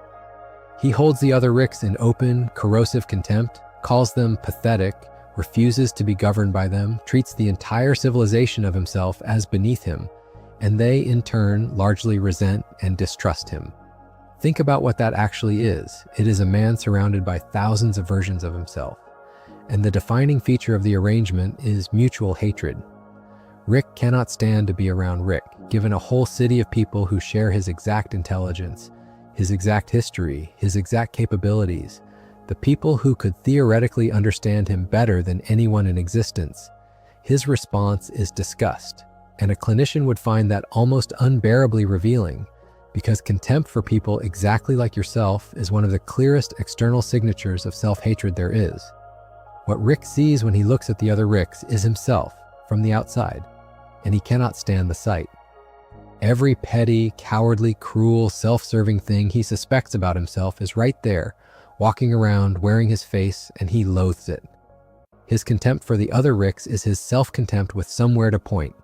He holds the other Ricks in open, corrosive contempt, calls them pathetic, refuses to be governed by them, treats the entire civilization of himself as beneath him, and they, in turn, largely resent and distrust him. Think about what that actually is. It is a man surrounded by thousands of versions of himself, and the defining feature of the arrangement is mutual hatred. Rick cannot stand to be around Rick, given a whole city of people who share his exact intelligence, his exact history, his exact capabilities, the people who could theoretically understand him better than anyone in existence. His response is disgust, and a clinician would find that almost unbearably revealing, because contempt for people exactly like yourself is one of the clearest external signatures of self-hatred there is. What Rick sees when he looks at the other Ricks is himself, from the outside, and he cannot stand the sight. Every petty, cowardly, cruel, self-serving thing he suspects about himself is right there, walking around, wearing his face, and he loathes it. His contempt for the other Ricks is his self-contempt with somewhere to point.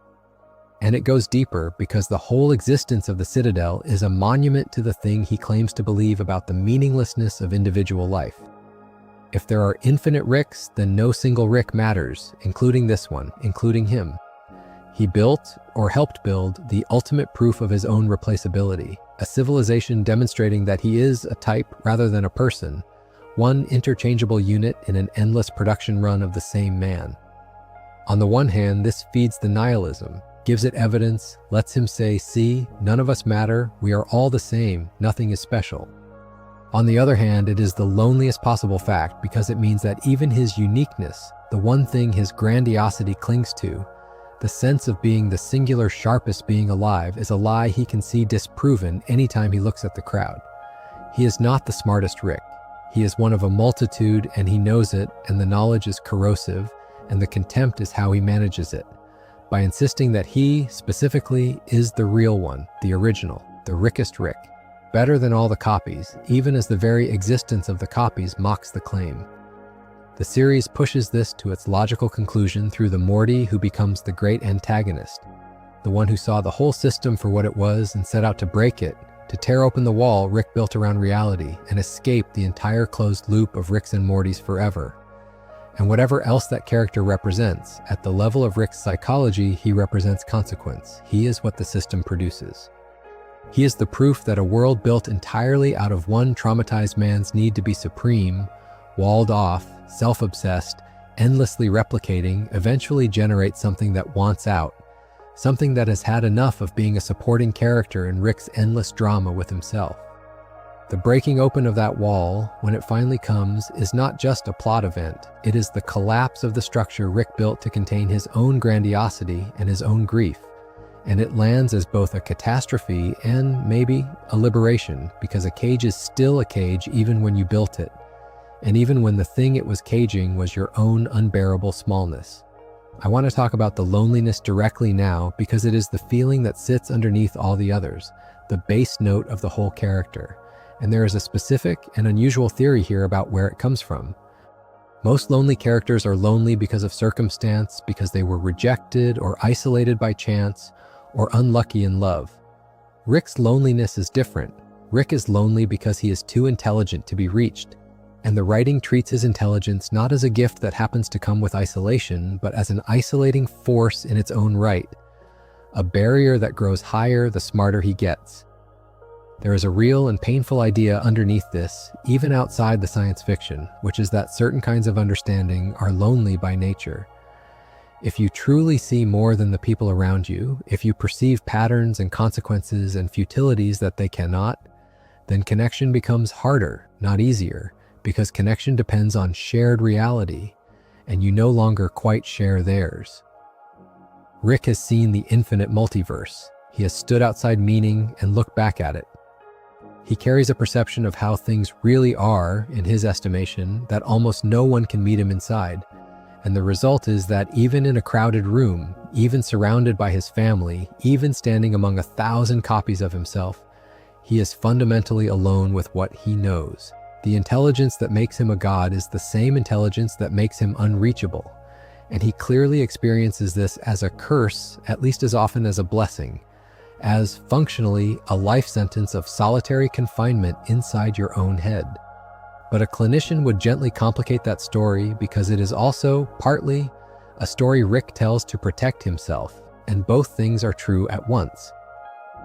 And it goes deeper because the whole existence of the Citadel is a monument to the thing he claims to believe about the meaninglessness of individual life. If there are infinite Ricks, then no single Rick matters, including this one, including him. He built, or helped build, the ultimate proof of his own replaceability, a civilization demonstrating that he is a type rather than a person, one interchangeable unit in an endless production run of the same man. On the one hand, this feeds the nihilism, gives it evidence, lets him say, see, none of us matter, we are all the same, nothing is special. On the other hand, it is the loneliest possible fact because it means that even his uniqueness, the one thing his grandiosity clings to, the sense of being the singular sharpest being alive, is a lie he can see disproven anytime he looks at the crowd. He is not the smartest Rick. He is one of a multitude and he knows it, and the knowledge is corrosive, and the contempt is how he manages it. By insisting that he, specifically, is the real one, the original, the Rickest Rick, better than all the copies, even as the very existence of the copies mocks the claim. The series pushes this to its logical conclusion through the Morty who becomes the great antagonist, the one who saw the whole system for what it was and set out to break it, to tear open the wall Rick built around reality and escape the entire closed loop of Ricks and Mortys forever. And whatever else that character represents, at the level of Rick's psychology, he represents consequence. He is what the system produces. He is the proof that a world built entirely out of one traumatized man's need to be supreme, walled off, self-obsessed, endlessly replicating, eventually generates something that wants out, something that has had enough of being a supporting character in Rick's endless drama with himself. The breaking open of that wall, when it finally comes, is not just a plot event. It is the collapse of the structure Rick built to contain his own grandiosity and his own grief. And it lands as both a catastrophe and, maybe, a liberation, because a cage is still a cage even when you built it, and even when the thing it was caging was your own unbearable smallness. I want to talk about the loneliness directly now because it is the feeling that sits underneath all the others, the base note of the whole character. And there is a specific and unusual theory here about where it comes from. Most lonely characters are lonely because of circumstance, because they were rejected or isolated by chance, or unlucky in love. Rick's loneliness is different. Rick is lonely because he is too intelligent to be reached, and the writing treats his intelligence not as a gift that happens to come with isolation, but as an isolating force in its own right, a barrier that grows higher the smarter he gets. There is a real and painful idea underneath this, even outside the science fiction, which is that certain kinds of understanding are lonely by nature. If you truly see more than the people around you, if you perceive patterns and consequences and futilities that they cannot, then connection becomes harder, not easier, because connection depends on shared reality, and you no longer quite share theirs. Rick has seen the infinite multiverse. He has stood outside meaning and looked back at it. He carries a perception of how things really are, in his estimation, that almost no one can meet him inside. And the result is that even in a crowded room, even surrounded by his family, even standing among 1,000 copies of himself, he is fundamentally alone with what he knows. The intelligence that makes him a god is the same intelligence that makes him unreachable. And he clearly experiences this as a curse at least as often as a blessing, as functionally a life sentence of solitary confinement inside your own head. But a clinician would gently complicate that story because it is also, partly, a story Rick tells to protect himself, and both things are true at once.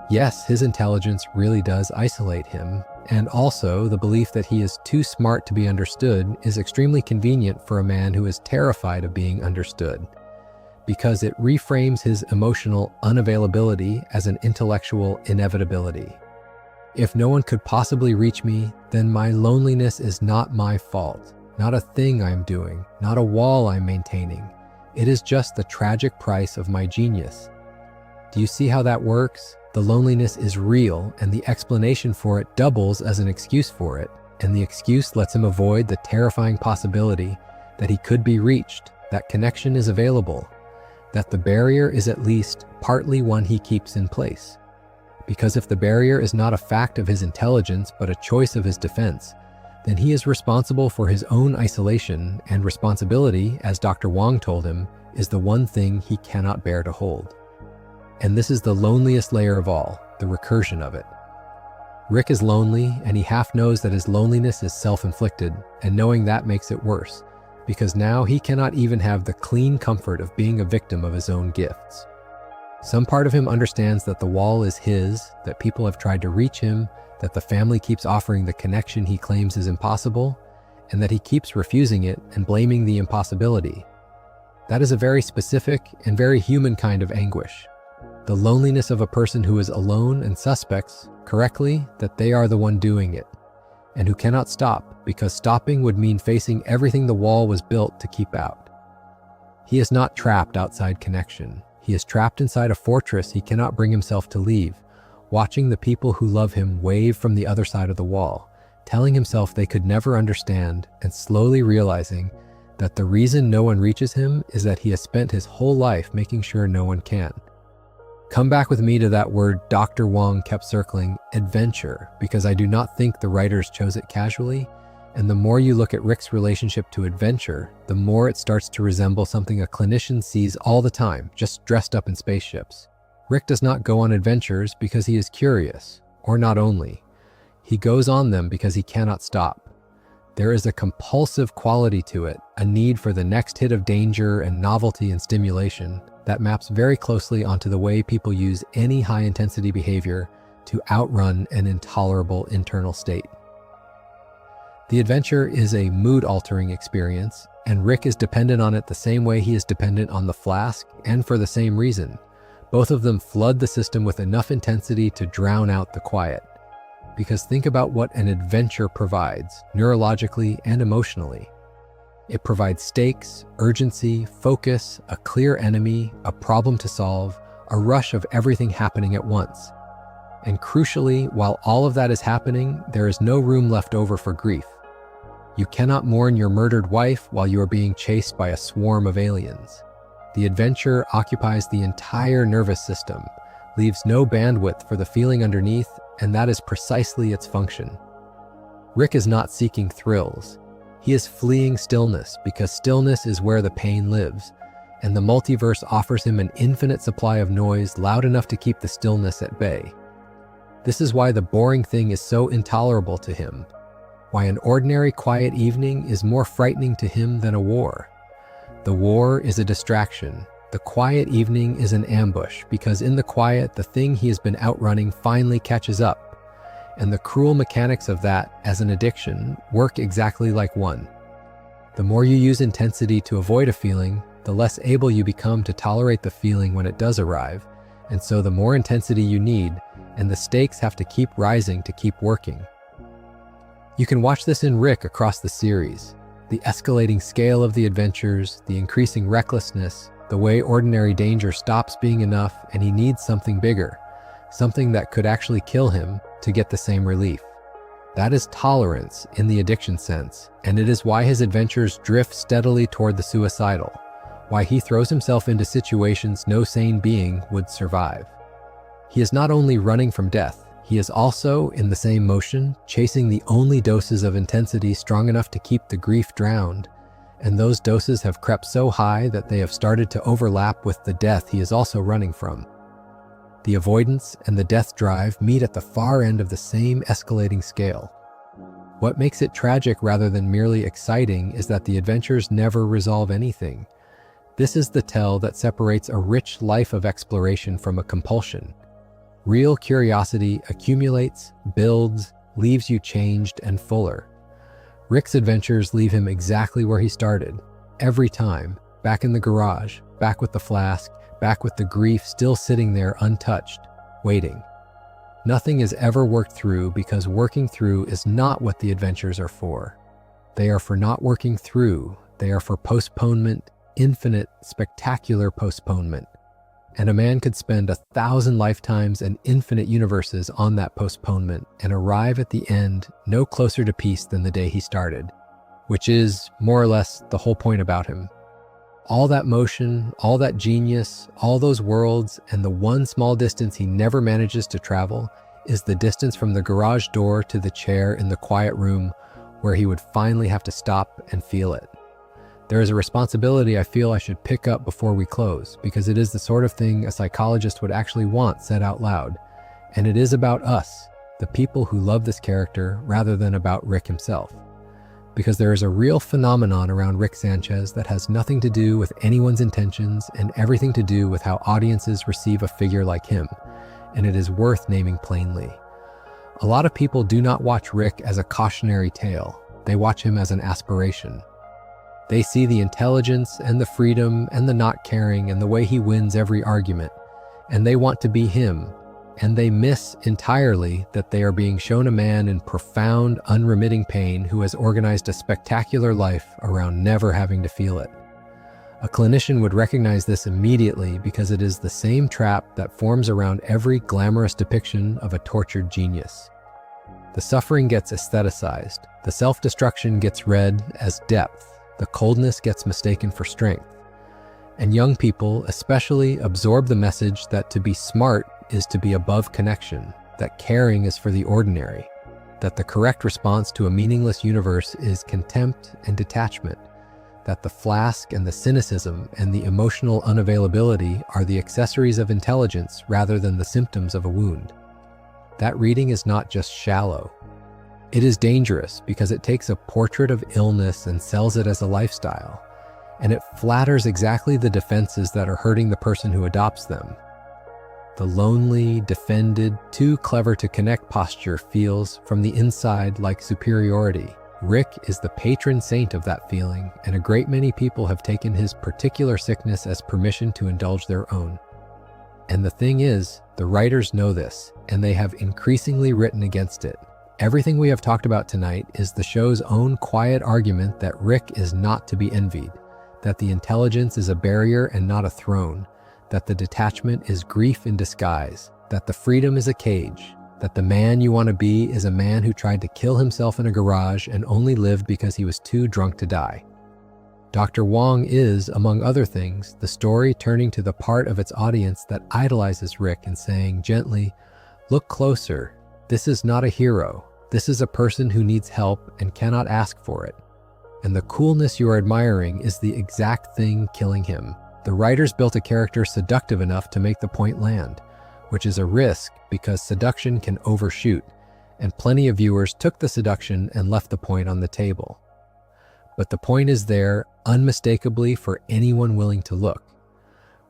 Yes, his intelligence really does isolate him, and also the belief that he is too smart to be understood is extremely convenient for a man who is terrified of being understood. because it reframes his emotional unavailability as an intellectual inevitability. If no one could possibly reach me, then my loneliness is not my fault, not a thing I'm doing, not a wall I'm maintaining. It is just the tragic price of my genius. Do you see how that works? The loneliness is real, and the explanation for it doubles as an excuse for it, and the excuse lets him avoid the terrifying possibility that he could be reached, that connection is available, that the barrier is at least partly one he keeps in place. Because if the barrier is not a fact of his intelligence but a choice of his defense, then he is responsible for his own isolation, and responsibility, as Dr. Wong told him, is the one thing he cannot bear to hold. And this is the loneliest layer of all, the recursion of it. Rick is lonely, and he half knows that his loneliness is self-inflicted, and knowing that makes it worse, because now he cannot even have the clean comfort of being a victim of his own gifts. Some part of him understands that the wall is his, that people have tried to reach him, that the family keeps offering the connection he claims is impossible, and that he keeps refusing it and blaming the impossibility. That is a very specific and very human kind of anguish. The loneliness of a person who is alone and suspects, correctly, that they are the one doing it, and who cannot stop, because stopping would mean facing everything the wall was built to keep out. He is not trapped outside connection. He is trapped inside a fortress he cannot bring himself to leave, watching the people who love him wave from the other side of the wall, telling himself they could never understand, and slowly realizing that the reason no one reaches him is that he has spent his whole life making sure no one can. Come back with me to that word Dr. Wong kept circling, adventure, because I do not think the writers chose it casually, and the more you look at Rick's relationship to adventure, the more it starts to resemble something a clinician sees all the time, just dressed up in spaceships. Rick does not go on adventures because he is curious, or not only. He goes on them because he cannot stop. There is a compulsive quality to it, a need for the next hit of danger and novelty and stimulation that maps very closely onto the way people use any high-intensity behavior to outrun an intolerable internal state. The adventure is a mood-altering experience, and Rick is dependent on it the same way he is dependent on the flask, and for the same reason. Both of them flood the system with enough intensity to drown out the quiet. Because think about what an adventure provides, neurologically and emotionally. It provides stakes, urgency, focus, a clear enemy, a problem to solve, a rush of everything happening at once. And crucially, while all of that is happening, there is no room left over for grief. You cannot mourn your murdered wife while you are being chased by a swarm of aliens. The adventure occupies the entire nervous system, leaves no bandwidth for the feeling underneath, and that is precisely its function. Rick is not seeking thrills. He is fleeing stillness, because stillness is where the pain lives, and the multiverse offers him an infinite supply of noise loud enough to keep the stillness at bay. This is why the boring thing is so intolerable to him, why an ordinary quiet evening is more frightening to him than a war. The war is a distraction. The quiet evening is an ambush, because in the quiet, the thing he has been outrunning finally catches up. And the cruel mechanics of that, as an addiction, work exactly like one. The more you use intensity to avoid a feeling, the less able you become to tolerate the feeling when it does arrive, and so the more intensity you need, and the stakes have to keep rising to keep working. You can watch this in Rick across the series. The escalating scale of the adventures, the increasing recklessness, the way ordinary danger stops being enough and he needs something bigger, something that could actually kill him to get the same relief. That is tolerance in the addiction sense, and it is why his adventures drift steadily toward the suicidal, why he throws himself into situations no sane being would survive. He is not only running from death, he is also, in the same motion, chasing the only doses of intensity strong enough to keep the grief drowned, and those doses have crept so high that they have started to overlap with the death he is also running from. The avoidance and the death drive meet at the far end of the same escalating scale. What makes it tragic rather than merely exciting is that the adventures never resolve anything. This is the tell that separates a rich life of exploration from a compulsion. Real curiosity accumulates, builds, leaves you changed and fuller. Rick's adventures leave him exactly where he started, every time, back in the garage, back with the flask, back with the grief still sitting there untouched, waiting. Nothing is ever worked through because working through is not what the adventures are for. They are for not working through. They are for postponement, infinite, spectacular postponement. And a man could spend 1,000 lifetimes and infinite universes on that postponement and arrive at the end no closer to peace than the day he started, which is, more or less, the whole point about him. All that motion, all that genius, all those worlds, and the one small distance he never manages to travel is the distance from the garage door to the chair in the quiet room where he would finally have to stop and feel it. There is a responsibility I feel I should pick up before we close, because it is the sort of thing a psychologist would actually want said out loud. And it is about us, the people who love this character, rather than about Rick himself. Because there is a real phenomenon around Rick Sanchez that has nothing to do with anyone's intentions and everything to do with how audiences receive a figure like him, and it is worth naming plainly. A lot of people do not watch Rick as a cautionary tale. They watch him as an aspiration. They see the intelligence and the freedom and the not caring and the way he wins every argument, and they want to be him, and they miss entirely that they are being shown a man in profound, unremitting pain who has organized a spectacular life around never having to feel it. A clinician would recognize this immediately because it is the same trap that forms around every glamorous depiction of a tortured genius. The suffering gets aestheticized, the self-destruction gets read as depth, the coldness gets mistaken for strength. And young people especially absorb the message that to be smart is to be above connection, that caring is for the ordinary, that the correct response to a meaningless universe is contempt and detachment, that the flask and the cynicism and the emotional unavailability are the accessories of intelligence rather than the symptoms of a wound. That reading is not just shallow. It is dangerous because it takes a portrait of illness and sells it as a lifestyle, and it flatters exactly the defenses that are hurting the person who adopts them. The lonely, defended, too clever to connect posture feels from the inside like superiority. Rick is the patron saint of that feeling, and a great many people have taken his particular sickness as permission to indulge their own. And the thing is, the writers know this, and they have increasingly written against it. Everything we have talked about tonight is the show's own quiet argument that Rick is not to be envied, that the intelligence is a barrier and not a throne, that the detachment is grief in disguise, that the freedom is a cage, that the man you want to be is a man who tried to kill himself in a garage and only lived because he was too drunk to die. Dr. Wong is, among other things, the story turning to the part of its audience that idolizes Rick and saying gently, "Look closer. This is not a hero. This is a person who needs help and cannot ask for it." And the coolness you are admiring is the exact thing killing him. The writers built a character seductive enough to make the point land, which is a risk because seduction can overshoot, and plenty of viewers took the seduction and left the point on the table. But the point is there unmistakably for anyone willing to look.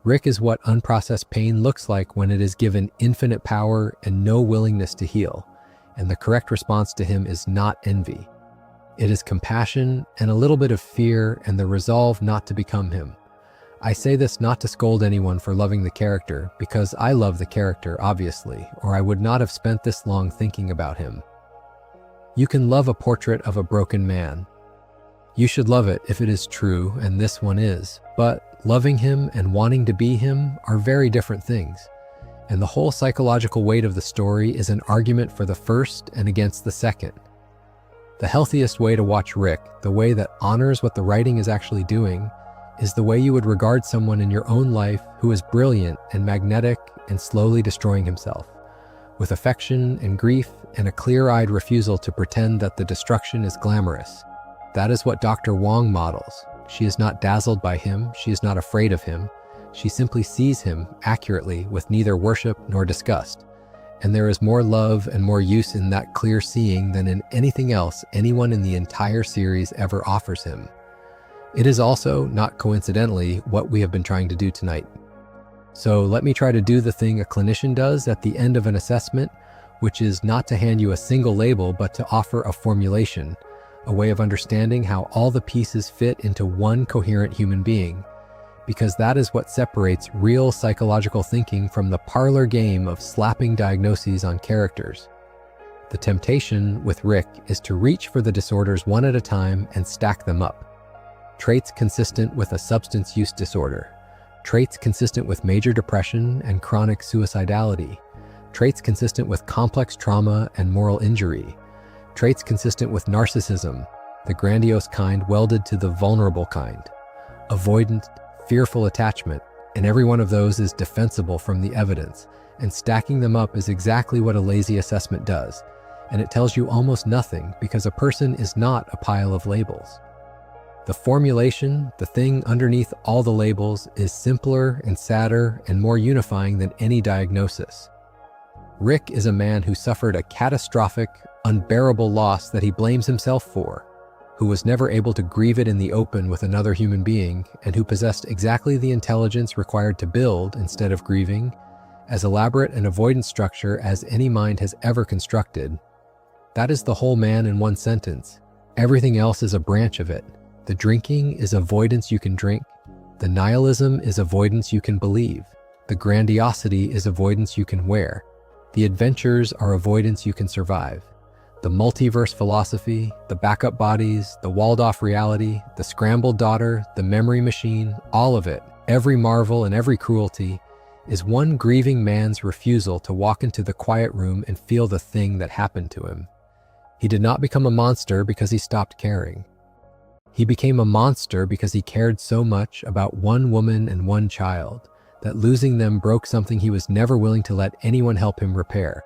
Rick is what unprocessed pain looks like when it is given infinite power and no willingness to heal, and the correct response to him is not envy. It is compassion and a little bit of fear and the resolve not to become him. I say this not to scold anyone for loving the character, because I love the character, obviously, or I would not have spent this long thinking about him. You can love a portrait of a broken man. You should love it if it is true, and this one is, but loving him and wanting to be him are very different things. And the whole psychological weight of the story is an argument for the first and against the second. The healthiest way to watch Rick, the way that honors what the writing is actually doing, is the way you would regard someone in your own life who is brilliant and magnetic and slowly destroying himself, with affection and grief and a clear-eyed refusal to pretend that the destruction is glamorous. That is what Dr. Wong models. She is not dazzled by him, she is not afraid of him, she simply sees him accurately with neither worship nor disgust. And there is more love and more use in that clear seeing than in anything else anyone in the entire series ever offers him. It is also, not coincidentally, what we have been trying to do tonight. So let me try to do the thing a clinician does at the end of an assessment, which is not to hand you a single label, but to offer a formulation, a way of understanding how all the pieces fit into one coherent human being, because that is what separates real psychological thinking from the parlor game of slapping diagnoses on characters. The temptation with Rick is to reach for the disorders one at a time and stack them up. Traits consistent with a substance use disorder. Traits consistent with major depression and chronic suicidality. Traits consistent with complex trauma and moral injury. Traits consistent with narcissism, the grandiose kind welded to the vulnerable kind. Avoidant, fearful attachment, and every one of those is defensible from the evidence, and stacking them up is exactly what a lazy assessment does. And it tells you almost nothing because a person is not a pile of labels. The formulation, the thing underneath all the labels, is simpler and sadder and more unifying than any diagnosis. Rick is a man who suffered a catastrophic, unbearable loss that he blames himself for, who was never able to grieve it in the open with another human being, and who possessed exactly the intelligence required to build, instead of grieving, as elaborate an avoidance structure as any mind has ever constructed. That is the whole man in one sentence. Everything else is a branch of it. The drinking is avoidance you can drink. The nihilism is avoidance you can believe. The grandiosity is avoidance you can wear. The adventures are avoidance you can survive. The multiverse philosophy, the backup bodies, the walled-off reality, the scrambled daughter, the memory machine, all of it, every marvel and every cruelty, is one grieving man's refusal to walk into the quiet room and feel the thing that happened to him. He did not become a monster because he stopped caring. He became a monster because he cared so much about one woman and one child that losing them broke something he was never willing to let anyone help him repair.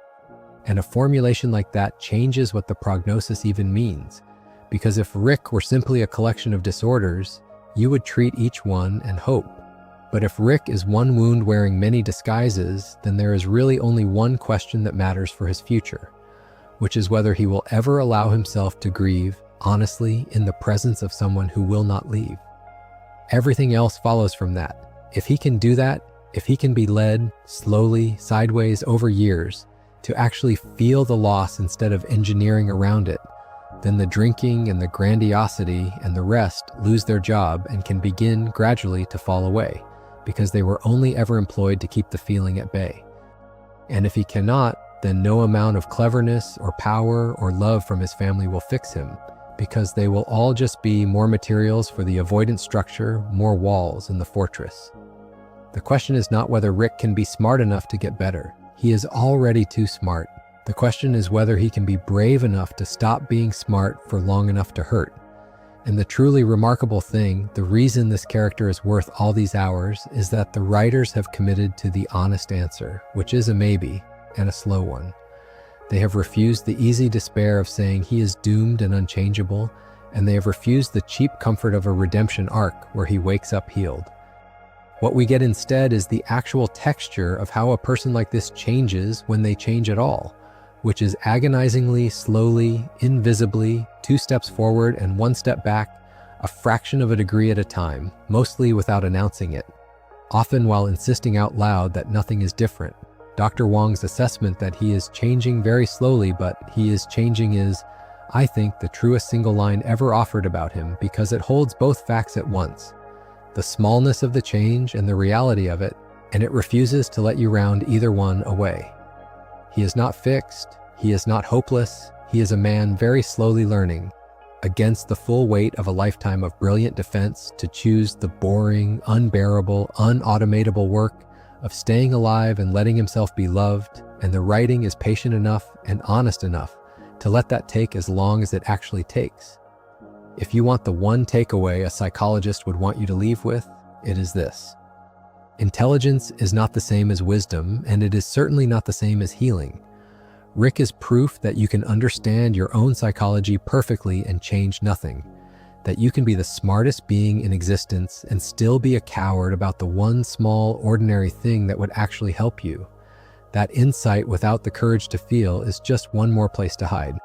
And a formulation like that changes what the prognosis even means, because if Rick were simply a collection of disorders, you would treat each one and hope. But if Rick is one wound wearing many disguises, then there is really only one question that matters for his future, which is whether he will ever allow himself to grieve honestly in the presence of someone who will not leave. Everything else follows from that. If he can do that, if he can be led slowly, sideways over years, to actually feel the loss instead of engineering around it, then the drinking and the grandiosity and the rest lose their job and can begin gradually to fall away, because they were only ever employed to keep the feeling at bay. And if he cannot, then no amount of cleverness or power or love from his family will fix him, because they will all just be more materials for the avoidance structure, more walls in the fortress. The question is not whether Rick can be smart enough to get better. He is already too smart. The question is whether he can be brave enough to stop being smart for long enough to hurt. And the truly remarkable thing, the reason this character is worth all these hours, is that the writers have committed to the honest answer, which is a maybe, and a slow one. They have refused the easy despair of saying he is doomed and unchangeable, and they have refused the cheap comfort of a redemption arc where he wakes up healed. What we get instead is the actual texture of how a person like this changes when they change at all, which is agonizingly, slowly, invisibly, 2 steps forward and 1 step back, a fraction of a degree at a time, mostly without announcing it, often while insisting out loud that nothing is different. Dr. Wong's assessment that he is changing very slowly, but he is changing is, I think, the truest single line ever offered about him, because it holds both facts at once: the smallness of the change and the reality of it, and it refuses to let you round either one away. He is not fixed, he is not hopeless, he is a man very slowly learning, against the full weight of a lifetime of brilliant defense, to choose the boring, unbearable, unautomatable work of staying alive and letting himself be loved, and the writing is patient enough and honest enough to let that take as long as it actually takes. If you want the one takeaway a psychologist would want you to leave with, it is this: intelligence is not the same as wisdom, and it is certainly not the same as healing. Rick is proof that you can understand your own psychology perfectly and change nothing, that you can be the smartest being in existence and still be a coward about the one small, ordinary thing that would actually help you. That insight without the courage to feel is just one more place to hide.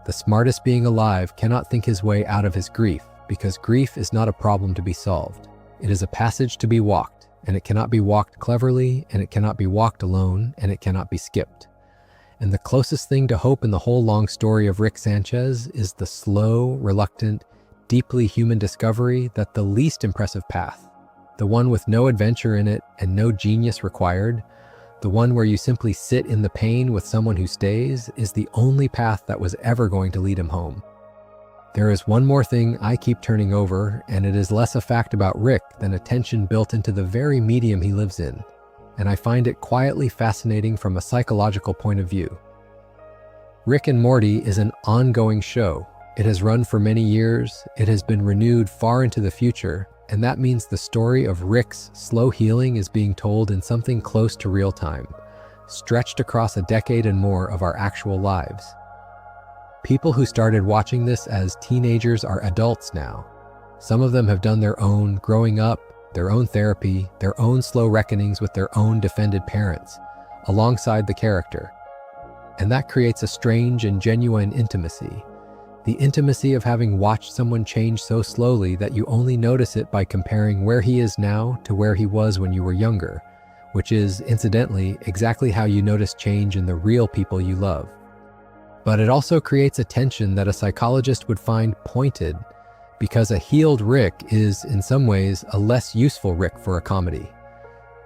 The smartest being alive cannot think his way out of his grief, because grief is not a problem to be solved. It is a passage to be walked, and it cannot be walked cleverly, and it cannot be walked alone, and it cannot be skipped. And the closest thing to hope in the whole long story of Rick Sanchez is the slow, reluctant, deeply human discovery that the least impressive path, the one with no adventure in it and no genius required, the one where you simply sit in the pain with someone who stays, is the only path that was ever going to lead him home. There is one more thing I keep turning over, and it is less a fact about Rick than a tension built into the very medium he lives in, and I find it quietly fascinating from a psychological point of view. Rick and Morty is an ongoing show. It has run for many years, it has been renewed far into the future, and that means the story of Rick's slow healing is being told in something close to real time, stretched across a decade and more of our actual lives. People who started watching this as teenagers are adults now. Some of them have done their own growing up, their own therapy, their own slow reckonings with their own defended parents, alongside the character. And that creates a strange and genuine intimacy. The intimacy of having watched someone change so slowly that you only notice it by comparing where he is now to where he was when you were younger, which is, incidentally, exactly how you notice change in the real people you love. But it also creates a tension that a psychologist would find pointed, because a healed Rick is, in some ways, a less useful Rick for a comedy.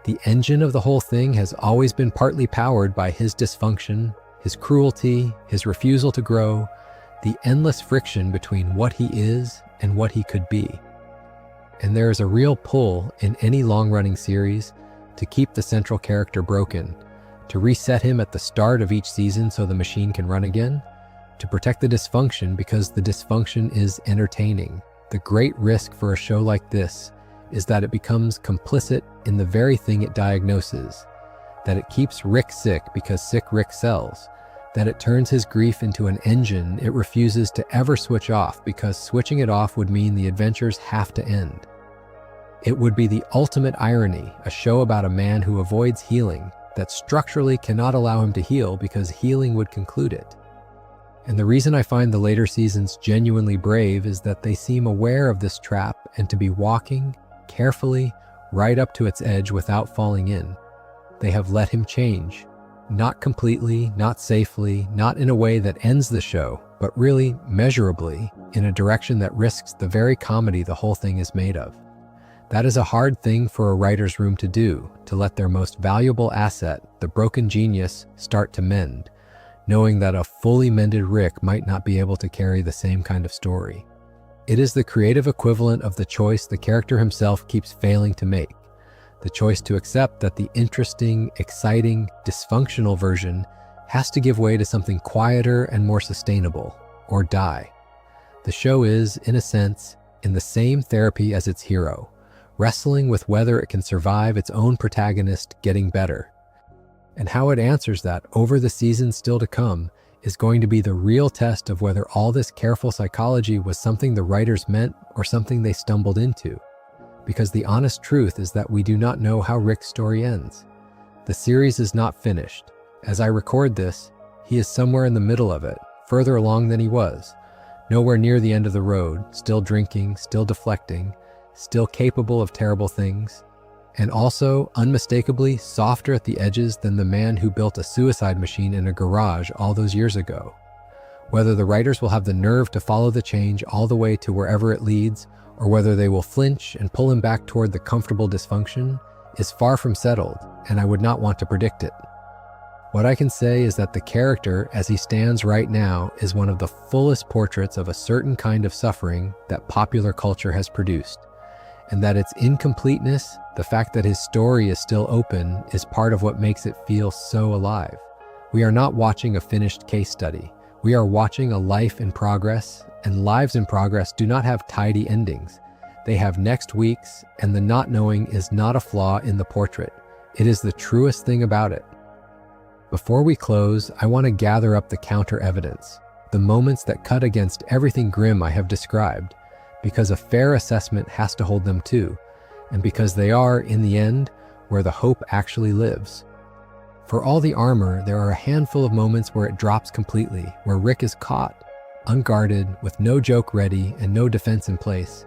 The engine of the whole thing has always been partly powered by his dysfunction, his cruelty, his refusal to grow, the endless friction between what he is and what he could be. And there is a real pull in any long-running series to keep the central character broken, to reset him at the start of each season so the machine can run again, to protect the dysfunction because the dysfunction is entertaining. The great risk for a show like this is that it becomes complicit in the very thing it diagnoses, that it keeps Rick sick because sick Rick sells, that it turns his grief into an engine it refuses to ever switch off because switching it off would mean the adventures have to end. It would be the ultimate irony, a show about a man who avoids healing, that structurally cannot allow him to heal because healing would conclude it. And the reason I find the later seasons genuinely brave is that they seem aware of this trap and to be walking, carefully, right up to its edge without falling in. They have let him change. Not completely, not safely, not in a way that ends the show, but really, measurably, in a direction that risks the very comedy the whole thing is made of. That is a hard thing for a writer's room to do, to let their most valuable asset, the broken genius, start to mend, knowing that a fully mended Rick might not be able to carry the same kind of story. It is the creative equivalent of the choice the character himself keeps failing to make. The choice to accept that the interesting, exciting, dysfunctional version has to give way to something quieter and more sustainable, or die. The show is, in a sense, in the same therapy as its hero, wrestling with whether it can survive its own protagonist getting better. And how it answers that over the seasons still to come is going to be the real test of whether all this careful psychology was something the writers meant or something they stumbled into. Because the honest truth is that we do not know how Rick's story ends. The series is not finished. As I record this, he is somewhere in the middle of it, further along than he was, nowhere near the end of the road, still drinking, still deflecting, still capable of terrible things, and also, unmistakably, softer at the edges than the man who built a suicide machine in a garage all those years ago. Whether the writers will have the nerve to follow the change all the way to wherever it leads, or whether they will flinch and pull him back toward the comfortable dysfunction, is far from settled, and I would not want to predict it. What I can say is that the character, as he stands right now, is one of the fullest portraits of a certain kind of suffering that popular culture has produced, and that its incompleteness, the fact that his story is still open, is part of what makes it feel so alive. We are not watching a finished case study. We are watching a life in progress, and lives in progress do not have tidy endings. They have next weeks, and the not knowing is not a flaw in the portrait. It is the truest thing about it. Before we close, I want to gather up the counter evidence, the moments that cut against everything grim I have described, because a fair assessment has to hold them too, and because they are, in the end, where the hope actually lives. For all the armor, there are a handful of moments where it drops completely, where Rick is caught, unguarded, with no joke ready and no defense in place.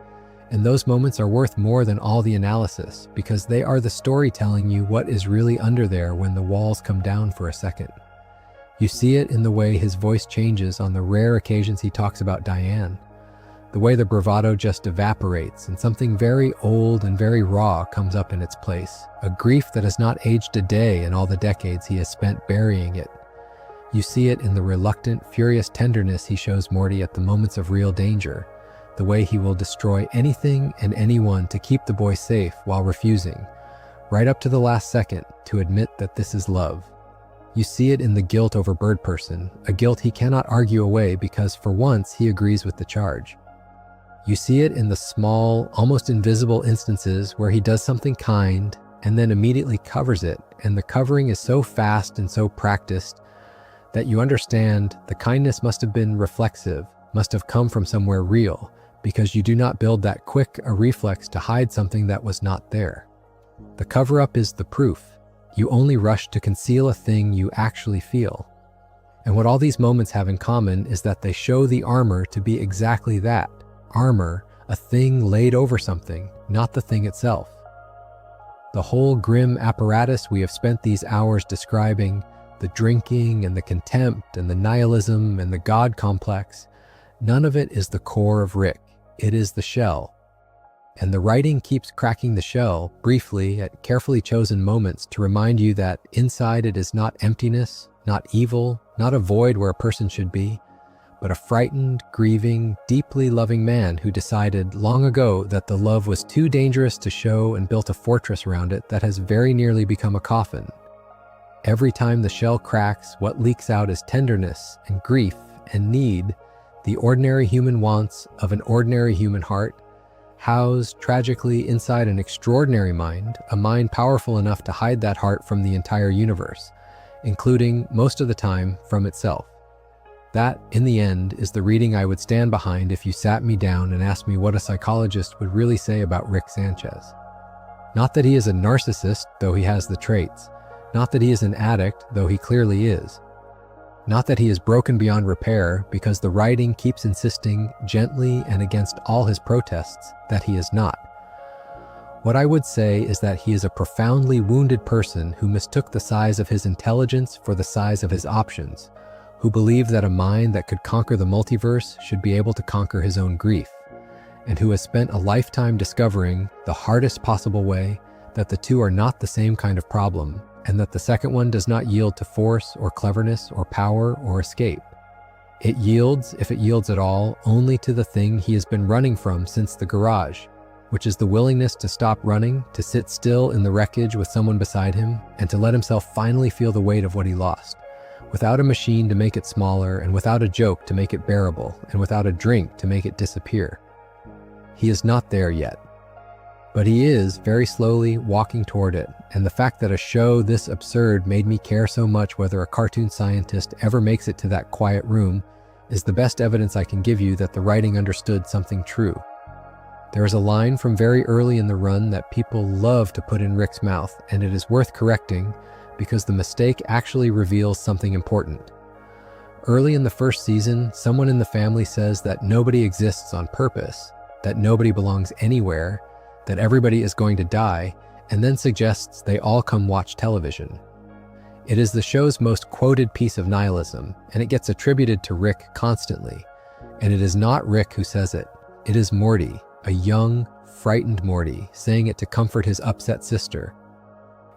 And those moments are worth more than all the analysis, because they are the story telling you what is really under there when the walls come down for a second. You see it in the way his voice changes on the rare occasions he talks about Diane. The way the bravado just evaporates and something very old and very raw comes up in its place. A grief that has not aged a day in all the decades he has spent burying it. You see it in the reluctant, furious tenderness he shows Morty at the moments of real danger. The way he will destroy anything and anyone to keep the boy safe while refusing, right up to the last second, to admit that this is love. You see it in the guilt over Bird Person, a guilt he cannot argue away because for once he agrees with the charge. You see it in the small, almost invisible instances where he does something kind and then immediately covers it, and the covering is so fast and so practiced that you understand the kindness must have been reflexive, must have come from somewhere real, because you do not build that quick a reflex to hide something that was not there. The cover-up is the proof. You only rush to conceal a thing you actually feel. And what all these moments have in common is that they show the armor to be exactly that. Armor, a thing laid over something, not the thing itself. The whole grim apparatus we have spent these hours describing, the drinking and the contempt and the nihilism and the God complex, none of it is the core of Rick. It is the shell. And the writing keeps cracking the shell, briefly, at carefully chosen moments to remind you that inside it is not emptiness, not evil, not a void where a person should be, but a frightened, grieving, deeply loving man who decided long ago that the love was too dangerous to show and built a fortress around it that has very nearly become a coffin. Every time the shell cracks, what leaks out is tenderness and grief and need, the ordinary human wants of an ordinary human heart, housed tragically inside an extraordinary mind, a mind powerful enough to hide that heart from the entire universe, including, most of the time, from itself. That, in the end, is the reading I would stand behind if you sat me down and asked me what a psychologist would really say about Rick Sanchez. Not that he is a narcissist, though he has the traits. Not that he is an addict, though he clearly is. Not that he is broken beyond repair, because the writing keeps insisting, gently and against all his protests, that he is not. What I would say is that he is a profoundly wounded person who mistook the size of his intelligence for the size of his options, who believed that a mind that could conquer the multiverse should be able to conquer his own grief, and who has spent a lifetime discovering, the hardest possible way, that the two are not the same kind of problem, and that the second one does not yield to force or cleverness or power or escape. It yields, if it yields at all, only to the thing he has been running from since the garage, which is the willingness to stop running, to sit still in the wreckage with someone beside him, and to let himself finally feel the weight of what he lost. Without a machine to make it smaller, and without a joke to make it bearable, and without a drink to make it disappear. He is not there yet. But he is, very slowly, walking toward it, and the fact that a show this absurd made me care so much whether a cartoon scientist ever makes it to that quiet room is the best evidence I can give you that the writing understood something true. There is a line from very early in the run that people love to put in Rick's mouth, and it is worth correcting, because the mistake actually reveals something important. Early in the first season, someone in the family says that nobody exists on purpose, that nobody belongs anywhere, that everybody is going to die, and then suggests they all come watch television. It is the show's most quoted piece of nihilism, and it gets attributed to Rick constantly. And it is not Rick who says it. It is Morty, a young, frightened Morty, saying it to comfort his upset sister.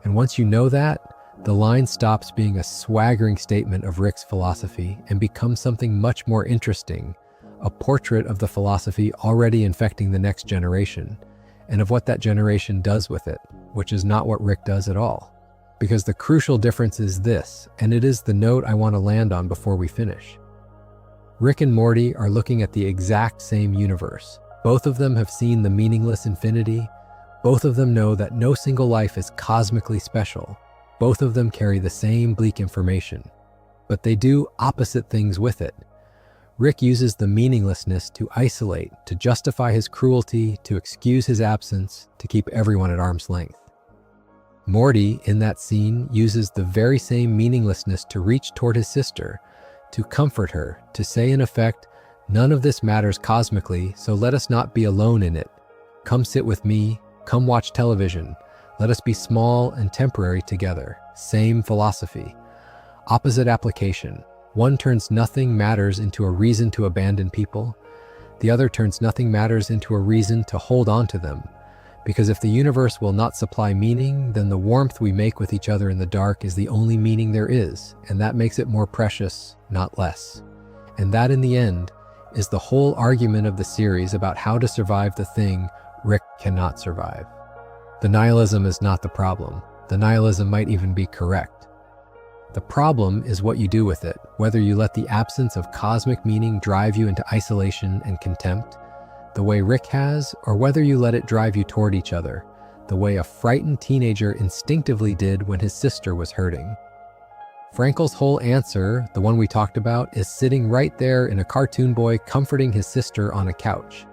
And once you know that, the line stops being a swaggering statement of Rick's philosophy and becomes something much more interesting, a portrait of the philosophy already infecting the next generation, and of what that generation does with it, which is not what Rick does at all. Because the crucial difference is this, and it is the note I want to land on before we finish. Rick and Morty are looking at the exact same universe. Both of them have seen the meaningless infinity. Both of them know that no single life is cosmically special. Both of them carry the same bleak information, but they do opposite things with it. Rick uses the meaninglessness to isolate, to justify his cruelty, to excuse his absence, to keep everyone at arm's length. Morty, in that scene, uses the very same meaninglessness to reach toward his sister, to comfort her, to say in effect, "None of this matters cosmically, so let us not be alone in it. Come sit with me, come watch television. Let us be small and temporary together." Same philosophy. Opposite application. One turns nothing matters into a reason to abandon people. The other turns nothing matters into a reason to hold on to them. Because if the universe will not supply meaning, then the warmth we make with each other in the dark is the only meaning there is, and that makes it more precious, not less. And that, in the end, is the whole argument of the series about how to survive the thing Rick cannot survive. The nihilism is not the problem. The nihilism might even be correct. The problem is what you do with it, whether you let the absence of cosmic meaning drive you into isolation and contempt, the way Rick has, or whether you let it drive you toward each other, the way a frightened teenager instinctively did when his sister was hurting. Frankel's whole answer, the one we talked about, is sitting right there in a cartoon boy comforting his sister on a couch.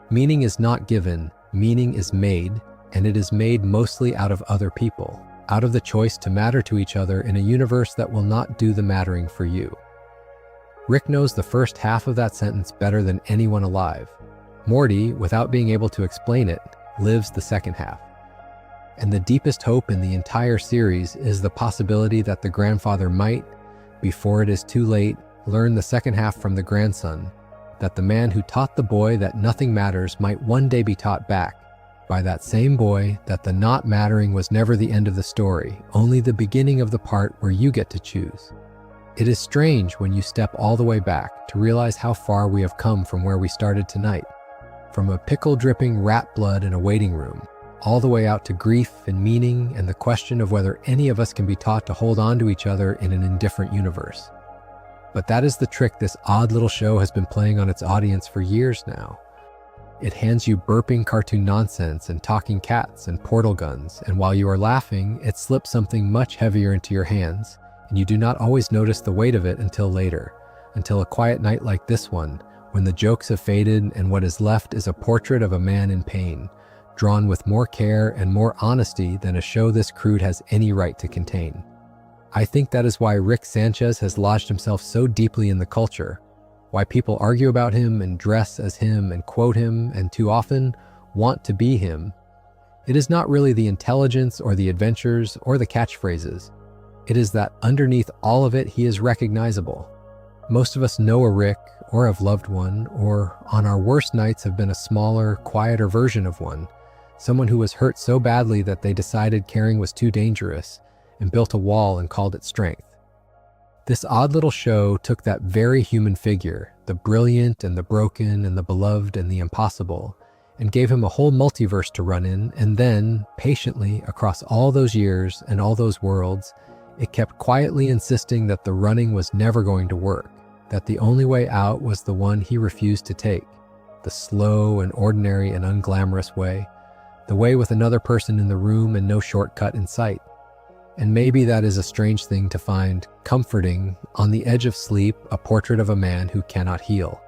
Meaning is not given, meaning is made, and it is made mostly out of other people, out of the choice to matter to each other in a universe that will not do the mattering for you. Rick knows the first half of that sentence better than anyone alive. Morty, without being able to explain it, lives the second half. And the deepest hope in the entire series is the possibility that the grandfather might, before it is too late, learn the second half from the grandson, that the man who taught the boy that nothing matters might one day be taught back by that same boy that the not mattering was never the end of the story, only the beginning of the part where you get to choose. It is strange when you step all the way back to realize how far we have come from where we started tonight. From a pickle-dripping rat blood in a waiting room, all the way out to grief and meaning and the question of whether any of us can be taught to hold on to each other in an indifferent universe. But that is the trick this odd little show has been playing on its audience for years now. It hands you burping cartoon nonsense and talking cats and portal guns, and while you are laughing, it slips something much heavier into your hands, and you do not always notice the weight of it until later, until a quiet night like this one, when the jokes have faded and what is left is a portrait of a man in pain, drawn with more care and more honesty than a show this crude has any right to contain. I think that is why Rick Sanchez has lodged himself so deeply in the culture, why people argue about him and dress as him and quote him and too often want to be him. It is not really the intelligence or the adventures or the catchphrases. It is that underneath all of it he is recognizable. Most of us know a Rick, or have loved one, or on our worst nights have been a smaller, quieter version of one, someone who was hurt so badly that they decided caring was too dangerous and built a wall and called it strength. This odd little show took that very human figure, the brilliant and the broken and the beloved and the impossible, and gave him a whole multiverse to run in, and then, patiently, across all those years and all those worlds, it kept quietly insisting that the running was never going to work, that the only way out was the one he refused to take, the slow and ordinary and unglamorous way, the way with another person in the room and no shortcut in sight. And maybe that is a strange thing to find comforting, on the edge of sleep, a portrait of a man who cannot heal.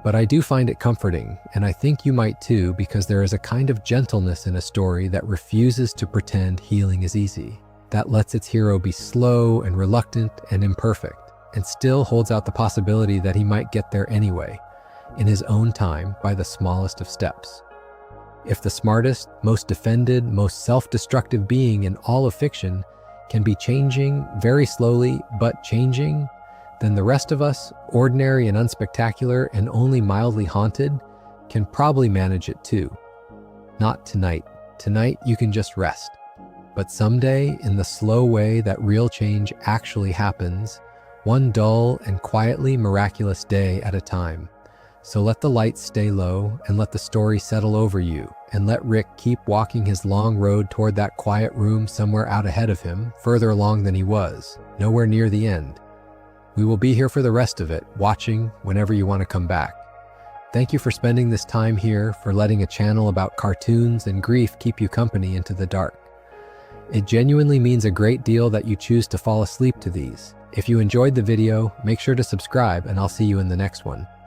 But I do find it comforting, and I think you might too, because there is a kind of gentleness in a story that refuses to pretend healing is easy, that lets its hero be slow and reluctant and imperfect, and still holds out the possibility that he might get there anyway, in his own time, by the smallest of steps. If the smartest, most defended, most self-destructive being in all of fiction can be changing very slowly, but changing, then the rest of us, ordinary and unspectacular and only mildly haunted, can probably manage it too. Not tonight. Tonight you can just rest. But someday, in the slow way that real change actually happens, one dull and quietly miraculous day at a time. So let the lights stay low and let the story settle over you, and let Rick keep walking his long road toward that quiet room somewhere out ahead of him, further along than he was, nowhere near the end. We will be here for the rest of it, watching whenever you want to come back. Thank you for spending this time here, for letting a channel about cartoons and grief keep you company into the dark. It genuinely means a great deal that you choose to fall asleep to these. If you enjoyed the video, make sure to subscribe, and I'll see you in the next one.